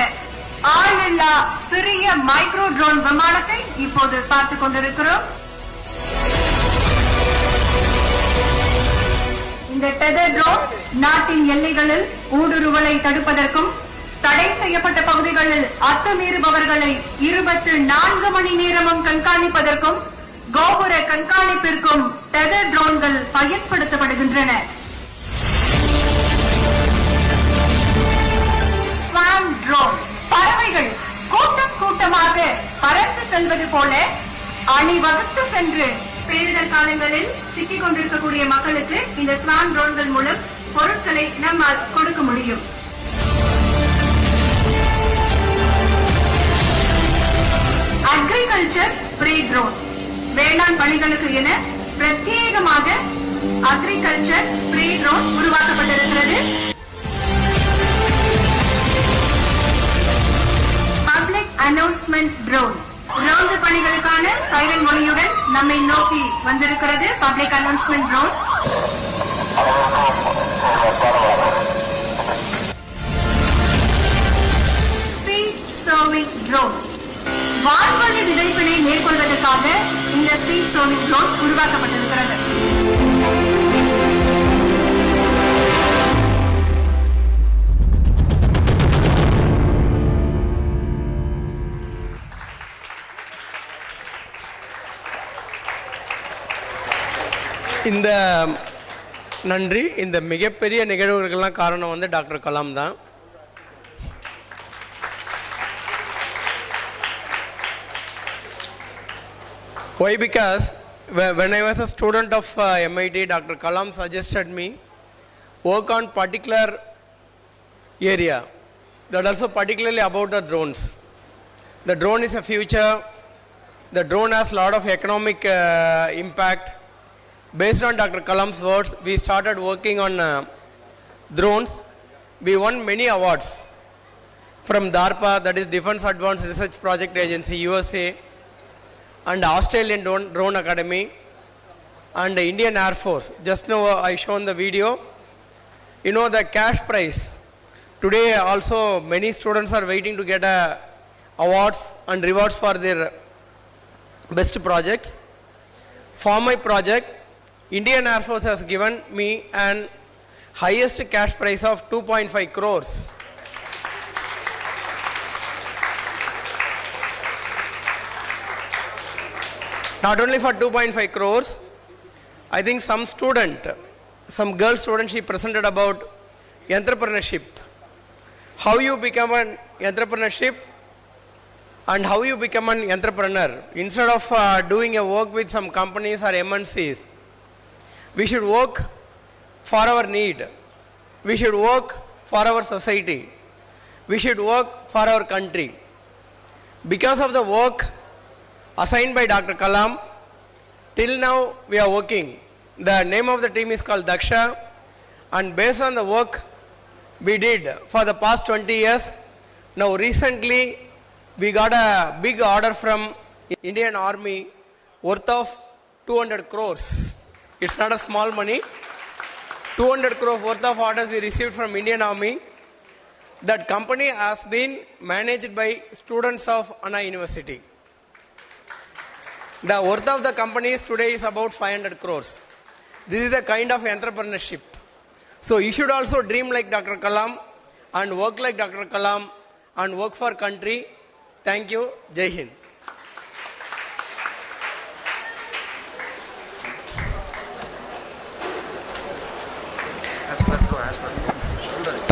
ஆளில்லா சிறிய மைக்ரோ ட்ரோன் விமானத்தை இப்போது பார்த்துக் கொண்டிருக்கிறோம். இந்த டெதர் ட்ரோன் நாட்டின் எல்லைகளில் ஊடுருவலை தடுப்பதற்கும் தடை செய்யப்பட்ட பகுதிகளில் அத்துமீறுபவர்களை 24 மணி நேரமும் கண்காணிப்பதற்கும் கோபுர கண்காணிப்பிற்கும் டெதர் ட்ரோன்கள் பயன்படுத்தப்படுகின்றன. ஸ்வாம் ட்ரோன் பறவைகள் கூட்டம் கூட்டமாக பறந்து செல்வது போல அணிவகுத்து சென்று பேரிடர் காலங்களில் சிக்கிக் கொண்டிருக்கக்கூடிய மக்களுக்கு இந்த ஸ்வாம் ட்ரோன்கள் மூலம் பொருட்களை நம்மால் கொடுக்க முடியும். அக்ரிகல்ச்சர் ஸ்ப்ரே ட்ரோன் வேளாண் பணிகளுக்கு என பிரத்யேகமாக அக்ரிகல்ச்சர் ஸ்ப்ரே ட்ரோன் உருவாக்கப்பட்டிருக்கிறது. பப்ளிக் அனௌன்ஸ்மெண்ட் ட்ரோன் ரோந்து பணிகளுக்கான சைரன் ஒலியுடன் நம்மை நோக்கி வந்திருக்கிறது. Public announcement drone seed sowing drone வான்வழி விதைப்பினை மேற்கொள்வதற்காக இந்த சீட் சோவிங் ட்ரோன் உருவாக்கப்பட்டிருக்கிறது. இந்த நன்றி. இந்த மிகப்பெரிய நிகழ்வுகளுக்கெல்லாம் காரணம் வந்து டாக்டர் கலாம் தான். Why? Because when I was a student of MIT, Dr. Kalam suggested me work on particular area, that also particularly about the drones. The drone is a future. The drone has a lot of economic impact. Based on Dr. Kalam's words, we started working on drones. We won many awards from DARPA, that is Defense Advanced Research Project Agency, USA, and Australian Drone Academy, and the Indian Air Force. Just now I shown the video. You know the cash prize. Today also many students are waiting to get awards and rewards for their best projects. For my project, Indian Air Force has given me an highest cash prize of 2.5 crores. Not only for 2.5 crores, I think some girl student, she presented about entrepreneurship. How you become an entrepreneurship and how you become an entrepreneur. Instead of doing a work with some companies or MNCs, we should work for our need. We should work for our society. We should work for our country. Because of the work assigned by Dr. Kalam, till now we are working. The name of the team is called Daksha, and based on the work we did for the past 20 years, now recently we got a big order from Indian Army worth of 200 crores. It's not a small money. 200 crores worth of orders we received from Indian Army. That company has been managed by students of Anna University. The worth of the companies today is about 500 crores. This is the kind of entrepreneurship. So you should also dream like Dr. Kalam and work like Dr. Kalam and work for country. Thank you. Jai Hind.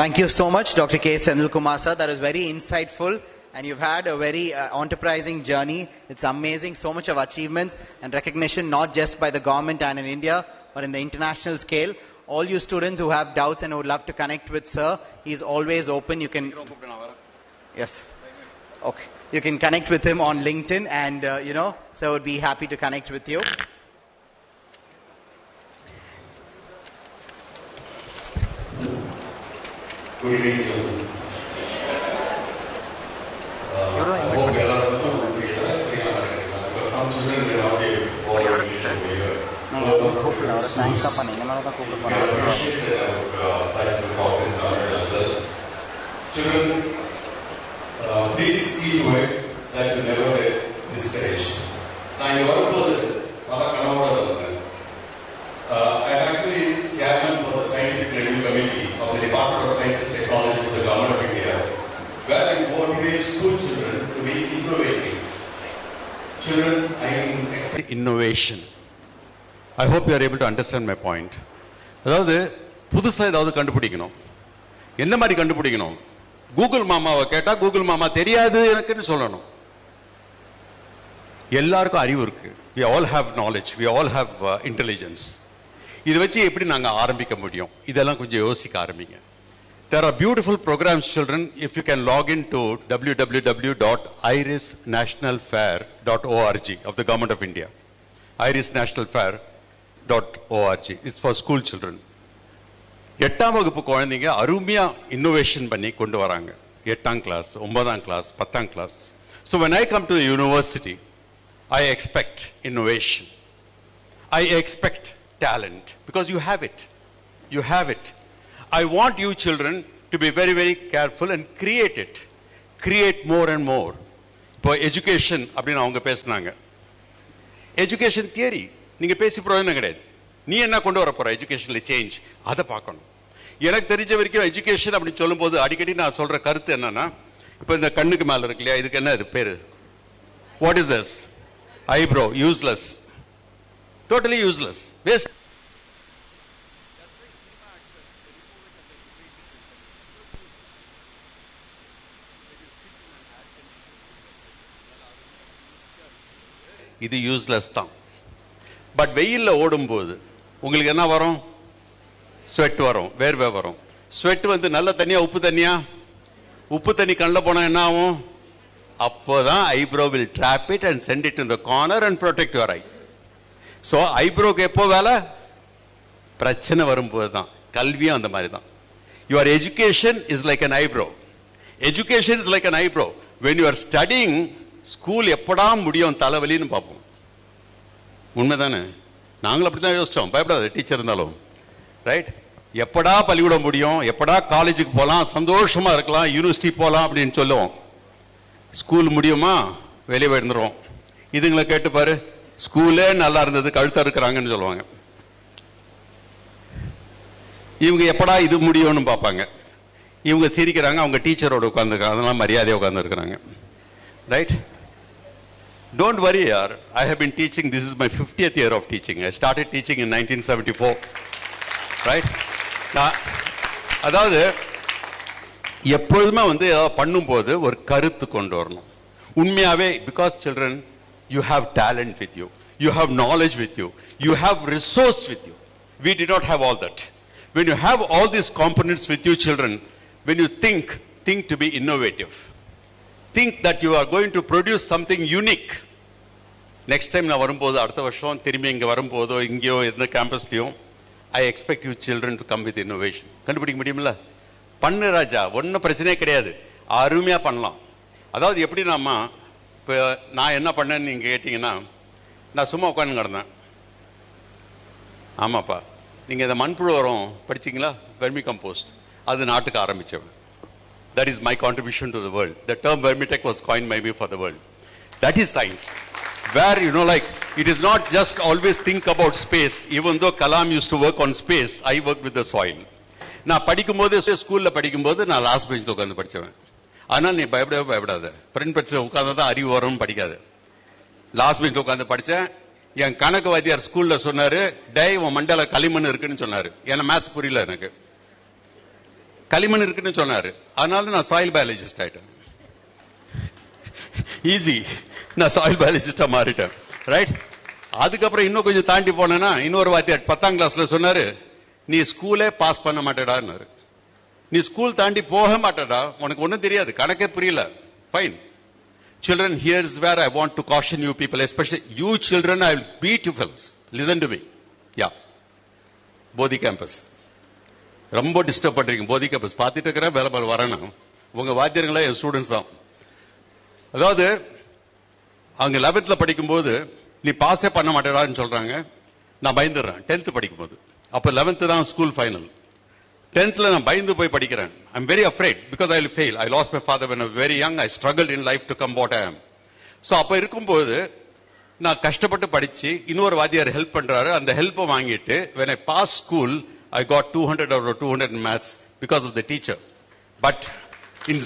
Thank you so much, Dr. K. Senthil Kumar sir. That was very insightful. And you've had a very enterprising journey. It's amazing, so much of achievements and recognition, not just by the government and in India, but in the international scale. All you students who have doubts and who would love to connect with sir, he's always open. You can... Yes. Okay. You can connect with him on LinkedIn and, sir would be happy to connect with you. Good evening, children. I hope you are because some children may not be able to follow English over here. We appreciate that I would like to talk in Tamil as well. Children, please see to it that you never get discouraged. நான் இங்கே வரும்போது பல கனவோட வந்தேன். I am actually chairman for the Scientific Review Committee of the Department of Science and Technology of the Government of India, where I motivate school children to be innovative. Children, I expect innovation. I hope you are able to understand my point. அதாவது புதுசாக ஏதாவது கண்டுபிடிக்கணும். என்ன மாதிரி கண்டுபிடிக்கணும்? Google மாமாவை கேட்டா Google மாமா தெரியாது எனக்குன்னு சொல்லணும். எல்லாருக்கும் அறிவு இருக்கு. We all have knowledge. We all have intelligence. இதை வச்சு எப்படி நாங்கள் ஆரம்பிக்க முடியும்? இதெல்லாம் கொஞ்சம் யோசிக்க ஆரம்பிங்க. There are beautiful programs, children. If you can log into www.irisnationalfair.org of the Government of India. irisnationalfair.org is for school children. 8ஆம் வகுப்பு குழந்தைங்க அருமையா இன்னோவேஷன் பண்ணி கொண்டு வராங்க. 8ஆம் கிளாஸ், 9ஆம் கிளாஸ், 10ஆம் class. So when I come to the university, I expect innovation. I expect talent because you have it. You have it. I want you children to be very, very careful and create it. Create more and more. இப்போ education அப்படின்னு அவங்க பேசினாங்க. Education theory நீங்க பேசி பிரயோஜனம் கிடையாது. நீ என்ன கொண்டு வர போற எஜுகேஷன்ல சேஞ்ச் அதை பார்க்கணும். எனக்கு தெரிஞ்ச வரைக்கும் எஜுகேஷன் அப்படின்னு சொல்லும்போது அடிக்கடி நான் சொல்ற கருத்து என்னன்னா, இப்போ இந்த கண்ணுக்கு மேல இருக்கு இல்லையா, இதுக்கு என்ன இது பேரு? What is this? Eyebrow, useless. Totally useless. Waste. இது யூஸ்லெஸ் தான். பட் வெயிலில் ஓடும்போது உங்களுக்கு என்ன வரும்? ஸ்வெட் வரும், வேர்வை வரும். ஸ்வெட் வந்து நல்ல தண்ணியா உப்பு தண்ணியா? உப்பு தண்ணி கண்ணில் போனால் என்ன ஆகும்? அப்போதான் eyebrow will drop it and send it in the corner and protect your eye. So ஐப்ரோக்கு எப்போ வேலை? பிரச்சனை வரும்போது தான். கல்வியும் அந்த மாதிரி தான். Your education is like an eyebrow. Education is like an eyebrow. When you are studying, school எப்படா முடியும் தலைவலின்னு பார்ப்போம். உண்மைதானே? நாங்களும் அப்படி தான் யோசிச்சோம். பயப்படாது டீச்சர் இருந்தாலும். ரைட்? எப்படா பள்ளிக்கூடம் முடியும், எப்படா காலேஜுக்கு போகலாம், சந்தோஷமா இருக்கலாம், யூனிவர்சிட்டி போகலாம் அப்படின்னு சொல்லுவோம். ஸ்கூல் முடியுமா, வெளியே போயிருந்துருவோம். இதுங்களை கேட்டு பாரு, ஸ்கூலே நல்லா இருந்தது, கழுத்தா இருக்கிறாங்கன்னு சொல்லுவாங்க. இவங்க எப்படா இது முடியும்னு பார்ப்பாங்க. இவங்க சிரிக்கிறாங்க, அவங்க டீச்சரோட உட்காந்துருக்காங்க, அதெல்லாம் மரியாதையாக உட்காந்துருக்குறாங்க. Right? Don't worry, yaar. I have been teaching. This is my 50th year of teaching. I started teaching in 1974. Right? அதாவது எப்பொழுதுமே வந்து ஏதாவது பண்ணும்போது ஒரு கருத்து கொண்டு வரணும். உண்மையாவே, because children, you have talent with you. You have knowledge with you. You have resource with you. We did not have all that. When you have all these components with you, children, when you think to be innovative. Think that you are going to produce something unique. Next time நான் வரும்போது, அடுத்த வருஷம் திரும்பி இங்கே வரும்போதோ இங்கேயோ எந்த கேம்பஸ்லையும், I expect you children to come with innovation. கண்டுபிடிக்க முடியுமில்ல? பண்ணு ராஜா, ஒன்றும் பிரச்சனையே கிடையாது. அருமையாக பண்ணலாம். அதாவது எப்படி நாம இப்போ நான் என்ன பண்ணேன்னு நீங்கள் கேட்டிங்கன்னா, நான் சும்மா உட்காந்து கிடந்தேன். ஆமாப்பா, நீங்கள் இந்த மண்புழு உரம் படிச்சிங்களா? Vermi compost. அது நாட்டுக்கு ஆரம்பித்தவன். That is my contribution to the world. The term vermitech was coined maybe for the world. That is science. Where, you know, like, it is not just always think about space. Even though Kalam used to work on space, I worked with the soil. நான் படிக்கும்போது, ஸ்கூலில் படிக்கும்போது நான் last பெஞ்சில் உட்காந்து படித்தவன். ஆனால் நீ பயப்படாத. ஃப்ரெண்ட் பெஞ்சில் உட்காந்து தான் அறிவு வரும்னு படிக்காது. லாஸ்ட் பெஞ்சில் உட்காந்து படித்தேன். என் கணக்கு வாத்தியார் ஸ்கூலில் சொன்னார், டே உன் மண்டல களிமண் இருக்குன்னு சொன்னார். ஏன்னா மேத்ஸ் புரியல எனக்கு. களிமண் இருக்குன்னு சொன்னாரு. அதனால நான் சாயில் பயாலஜிஸ்ட் ஆயிட்டேன். ஈஸி, நான் சாயில் பயாலஜிஸ்டா மாறிட்டேன். ரைட்? அதுக்கப்புறம் இன்னும் கொஞ்சம் தாண்டி போனேன்னா, இன்னொரு வாத்தியார் 10ஆம் கிளாஸ்ல சொன்னாரு, நீ ஸ்கூலே பாஸ் பண்ண மாட்டேடான்னாரு. நீ ஸ்கூல் தாண்டி போக மாட்டேடா, உனக்கு ஒன்றும் தெரியாது, கணக்கே புரியல. Fine. Children, here's where I want to caution you people, especially you children. I will beat you fellows. Listen to me. Yeah. Bodhi campus. ரொம்ப டிஸ்டர்ப் பண்றீங்க. போதிக்க பஸ் பார்த்துட்டு இருக்கிறேன், வேலை வரணும். உங்க வாத்தியர்களே என் ஸ்டூடெண்ட்ஸ் தான். அதாவது அங்க 11th படிக்கும்போது நீ பாஸே பண்ண மாட்டேடான்னு சொல்றாங்க. நான் பயந்துடுறேன் 10th படிக்கும்போது. அப்போ 11th தான் ஸ்கூல் ஃபைனல். 10th நான் பயந்து போய் படிக்கிறேன். I'm very afraid because I will fail. I lost my father when I was very young. I struggled in life to come what I am. So அப்போ இருக்கும்போது நான் கஷ்டப்பட்டு படிச்சு இன்னொரு வாத்தியார் ஹெல்ப் பண்றாரு. அந்த ஹெல்ப்பை வாங்கிட்டு when I passed school I got 200 out of 200 in maths because of the teacher. But in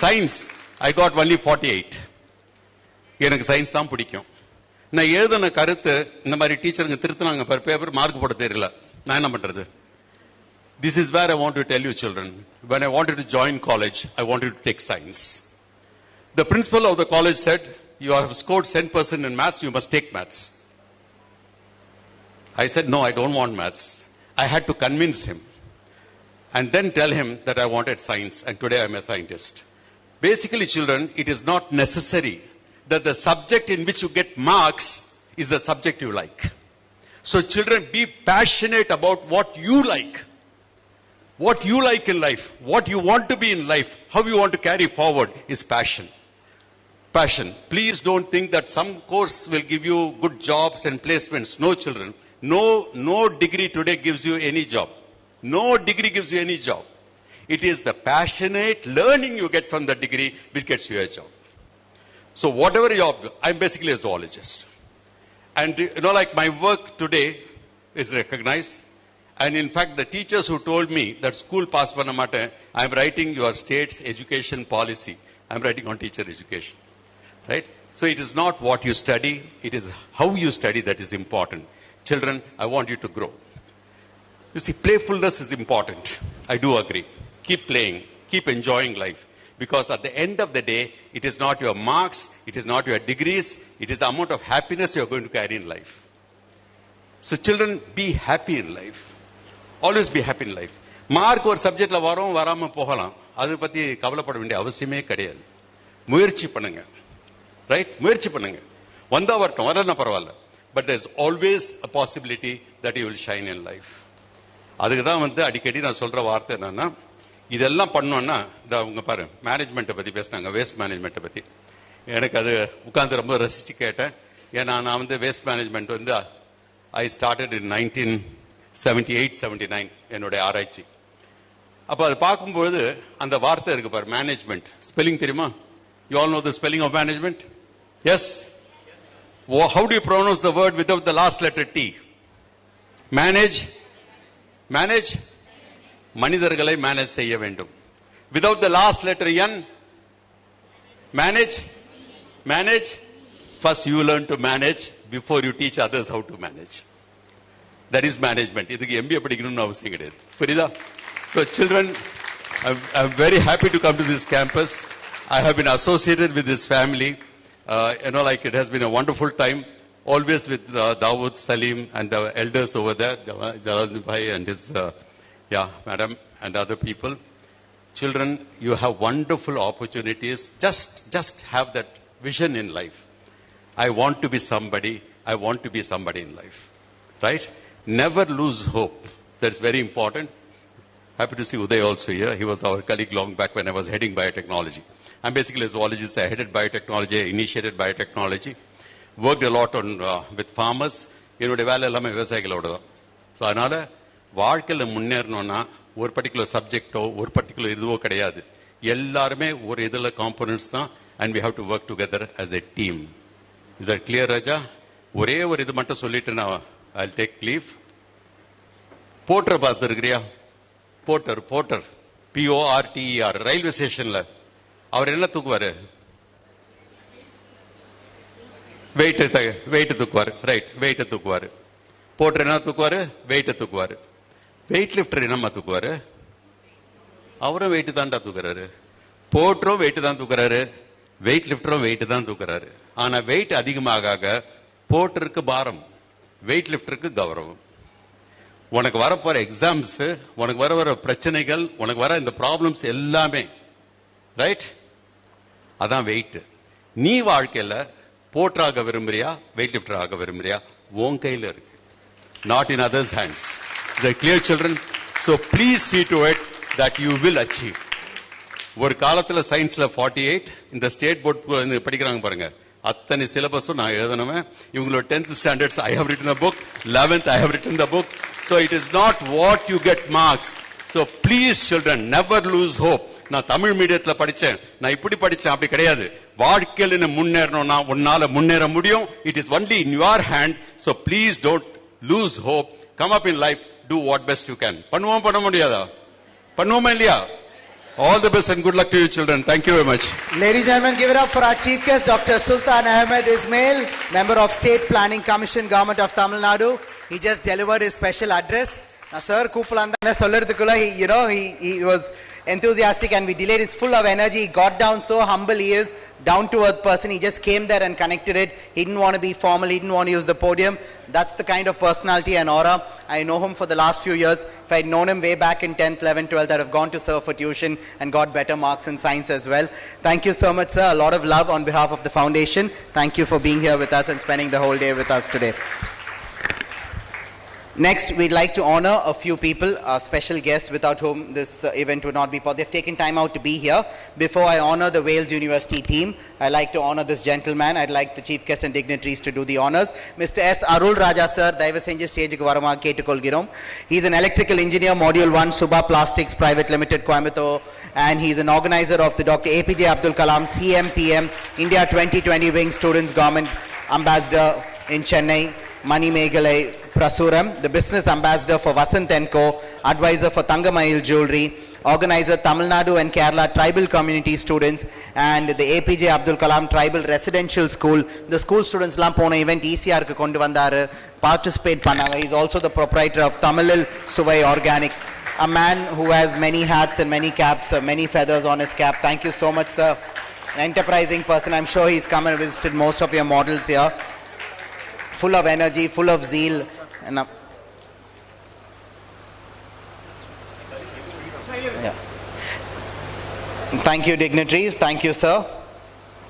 science I got only 48. எனக்கு சயின்ஸ் தான் பிடிக்கும். நான் எழுதின கருத்து இந்த மாதிரி டீச்சருங்க திருத்தினாங்க, பேப்பர் மார்க் போட தெரியல. நான் என்ன பண்றது? This is where I want to tell you children, when I wanted to join college, I wanted to take science. The principal of the college said, you have scored 10% in maths, you must take maths. I said, no, I don't want maths. I had to convince him and then tell him that I wanted science, and today I am a scientist. Basically children, it is not necessary that the subject in which you get marks is the subject you like. So children, be passionate about what you like. What you like in life, what you want to be in life, how you want to carry forward is passion. Passion. Please don't think that some course will give you good jobs and placements. No children. No degree today gives you any job. No degree gives you any job. It is the passionate learning you get from the degree which gets you a job. So whatever job, I'm basically a zoologist. And like my work today is recognized. And in fact, the teachers who told me that school pass panna maten, I'm writing your state's education policy. I'm writing on teacher education. Right? So it is not what you study, it is how you study that is important. Children, I want you to grow. You see, playfulness is important. I do agree. Keep playing, keep enjoying life. Because at the end of the day, it is not your marks, it is not your degrees, it is the amount of happiness you are going to carry in life. So children, be happy in life. Always be happy in life. Mark ஒரு சப்ஜெக்ட்ல வரும், வராம போகலாம். அதை பத்தி கவலைப்பட வேண்டிய அவசியமே கிடையாது. முயற்சி பண்ணுங்க. ரைட்? முயற்சி பண்ணுங்க. வந்தா வரட்டும், வரலன்னா பரவாயில்ல. But there is always a possibility that you will shine in life. அதுக்கு தான் அடிக்கடி நான் சொல்ற வார்த்தை என்னன்னா, இதெல்லாம் பண்ணோன்னா உங்க பாரு மேனேஜ்மெண்ட்டை பத்தி பேசினாங்க, வேஸ்ட் மேனேஜ்மெண்ட்டை பத்தி. எனக்கு அது உட்கார்ந்து ரொம்ப ரசிச்சு கேட்டேன். ஏன்னா நான் waste management I started in 1978-79 என்னுடைய ஆராய்ச்சி. அப்போ அதை பார்க்கும்போது அந்த வார்த்தை இருக்கு பாரு, மேனேஜ்மெண்ட். ஸ்பெல்லிங் தெரியுமா? You all know the spelling of management? Yes? How do you pronounce the word without the last letter T? Manage? Manage? மனிதர்களை மேனேஜ் செய்ய வேண்டும். Without the last letter N? Manage? Manage? First you learn to manage before you teach others how to manage. That is management. இதுக்கு MBA படிக்கணும்னு அவசியம் கிடையாது. புரியுதா? So children, I'm very happy to come to this campus. I have been associated with this family. It has been a wonderful time. Always with Dawood, Salim, and the elders over there, Jalal Bhai and his, madam, and other people. Children, you have wonderful opportunities. Just have that vision in life. I want to be somebody. I want to be somebody in life. Right? Never lose hope. That's very important. Happy to see Uday also here. He was our colleague long back when I was heading biotechnology. I'm basically a zoologist. I headed biotechnology, I initiated biotechnology, worked a lot on with farmers. என்னுடைய வேலை எல்லாமே விவசாயிகளோட தான். So அதனால் வாழ்க்கையில் முன்னேறணும்னா ஒரு particular சப்ஜெக்டோ ஒரு particular இதுவோ கிடையாது. எல்லாருமே ஒரு இதில் காம்போனன்ட்ஸ் தான். And we have to work together as a team. Is that clear Raja? ஒரே ஒரு இது மட்டும் சொல்லிட்டு நான் ஐ டேக் லீவ். போர்ட்டர் பார்த்துருக்கிறியா? போர்ட்டர் PORTER ரயில்வே ஸ்டேஷன்ல அவர் என்ன தூக்குவாரு? வெயிட் தூக்குவாரு. ரைட், வெயிட்டை தூக்குவாரு. போர்ட்டர் என்ன தூக்குவாரு? வெயிட்டை தூக்குவாரு. வெயிட் லிஃப்டர் என்னம்மா தூக்குவாரு? அவரும் வெயிட்டு தான்டா தூக்குறாரு. போர்ட்டரும் வெயிட்டு தான் தூக்குறாரு, வெயிட் லிஃப்டரும் வெயிட்டு தான் தூக்குறாரு. ஆனா வெயிட் அதிகமாக போர்ட்டருக்கு பாரம், வெயிட் லிஃப்டருக்கு கௌரவம். உனக்கு வரப்போற எக்ஸாம்ஸ், உனக்கு வர பிரச்சனைகள், உனக்கு வர இந்த ப்ராப்ளம்ஸ் எல்லாமே ரைட், அதான் வெயிட். நீ வாழ்க்கையில போர்ட்டராக விரும்புறியா, வெயிட் லிஃப்டர் ஆக விரும்புறியா? உன் கையில் இருக்கு, not in others hands. The clear children, So please see to it that you will achieve. ஒரு காலத்துல சயின்ஸ்ல 48 இந்த ஸ்டேட் போர்ட் படிக்கிறாங்க பாருங்க, அத்தனை சிலபஸும் நான் எழுதணுமே. இவங்களோட 10th standards I have written the book, 11th I have written the book. So it is not what you get marks. So please children, never lose hope. நான் தமிழ் மீடியத்துல படிச்சேன், நான் இப்படி படிச்சேன், அப்படி கிடையாது. வாழ்க்கையில முன்னேறணும்னா உன்னால முன்னேற முடியும். It is only in your hand. So please don't lose hope. Come up in life, do what best you can. பண்ணுவோம் பண்ண முடியாதா? பண்ணுவோமா இல்லையா? All the best and good luck to you children. Thank you very much. Ladies and gentlemen, give it up for our chief guest, Dr. Sultan Ahmed Ismail, member of State Planning Commission, Government of Tamil Nadu. He just delivered his special address. Now, sir, he was enthusiastic and we delayed. He's full of energy. He got down, so humble he is, down to earth person. He just came there and connected it. He didn't want to be formal. He didn't want to use the podium. That's the kind of personality and aura. I know him for the last few years. If I'd known him way back in 10th, 11th, 12th, I'd have gone to sir for tuition and got better marks in science as well. Thank you so much, sir. A lot of love on behalf of the foundation. Thank you for being here with us and spending the whole day with us today. Next, we'd like to honor a few people, special guests without whom this event would not be possible. They've taken time out to be here. Before I honor the Wales University team, I'd like to honor this gentleman. I'd like the chief guests and dignitaries to do the honors. Mr. S. Arul Raja sir, Daiva Senja stage ku varama ketukolgirom. He's an electrical engineer, Module 1, Subha Plastics Private Limited, Coimbatore, and he's an organizer of the Dr. APJ Abdul Kalam CMPM India 2020 Wing Students Government Ambassador in Chennai. Mani Megalai Prasuram, the business ambassador for Vasant & Co, advisor for Tangamail Jewelry, organizer Tamil Nadu and Kerala tribal community students, and the APJ Abdul Kalam Tribal Residential School. The school students lam pona event ECR ku kondu vandaru, participate pannanga. He's also the proprietor of Tamilil Suvai Organic, a man who has many hats and many caps, many feathers on his cap. Thank you so much, sir. An enterprising person. I'm sure he's come and visited most of your models here. Full of energy, full of zeal. And thank you, dignitaries. Thank you, sir.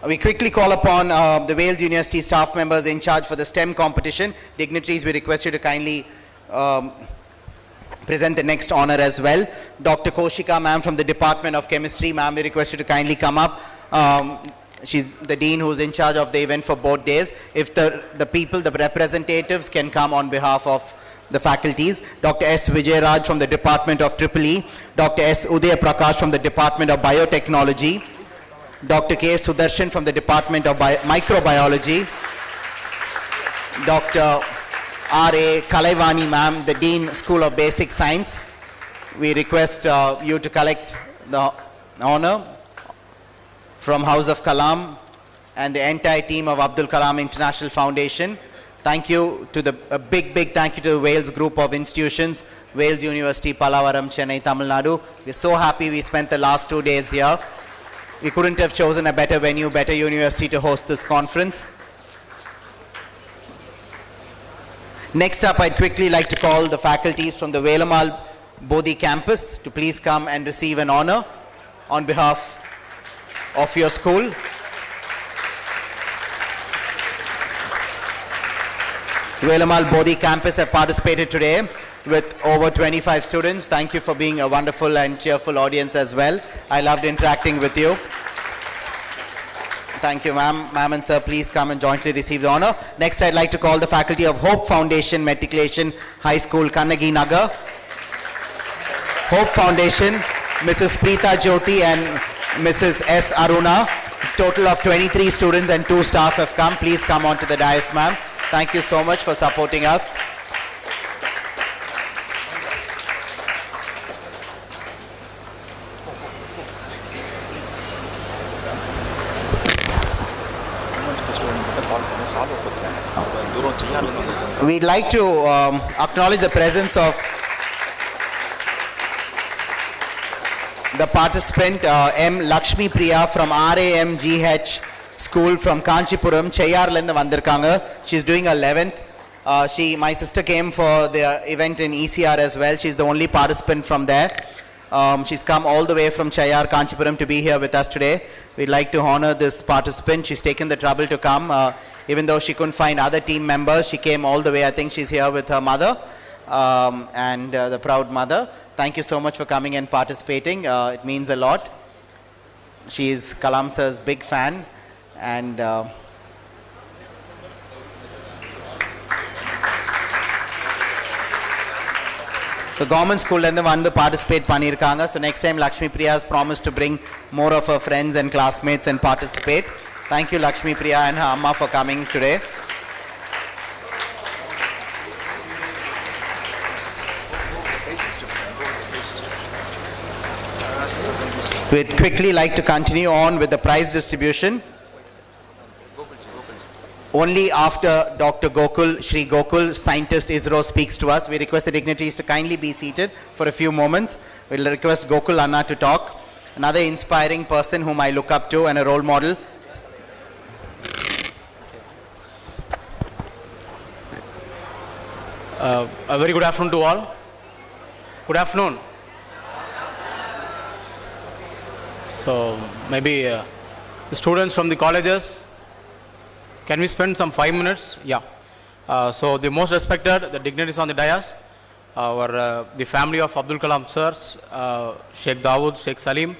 We quickly call upon the Wales University staff members in charge for the STEM competition. Dignitaries, we request you to kindly present the next honor as well. Dr. Koshika, ma'am, from the Department of Chemistry. Ma'am, we request you to kindly come up. She's the dean who's in charge of the event for both days. If the people, the representatives can come on behalf of the faculties. Dr. S. Vijay from the Department of EEE. Dr. S. Udaya Prakash from the Department of Biotechnology. Dr. K. Sudarshan from the Department of Microbiology. Dr. R.A. Kalaivani ma'am, the Dean, School of Basic Science. We request you to collect the honor from House of Kalam and the entire team of Abdul Kalam International Foundation. Thank you to a big thank you to the Wales group of institutions, Wales University, Pallavaram, Chennai, Tamil Nadu. We're so happy we spent the last 2 days here. We couldn't have chosen a better venue, better university to host this conference. Next up, I'd quickly like to call the faculties from the Velamal Bodhi campus to please come and receive an honor on behalf of your school. Velamal Bodhi campus have participated today with over 25 students. Thank you for being a wonderful and cheerful audience as well. I loved interacting with you. Thank you, ma'am. Ma'am and sir, please come and jointly receive the honor. Next, I'd like to call the faculty of Hope Foundation Matriculation High School, Kannagi Nagar. Hope Foundation, Mrs. Preeta Jyoti and Mrs. S. Aruna. Total of 23 students and 2 staff have come. Please come on to the dais, ma'am. Thank you so much for supporting us. We'd like to acknowledge the presence of the participant M. Lakshmi Priya from RAMGH School from Kanchipuram, Cheyarlenda Vandirkanga. She's doing her 11th. My sister came for the event in ECR as well. She's the only participant from there. She's come all the way from Cheyar, Kanchipuram to be here with us today. We'd like to honor this participant. She's taken the trouble to come. Even though she couldn't find other team members, she came all the way. I think she's here with her mother and the proud mother. Thank you so much for coming and participating. It means a lot. She is Kalam sir's big fan, and so government school la vandu participate pannirukanga. So next time Lakshmi Priya has promised to bring more of her friends and classmates and participate. Thank you Lakshmi Priya and her amma for coming today. We'd quickly like to continue on with the prize distribution. Only after Dr. Gokul, Shri Gokul, scientist ISRO, speaks to us, we request the dignitaries to kindly be seated for a few moments. We'll request Gokul Anna to talk. Another inspiring person whom I look up to and a role model. A very good afternoon to all. Good afternoon. So maybe the students from the colleges, can we spend some 5 minutes? Yeah. So the most respected, the dignitaries on the dais, the family of Abdul Kalam sirs, Sheikh Dawood, Sheikh Salim,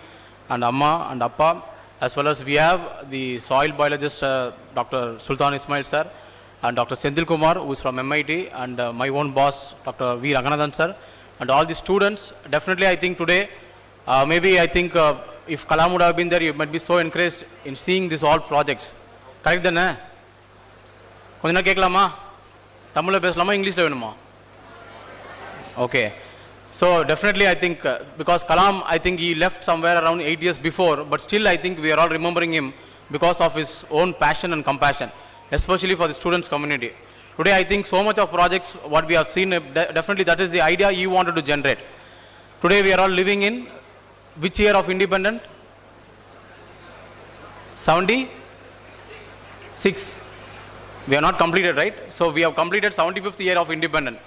and Amma and Appa, as well as we have the soil biologist, Dr. Sultan Ismail sir, and Dr. Senthil Kumar, who is from MIT, and my own boss, Dr. V. Ranganathan sir, and all the students. Definitely, I think today, if Kalam would have been there, you might be so encouraged in seeing these all projects. Correct then? கொஞ்ச நேரம் கேட்கலாமா? தமிழ்ல பேசலாமா இங்கிலீஷ்ல வேணுமா? Okay. So definitely I think because Kalam, I think he left somewhere around 8 years before, but still I think we are all remembering him because of his own passion and compassion, especially for the students community. Today I think so much of projects what we have seen, definitely that is the idea he wanted to generate. Today we are all living in which year of independence? 76. We are not completed, right? So we have completed 75th year of independence.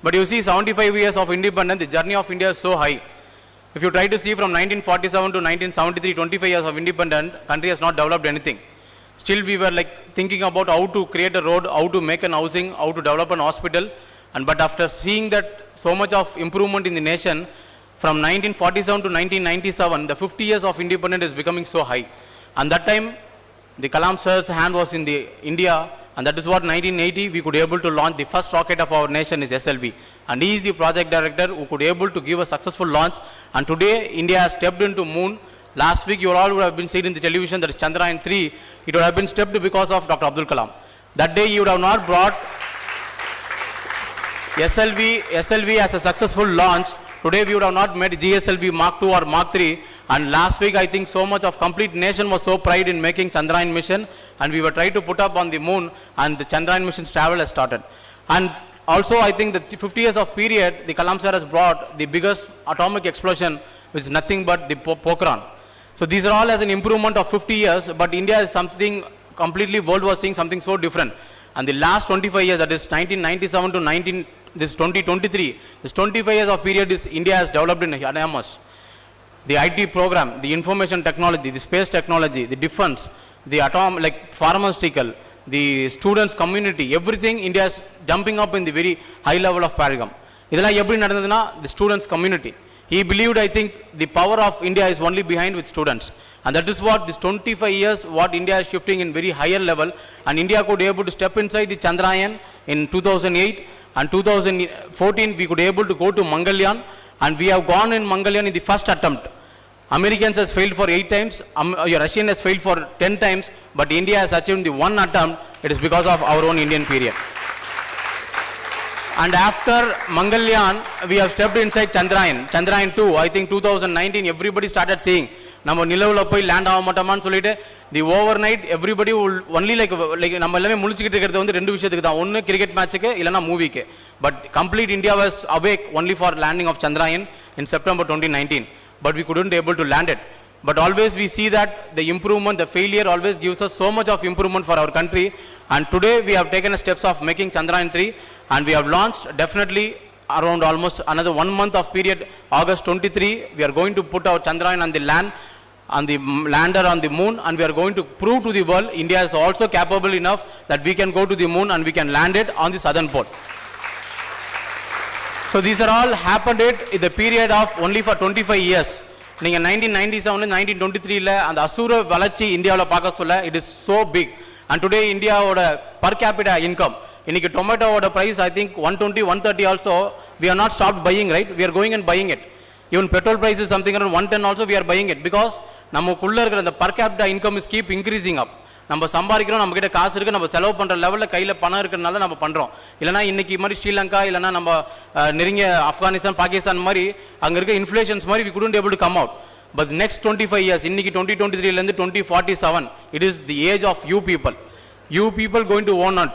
But you see 75 years of independence, the journey of India is so high. If you try to see from 1947 to 1973, 25 years of independence, country has not developed anything. Still we were like thinking about how to create a road, how to make an housing, how to develop an hospital. But after seeing that so much of improvement in the nation, from 1947 to 1997, the 50 years of independence is becoming so high. And that time, the Kalam sir's hand was in the India, and that is what 1980 we could able to launch the first rocket of our nation is SLV. And he is the project director who could able to give a successful launch. And today, India has stepped into moon. Last week, you all would have been seen in the television, that is Chandrayaan 3. It would have been stepped because of Dr. Abdul Kalam. That day, you would have not brought SLV as a successful launch. Today we would have not met GSLV Mark 2 or Mark 3, and last week I think so much of complete nation was so pride in making Chandrayaan mission, and we were trying to put up on the moon, and the Chandrayaan mission's travel has started. And also I think the 50 years of period, the Kalam sir has brought the biggest atomic explosion, which is nothing but the Pokhran. So these are all as an improvement of 50 years, but India is something completely, world was seeing something so different. And the last 25 years, that is 1997 to 2023, this 25 years of period is India has developed in enormous. The IT program, the information technology, the space technology, the defense, the pharmaceutical, the students community, everything India is jumping up in the very high level of paradigm. The students community. He believed, I think, the power of India is only behind with students. And that is what this 25 years, what India is shifting in very higher level. And India could be able to step inside the Chandrayaan in 2008. And 2014, we could be able to go to Mangalyaan. And we have gone in Mangalyaan in the first attempt. Americans has failed for 8 times. Russian has failed for 10 times. But India has achieved the one attempt. It is because of our own Indian period. And after Mangalyaan, we have stepped inside Chandrayaan. Chandrayaan 2, I think 2019, everybody started saying, நம்ம நிலவுல போய் land ஆக மாட்டோமான்னு சொல்லிட்டு தி over night everybody only like நம்ம எல்லாமே முழிச்சுக்கிட்டு இருக்கிறது வந்து ரெண்டு விஷயத்துக்கு தான், ஒன்று கிரிக்கெட் மேட்சுக்கு இல்லைனா மூவிக்கு. But complete India was awake only for landing of Chandrayaan in September 2019. But we couldn't able to land it. But always we see that the improvement, the failure always gives us so much of improvement for our country. And today we have taken steps of making Chandrayaan 3, and we have launched definitely around almost another 1 month of period, August 23, we are going to put our Chandrayaan on the land, on the lander on the moon, and we are going to prove to the world India is also capable enough that we can go to the moon and we can land it on the southern pole. So these are all happened in the period of only for 25 years. நீங்க 1997 1923 ல அந்த அசூர வளர்ச்சி இந்தியாவுல பார்க்க சொல்ல it is so big. And today இந்தியாவோட per capita income இன்னைக்கு டொமேட்டோவோட price I think 120 130 also we are not stopped buying, right? We are going and buying it. Even petrol price is something around 110 also we are buying it because நமக்குள்ள இருக்கிற அந்த per capita income is keep increasing up. நம்ம சம்பாதிக்கிறோம், நம்ம கிட்ட காசு இருக்கு, நம்ம செலவு பண்ற லெவல்ல கையில பணம் இருக்கிறதுனால நம்ம பண்றோம். இல்லனா இன்னைக்கு மாதிரி ஸ்ரீலங்கா இல்லனா நம்ம நெருங்கிய ஆப்கானிஸ்தான் பாகிஸ்தான் மாதிரி அங்க இருக்க இன்ஃப்ளேஷன்ஸ் மாதிரி we couldn't able to come out. But the next 25 years இன்னைக்கு 2023 ல இருந்து 2047 it is the age of you people going to own it.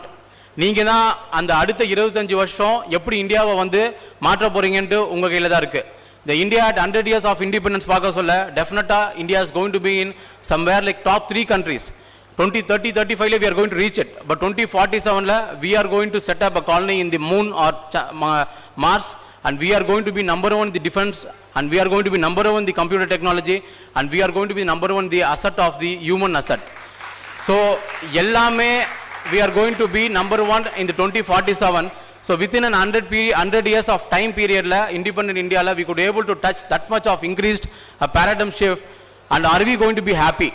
நீங்க தான் அந்த அடுத்த 25 வருஷம் எப்படி இந்தியாவை வந்து மாற்ற போறீங்கன்னு உங்க கையில தான் இருக்கு. The India at 100 years of independence பார்க்க சொல்ல definitely India is going to be in somewhere like top 3 countries. 2030 35 la we are going to reach it, but 2047 la we are going to set up a colony in the moon or Mars, and we are going to be number one in the defense, and we are going to be number one in the computer technology, and we are going to be number one in the asset of the human asset. So ellame we are going to be number one in the 2047. So within an 100 years of time period la independent India la we could able to touch that much of increased a paradigm shift. And are we going to be happy?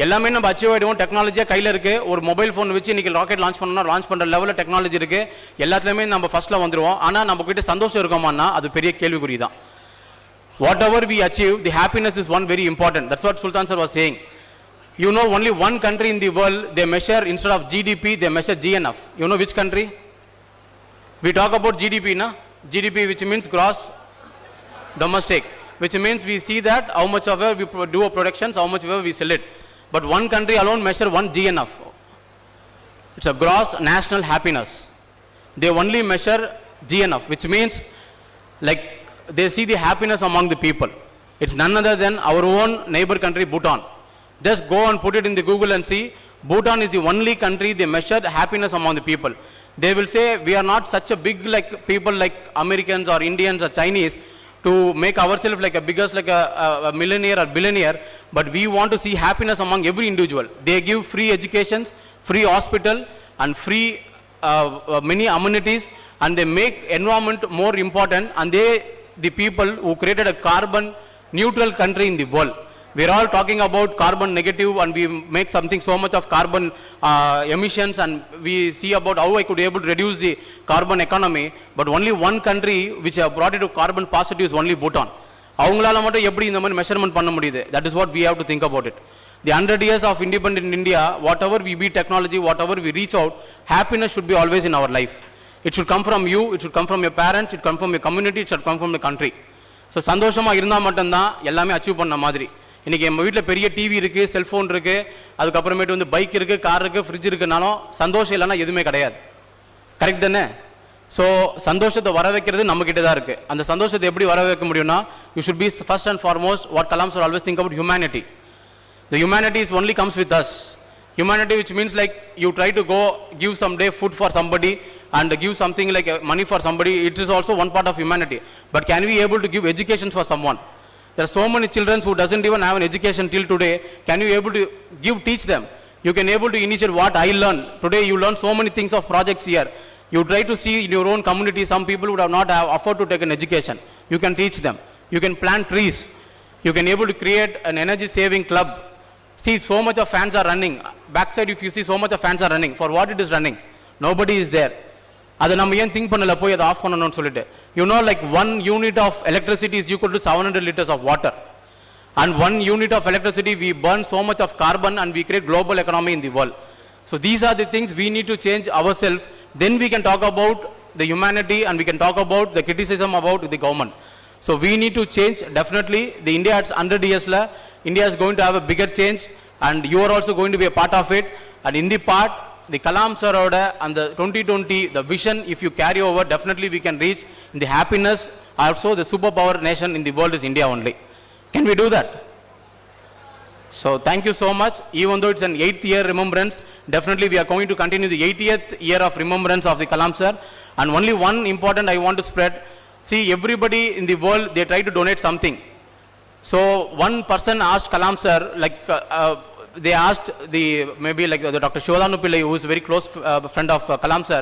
எல்லாமே நம்ம achieve ஆயிடுவோம். டெக்னாலஜியா கையில இருக்கு. ஒரு mobile phone வச்சு இன்னைக்கு rocket launch பண்ணனும்னா launch பண்ற லெவல்ல டெக்னாலஜி இருக்கு. எல்லாத்துலயுமே நம்ம ஃபர்ஸ்ட்ல வந்துருவோம். ஆனா நம்ம கிட்ட சந்தோஷம் இருக்குமான்னா அது பெரிய கேள்விக்குறி தான். Whatever we achieve, the happiness is one very important. That's what Sultan sir was saying. You know, only one country in the world they measure instead of GDP they measure GNF. You know which country? We talk about GDP, na? GDP, which means gross domestic, which means we see that how much of we do a productions, how much we sell it. But one country alone measure one GNF. It's a gross national happiness. They only measure GNF, which means like they see the happiness among the people. It's none other than our own neighbor country, Bhutan. Just go and put it in the Google and see. Bhutan is the only country they measured happiness among the people. They will say we are not such a big like people like Americans or Indians or Chinese to make ourselves like a biggest like a millionaire or billionaire, but we want to see happiness among every individual. They give free educations, free hospital, and free many amenities, and they make environment more important, and they the people who created a carbon neutral country in the world. We are all talking about carbon negative, and we make something so much of carbon emissions, and we see about how I could able to reduce the carbon economy. But only one country which have brought it to carbon positive is only Bhutan. அவங்களால மட்டும் எப்படி இந்த மாதிரி measurement பண்ண முடியுது? That is what we have to think about it. The 100 years of independent India, whatever we be technology, whatever we reach out, happiness should be always in our life. It should come from you, it should come from your parents, it should come from your community, it should come from the country. So சந்தோஷமா இருந்தா மட்டும் தான் எல்லாமே achieve பண்ண மாதிரி. இன்னைக்கு நம்ம வீட்டில் பெரிய டிவி இருக்கு, செல்போன் இருக்கு, அதுக்கப்புறமேட்டு வந்து பைக் இருக்கு, கார் இருக்கு, ஃப்ரிட்ஜ் இருக்குனாலும் சந்தோஷம் இல்லைன்னா எதுவுமே கிடையாது. கரெக்ட் தானே? ஸோ சந்தோஷத்தை வர வைக்கிறது நம்ம கிட்ட தான் இருக்கு. அந்த சந்தோஷத்தை எப்படி வர வைக்க முடியும்னா you should be first and foremost what Kalam sir always think about humanity. The humanity is only comes with us. Humanity, which means like you try to go give someday food for somebody and give something like money for somebody, it is also one part of humanity. But can we able to give education for someone? There are so many children who doesn't even have an education till today. Can you able to teach them? You can able to initiate what I learned. Today you learn so many things of projects here. You try to see in your own community, some people would have not have afford to take an education. You can teach them. You can plant trees. You can able to create an energy saving club. See, so much of fans are running. Backside if you see so much of fans are running. For what it is running? Nobody is there. அதை நம்ம ஏன் think பண்ணல போய் அதை of பண்ணணும்னு சொல்லிட்டு. You know, like 1 unit of electricity is equal to 700 liters of water. And 1 unit of electricity, we burn so much of carbon and we create global economy in the world. So these are the things we need to change ourselves. Then we can talk about the humanity and we can talk about the criticism about the government. So we need to change. Definitely, the India at 100 years la, India is going to have a bigger change, and you are also going to be a part of it. And in the part, the Kalam sir and the 2020, the vision, if you carry over, definitely we can reach in the happiness. Also, the superpower nation in the world is India only. Can we do that? So thank you so much. Even though it's an 8th year remembrance, definitely we are going to continue the 80th year of remembrance of the Kalam sir. And only one important I want to spread. See, everybody in the world, they try to donate something. So one person asked Kalam sir, like they asked maybe like the Dr. Shivadanu Pillai, who is a very close friend of Kalam sir.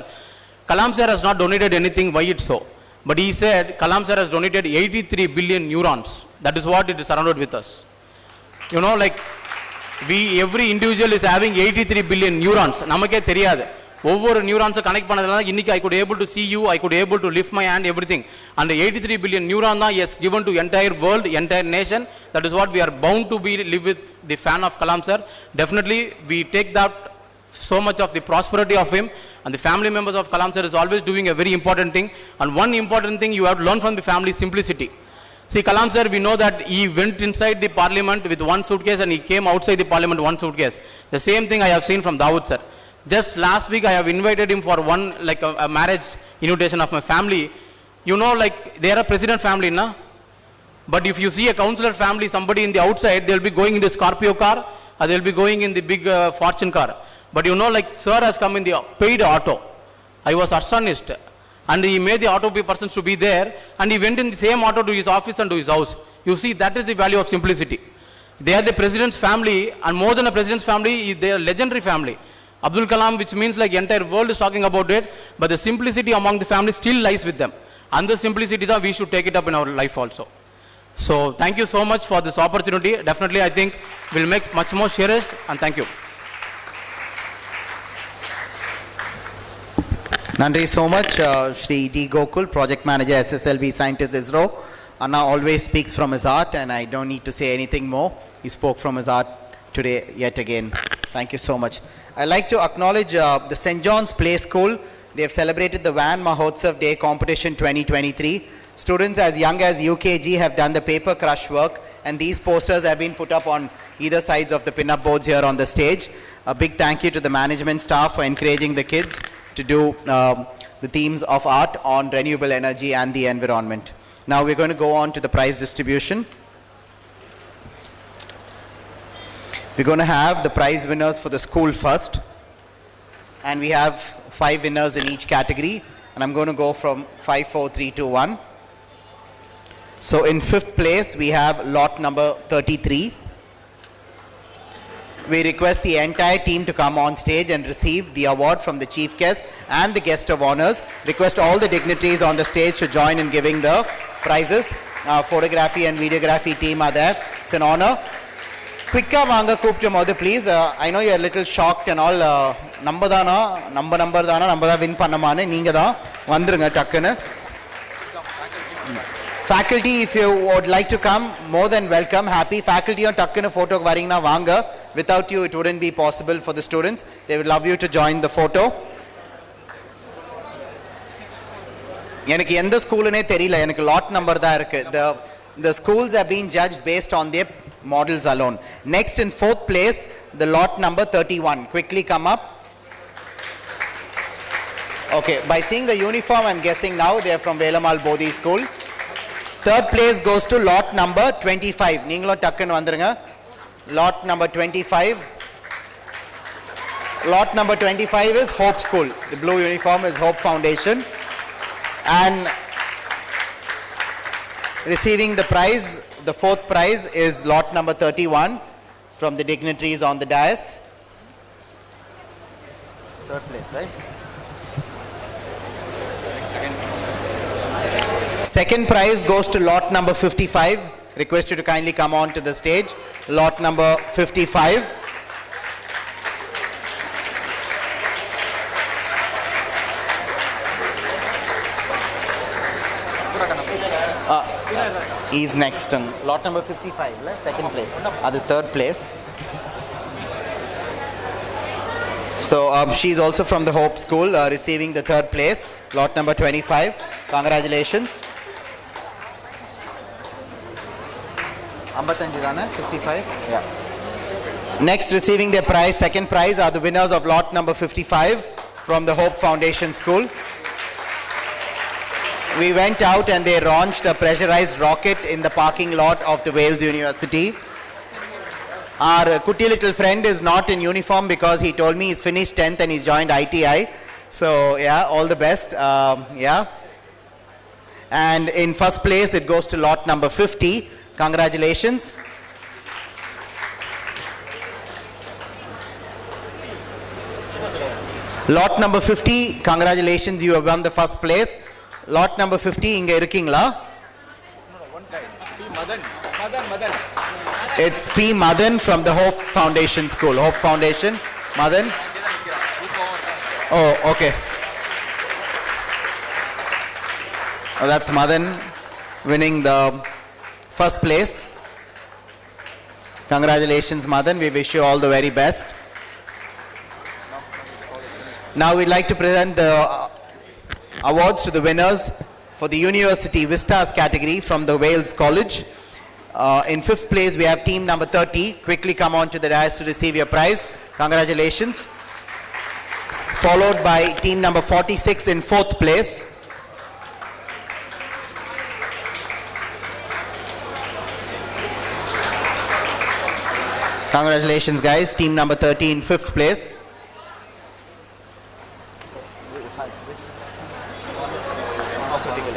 Kalam sir has not donated anything. Why it's so? But he said, Kalam sir has donated 83 billion neurons. That is what it is surrounded with us. You know, like, every individual is having 83 billion neurons. Namakke theriyadu. ஒவ்வொரு நியூரான்ஸை connect பண்ணதுனால இன்னைக்கு I could able to see you, I could able to lift my hand, everything. And the 83 billion neuron தான் is given to entire world, entire nation. That is what we are bound to be live with the fan of Kalam sir. Definitely we take that so much of the prosperity of him, and the family members of Kalam sir is always doing a very important thing. And one important thing you have to learn from the family, simplicity. See, Kalam sir, we know that he went inside the parliament with one suitcase and he came outside the parliament one suitcase. The same thing I have seen from Dawood sir. Just last week I have invited him for one, like a marriage invitation of my family. You know, like, they are a president family, na? But if you see a councillor family, somebody in the outside, they'll be going in the Scorpio car, or they'll be going in the big Fortune car. But you know, like, sir has come in the paid auto. I was astonished. And he made the auto persons to be there, and he went in the same auto to his office and to his house. You see, that is the value of simplicity. They are the president's family, and more than a president's family, they are a legendary family. Abdul Kalam, which means like entire world is talking about it, but the simplicity among the family still lies with them. And the simplicity that we should take it up in our life also. So thank you so much for this opportunity. Definitely I think we'll make much more shares, and thank you. Nandri so much, Shri D. Gokul, Project Manager, SSLV Scientist ISRO. Anna always speaks from his heart, and I don't need to say anything more. He spoke from his heart today yet again. Thank you so much. I'd like to acknowledge the St. John's Play School. They have celebrated the Van Mahotsav Day Competition 2023. Students as young as UKG have done the paper crush work, and these posters have been put up on either sides of the pin-up boards here on the stage. A big thank you to the management staff for encouraging the kids to do the themes of art on renewable energy and the environment. Now we're going to go on to the prize distribution. We're going to have the prize winners for the school first, and we have 5 winners in each category, and I'm going to go from 5, 4, 3, 2, 1. So in 5th place we have lot number 33. We request the entire team to come on stage and receive the award from the chief guest and the guest of honors. Request all the dignitaries on the stage to join in giving the prizes. Photography and videography team are there. It's an honor. Quick vaanga kooptu modu please. I know you are a little shocked and all. Number dana number da win pannamane neenga da vandrunga takkunu. Faculty, if you would like to come, more than welcome. Happy faculty on takkunu photo varingna vaanga. Without you it wouldn't be possible for the students. They would love you to join the photo. எனக்கு எந்த ஸ்கூல்னே தெரியல, எனக்கு lot number தான் இருக்கு. The schools are being judged based on their models alone. Next in 4th place, the lot number 31. Quickly come up. Okay, by seeing the uniform I'm guessing now they are from Velamal Bodhi School. 3rd place goes to lot number 25. நீங்களோ டக்குன்னு வந்துருங்க. Lot number 25. Lot number 25 is Hope School. The blue uniform is Hope Foundation. And receiving the prize, the 4th prize is lot number 31 from the dignitaries on the dais. 3rd place, right? Second prize goes to lot number 55. Request you to kindly come on to the stage. Lot number 55. He's next. Lot number 55, second place. The 3rd place. So she's also from the Hope School, receiving the 3rd place. Lot number 25. Congratulations. 55. Yeah. Next, receiving their prize, second prize, are the winners of lot number 55 from the Hope Foundation School. We went out and they launched a pressurized rocket in the parking lot of the Wales University. Our kutti little friend is not in uniform because he told me he's finished 10th and he's joined ITI. So yeah, all the best. Yeah. And in first place it goes to lot number 50. Congratulations. Lot number 50, congratulations, you have won the first place. Lot number 50 inga irukingla? It's P. Madan from the Hope Foundation School. Hope Foundation. Madan. Oh, okay. Oh, that's Madan winning the first place. Congratulations, Madan. We wish you all the very best. Now we'd like to present the awards to the winners for the University Vistas category from the Wales College. In 5th place, we have team number 30. Quickly come on to the dais to receive your prize. Congratulations. Followed by team number 46 in 4th place. Congratulations, guys. Team number 30 in 5th place.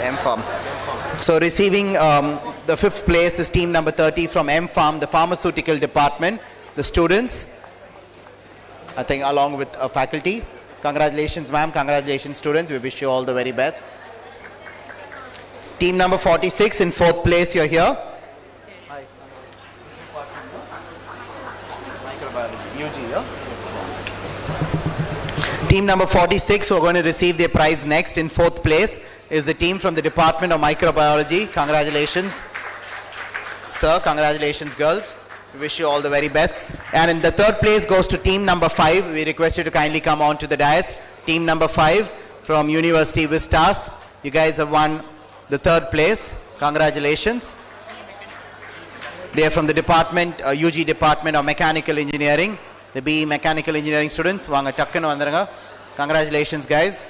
M-Farm. So receiving the 5th place is team number 30 from M-Farm, the pharmaceutical department, the students, I think along with faculty. Congratulations, ma'am. Congratulations, students. We wish you all the very best. Team number 46 in 4th place, you're here. Team number 46 who are going to receive their prize next in 4th place is the team from the Department of Microbiology. Congratulations, sir. Congratulations, girls. We wish you all the very best. And in the 3rd place goes to team number 5. We request you to kindly come on to the dais. Team number 5 from University Vistas. You guys have won the 3rd place. Congratulations. They are from the department, UG Department of Mechanical Engineering. The BE Mechanical Engineering students. Vanga takkanu vandiranga. Congratulations, guys.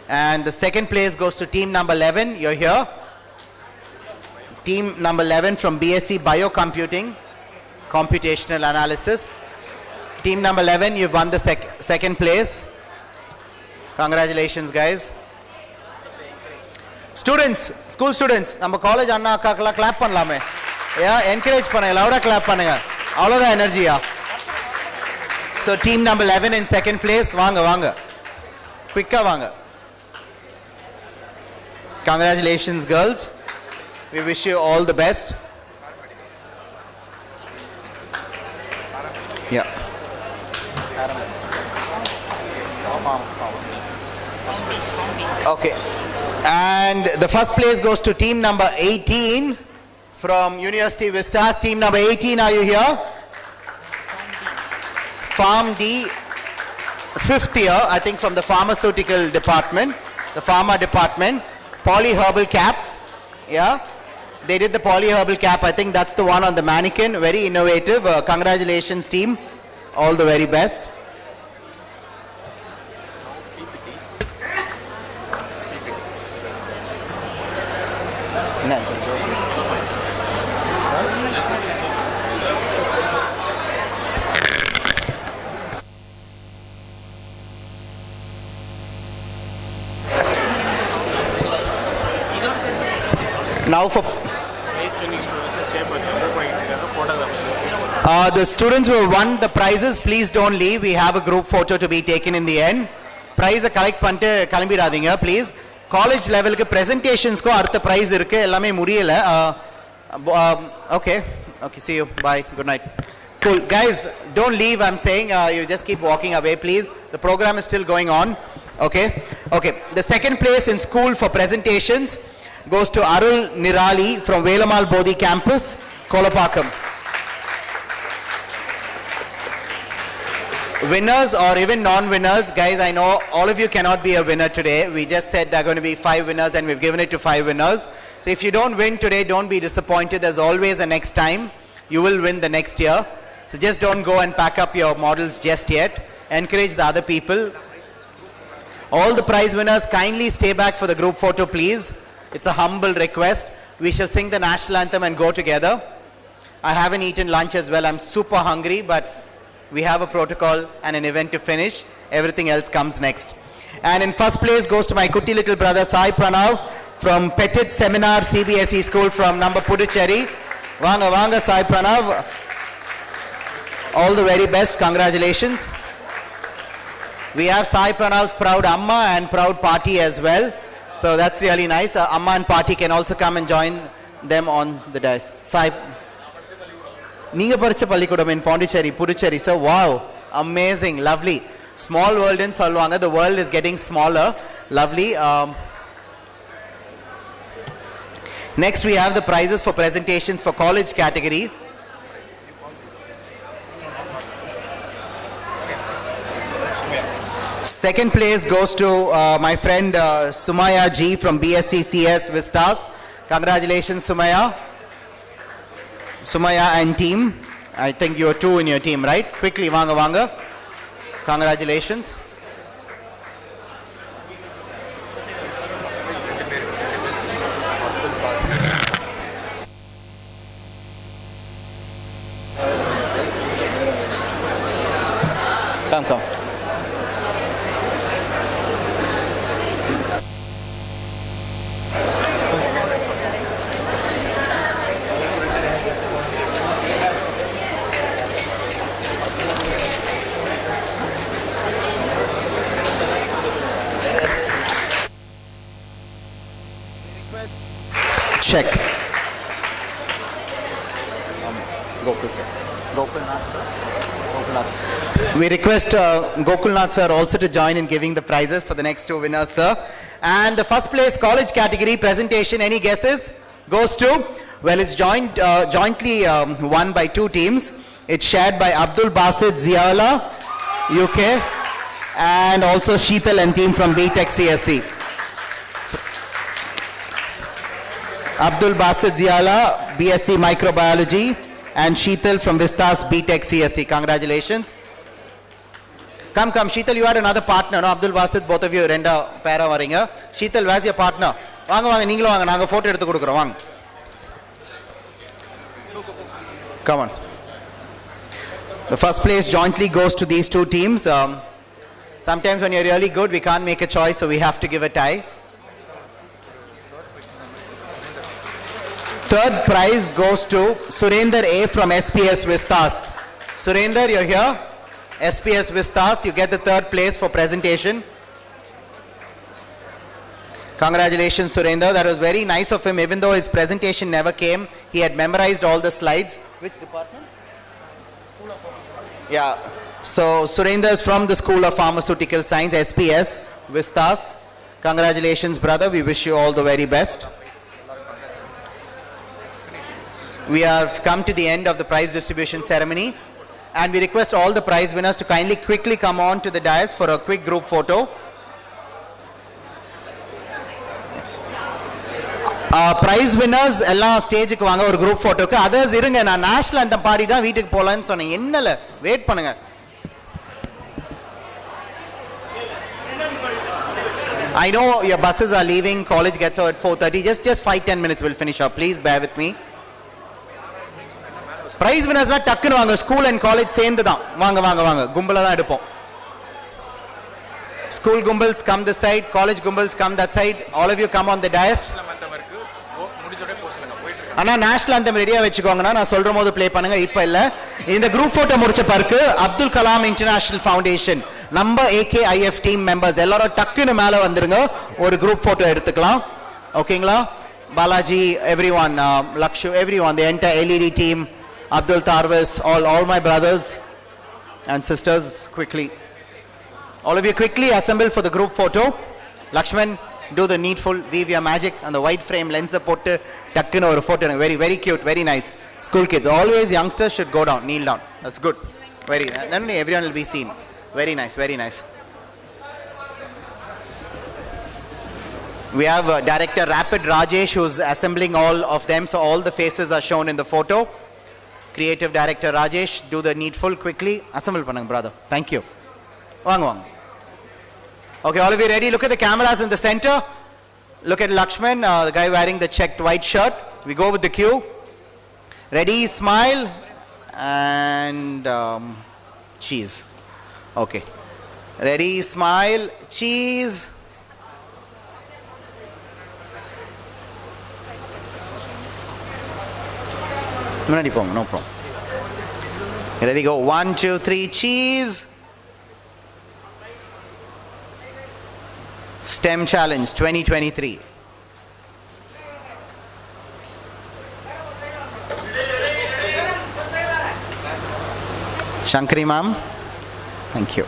And the 2nd place goes to team number 11. You're here. Team number 11 from BSc Biocomputing, Computational Analysis. Team number 11, you've won the 2nd place. Congratulations, guys. Students, school students, நம்ம college அண்ணா அக்காக்கெல்லாம் clap பண்ணலாமே? Encourage பண்ணுங்க, லவுடா clap பண்ணுங்க. அவ்வளோதான் எனர்ஜியா. So team number 11 in 2nd place, வாங்க. Quick-ஆ வாங்க. Congratulations, girls. We wish you all the best. Yeah. Okay. And the first place goes to team number 18 from University Vistas. Team number 18, are you here? Farm D, 5th year, I think from the pharmaceutical department, the pharma department. Polyherbal cap, yeah. They did the polyherbal cap. I think that's the one on the mannequin. Very innovative. Congratulations, team. All the very best. Now for the students who have won the prizes, please don't leave. We have a group photo to be taken in the end. Prize collect பண்ணிட்டு கிளம்பிடாதீங்க please. College levelக்கு presentationsக்கு அடுத்த prize இருக்கு. எல்லாமே முடியல. Okay, see you. Bye. Good night. Cool. Guys, don't leave. I'm saying you just keep walking away, please. The program is still going on. Okay. The 2nd place in school for presentations goes to Arul Nirali from Velamal Bodhi campus, Kolapakam. Winners or even non-winners, guys, I know all of you cannot be a winner today. We just said there are going to be 5 winners and we've given it to 5 winners. So if you don't win today, don't be disappointed. There's always a next time. You will win the next year. So just don't go and pack up your models just yet. Encourage the other people. All the prize winners, kindly stay back for the group photo, please. It's a humble request. We shall sing the national anthem and go together. I haven't eaten lunch as well. I'm super hungry, but we have a protocol and an event to finish. Everything else comes next. And in first place goes to my kutti little brother Sai Pranav from Petit Seminar CBSE School from number Puducherry. Vanga Sai Pranav. All the very best. Congratulations. We have Sai Pranav's proud Amma and proud party as well. So that's really nice. Amma and Party can also come and join them on the dais. Sai, Ninga Paricha Pallikudam in Pondicherry, Puducherry. So wow, amazing, lovely. Small world in Solvanga. The world is getting smaller. Lovely. Next we have the prizes for presentations for college category. Second place goes to my friend Sumaya G from BSc CS Vistas. Congratulations, Sumaya. Sumaya and team. I think you are 2 in your team, right? Quickly, vanga vanga. Congratulations. Come. Check. We request Gokulnath sir also to join in giving the prizes for the next 2 winners, sir. And the first place college category presentation, any guesses? Goes to? Well, it's jointly won by 2 teams. It's shared by Abdul Basit Ziala, UK, and also Sheetal and team from BTech CSE. Abdul Basit Ziala, BSc Microbiology, and Sheetal from Vistas BTech CSE. Congratulations. Come, Sheetal, you had another partner, no? Abdul Basit, both of you, renda para varinga. Sheetal, where's your partner? Vanga, neengalo vanga, naanga photo eduthu kudukurom, vanga. Come on. The first place jointly goes to these 2 teams. Sometimes when you're really good, we can't make a choice, so we have to give a tie. Third prize goes to Surender A from SPS Vistas. Surender, you're here. SPS Vistas, you get the 3rd place for presentation. Congratulations, Surender. That was very nice of him. Even though his presentation never came, he had memorized all the slides. Which department? School of Pharmaceutical Science. Yeah. So Surender is from the School of Pharmaceutical Science, SPS Vistas. Congratulations, brother. We wish you all the very best. We have come to the end of the prize distribution ceremony, and we request all the prize winners to kindly quickly come on to the dais for a quick group photo. Yes. Prize winners ella stage ku vaanga or group photo ku. Others irunga, na national anthem paadida veetukku polan sonna ennala wait pannunga. I know your buses are leaving, college gets out at 4:30. Just 5-10 minutes we'll finish up. Please bear with me. Prize winners la takkunu vaanga, school and college சேர்ந்து தான். வாங்க கும்பலா தான் எடுப்போம். School gumbals come this side, college gumbals come that side. All of you come on the dais. Anna national anthem ரெடியா வெச்சுக்கோங்கனா, நான் சொல்றபோது play பண்ணுங்க. இப்ப இல்ல. இந்த குரூப் போட்டோ முடிச்ச பிறகு அப்துல் கலாம் இன்டர்நேஷனல் ஃபவுண்டேஷன் நம்ம AKIF டீம் மெம்பர்ஸ் எல்லாரும் டக்குன்னு மேல வந்துருங்க. ஒரு குரூப் போட்டோ எடுத்துக்கலாம். ஓகேங்களா? Balaji, everyone, Lakshu, everyone, the entire LED team, Abdul Tarvis, all my brothers and sisters, quickly. All of you quickly assemble for the group photo. Lakshman, do the needful, weave your magic on the white frame lens pottu takkunu or photo. Very, very cute, very nice. School kids, always youngsters should go down, kneel down. That's good. Very, not only everyone will be seen. Very nice, very nice. We have Director Rapid Rajesh who's assembling all of them, so all the faces are shown in the photo. Creative Director Rajesh, do the needful quickly. Assemble pannung brother. Thank you. Vang. Okay, all of you ready? Look at the cameras in the center. Look at Lakshman, the guy wearing the checked white shirt. We go with the cue. Ready, smile, and cheese. Okay. Ready, smile, cheese. No problem. Ready, go. 1, 2, 3, cheese. STEM Challenge 2023. Shankari ma'am, thank you.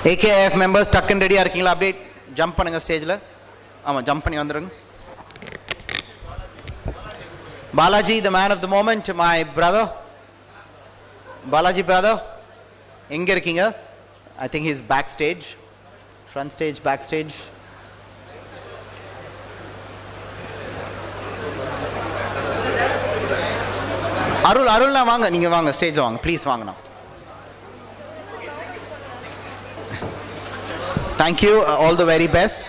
AKIF members, tuck and ready இருக்கீங்களா? update jump பண்ணுங்க ஸ்டேஜ்ல. ஆமா jump பண்ணி வந்துருங்க. Balaji, the man of the moment, my brother. Balaji brother, எங்க இருக்கீங்க? I think he's backstage. Front stage, backstage. அருள்னா வாங்க, நீங்க வாங்க ஸ்டேஜ்ல வாங்க ப்ளீஸ் வாங்கண்ணா. Thank you, all the very best.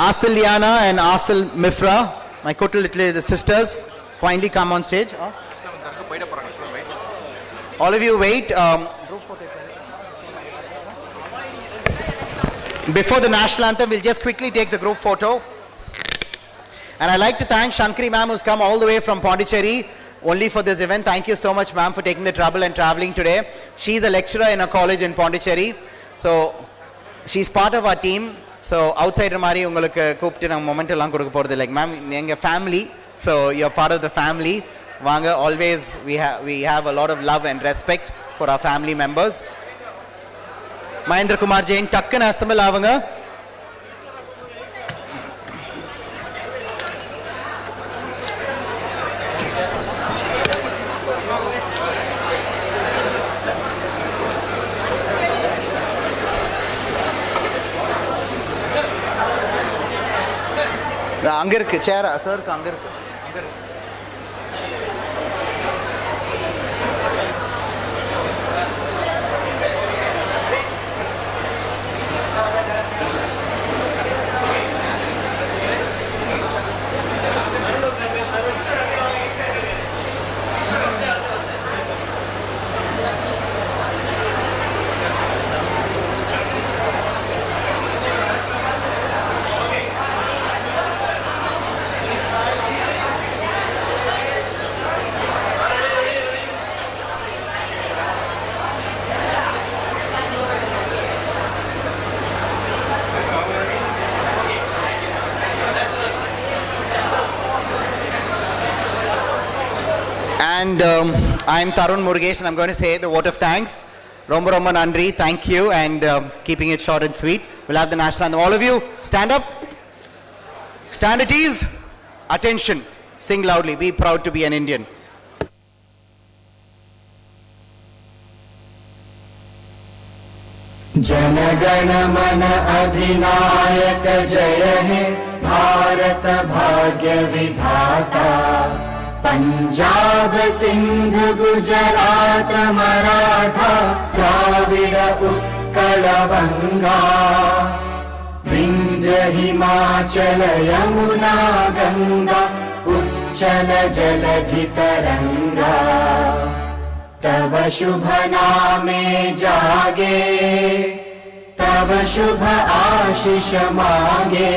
Asil Liana and Asil Mifra, my little sisters, kindly come on stage. All of you wait. Before the national anthem, we'll just quickly take the group photo. And I'd like to thank Shankari ma'am, who's come all the way from Pondicherry only for this event. Thank you so much, ma'am, for taking the trouble and traveling today. She's a lecturer in a college in Pondicherry. So, she's part of our team. So, outside Mari, ungalukku koopittu nam moment ellam kodukka poradhu like ma'am, nenga family. So, you're part of the family. Vanga, always we have a lot of love and respect for our family members. Mahendra Kumar Jain, takkan assemble avanga. அங்க இருக்கு சேரா sir அங்க இருக்கு. And I'm Tarun Murugesh and I'm going to say the vote of thanks. Romba Romba Nandri, thank you, and keeping it short and sweet. We'll have the national anthem. All of you, stand up. Stand at ease. Attention. Sing loudly. Be proud to be an Indian. जनगण मन अधिनायक जय हे भारत भाग्य विधाता पंजाब सिंध गुजरात मराठा द्राविड उत्कल बंगा विंध्य हिमाचल यमुना गंगा उच्चल जलधि तरंगा तव शुभ नामे जागे तव शुभ आशीष मांगे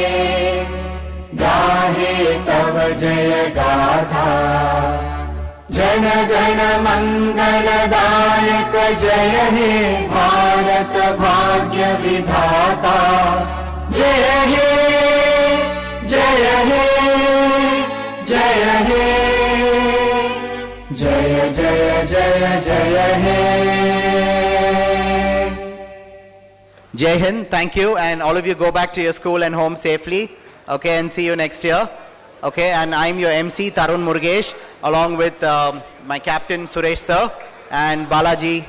गाहे तव जय गाथा जन गण मंगलदायक जय हे भारत भाग्य विधाता जय हे जय हे जय हे जय जय जय जय हे Jai Hind, thank you, and all of you go back to your school and home safely, okay, and see you next year, okay, and I'm your MC Tarun Murugesh along with my captain Suresh sir and Balaji,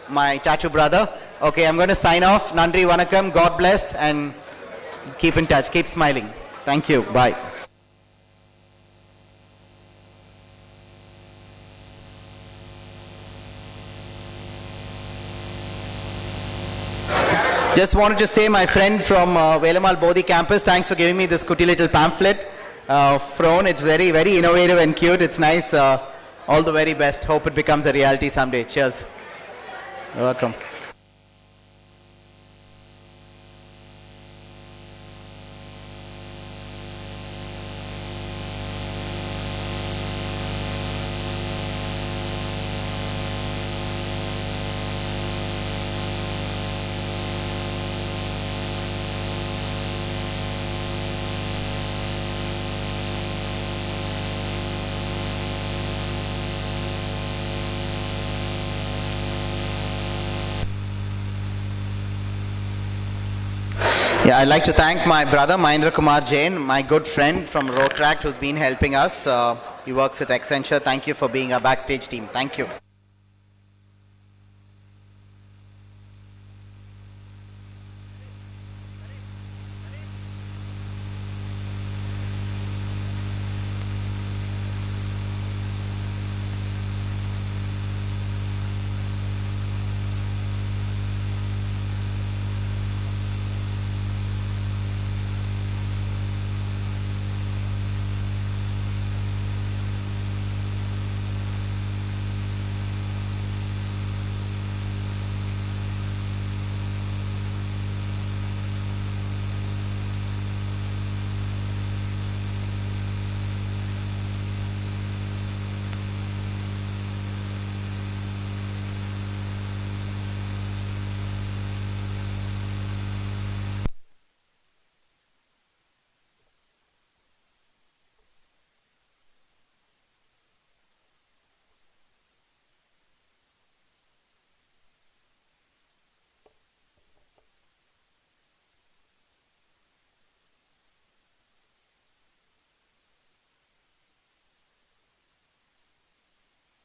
my tattoo brother, okay, I'm going to sign off. Nandri Vanakkam, God bless, and keep in touch, keep smiling. Thank you, bye. Just wanted to say, my friend from Velamal Bodhi campus, thanks for giving me this cutie little pamphlet. Frown, it's very, very innovative and cute. It's nice. All the very best. Hope it becomes a reality someday. Cheers. You're welcome. Yeah, I'd like to thank my brother Mahendra Kumar Jain, my good friend from Rotract, who's been helping us. He works at Accenture. Thank you for being our backstage team. Thank you.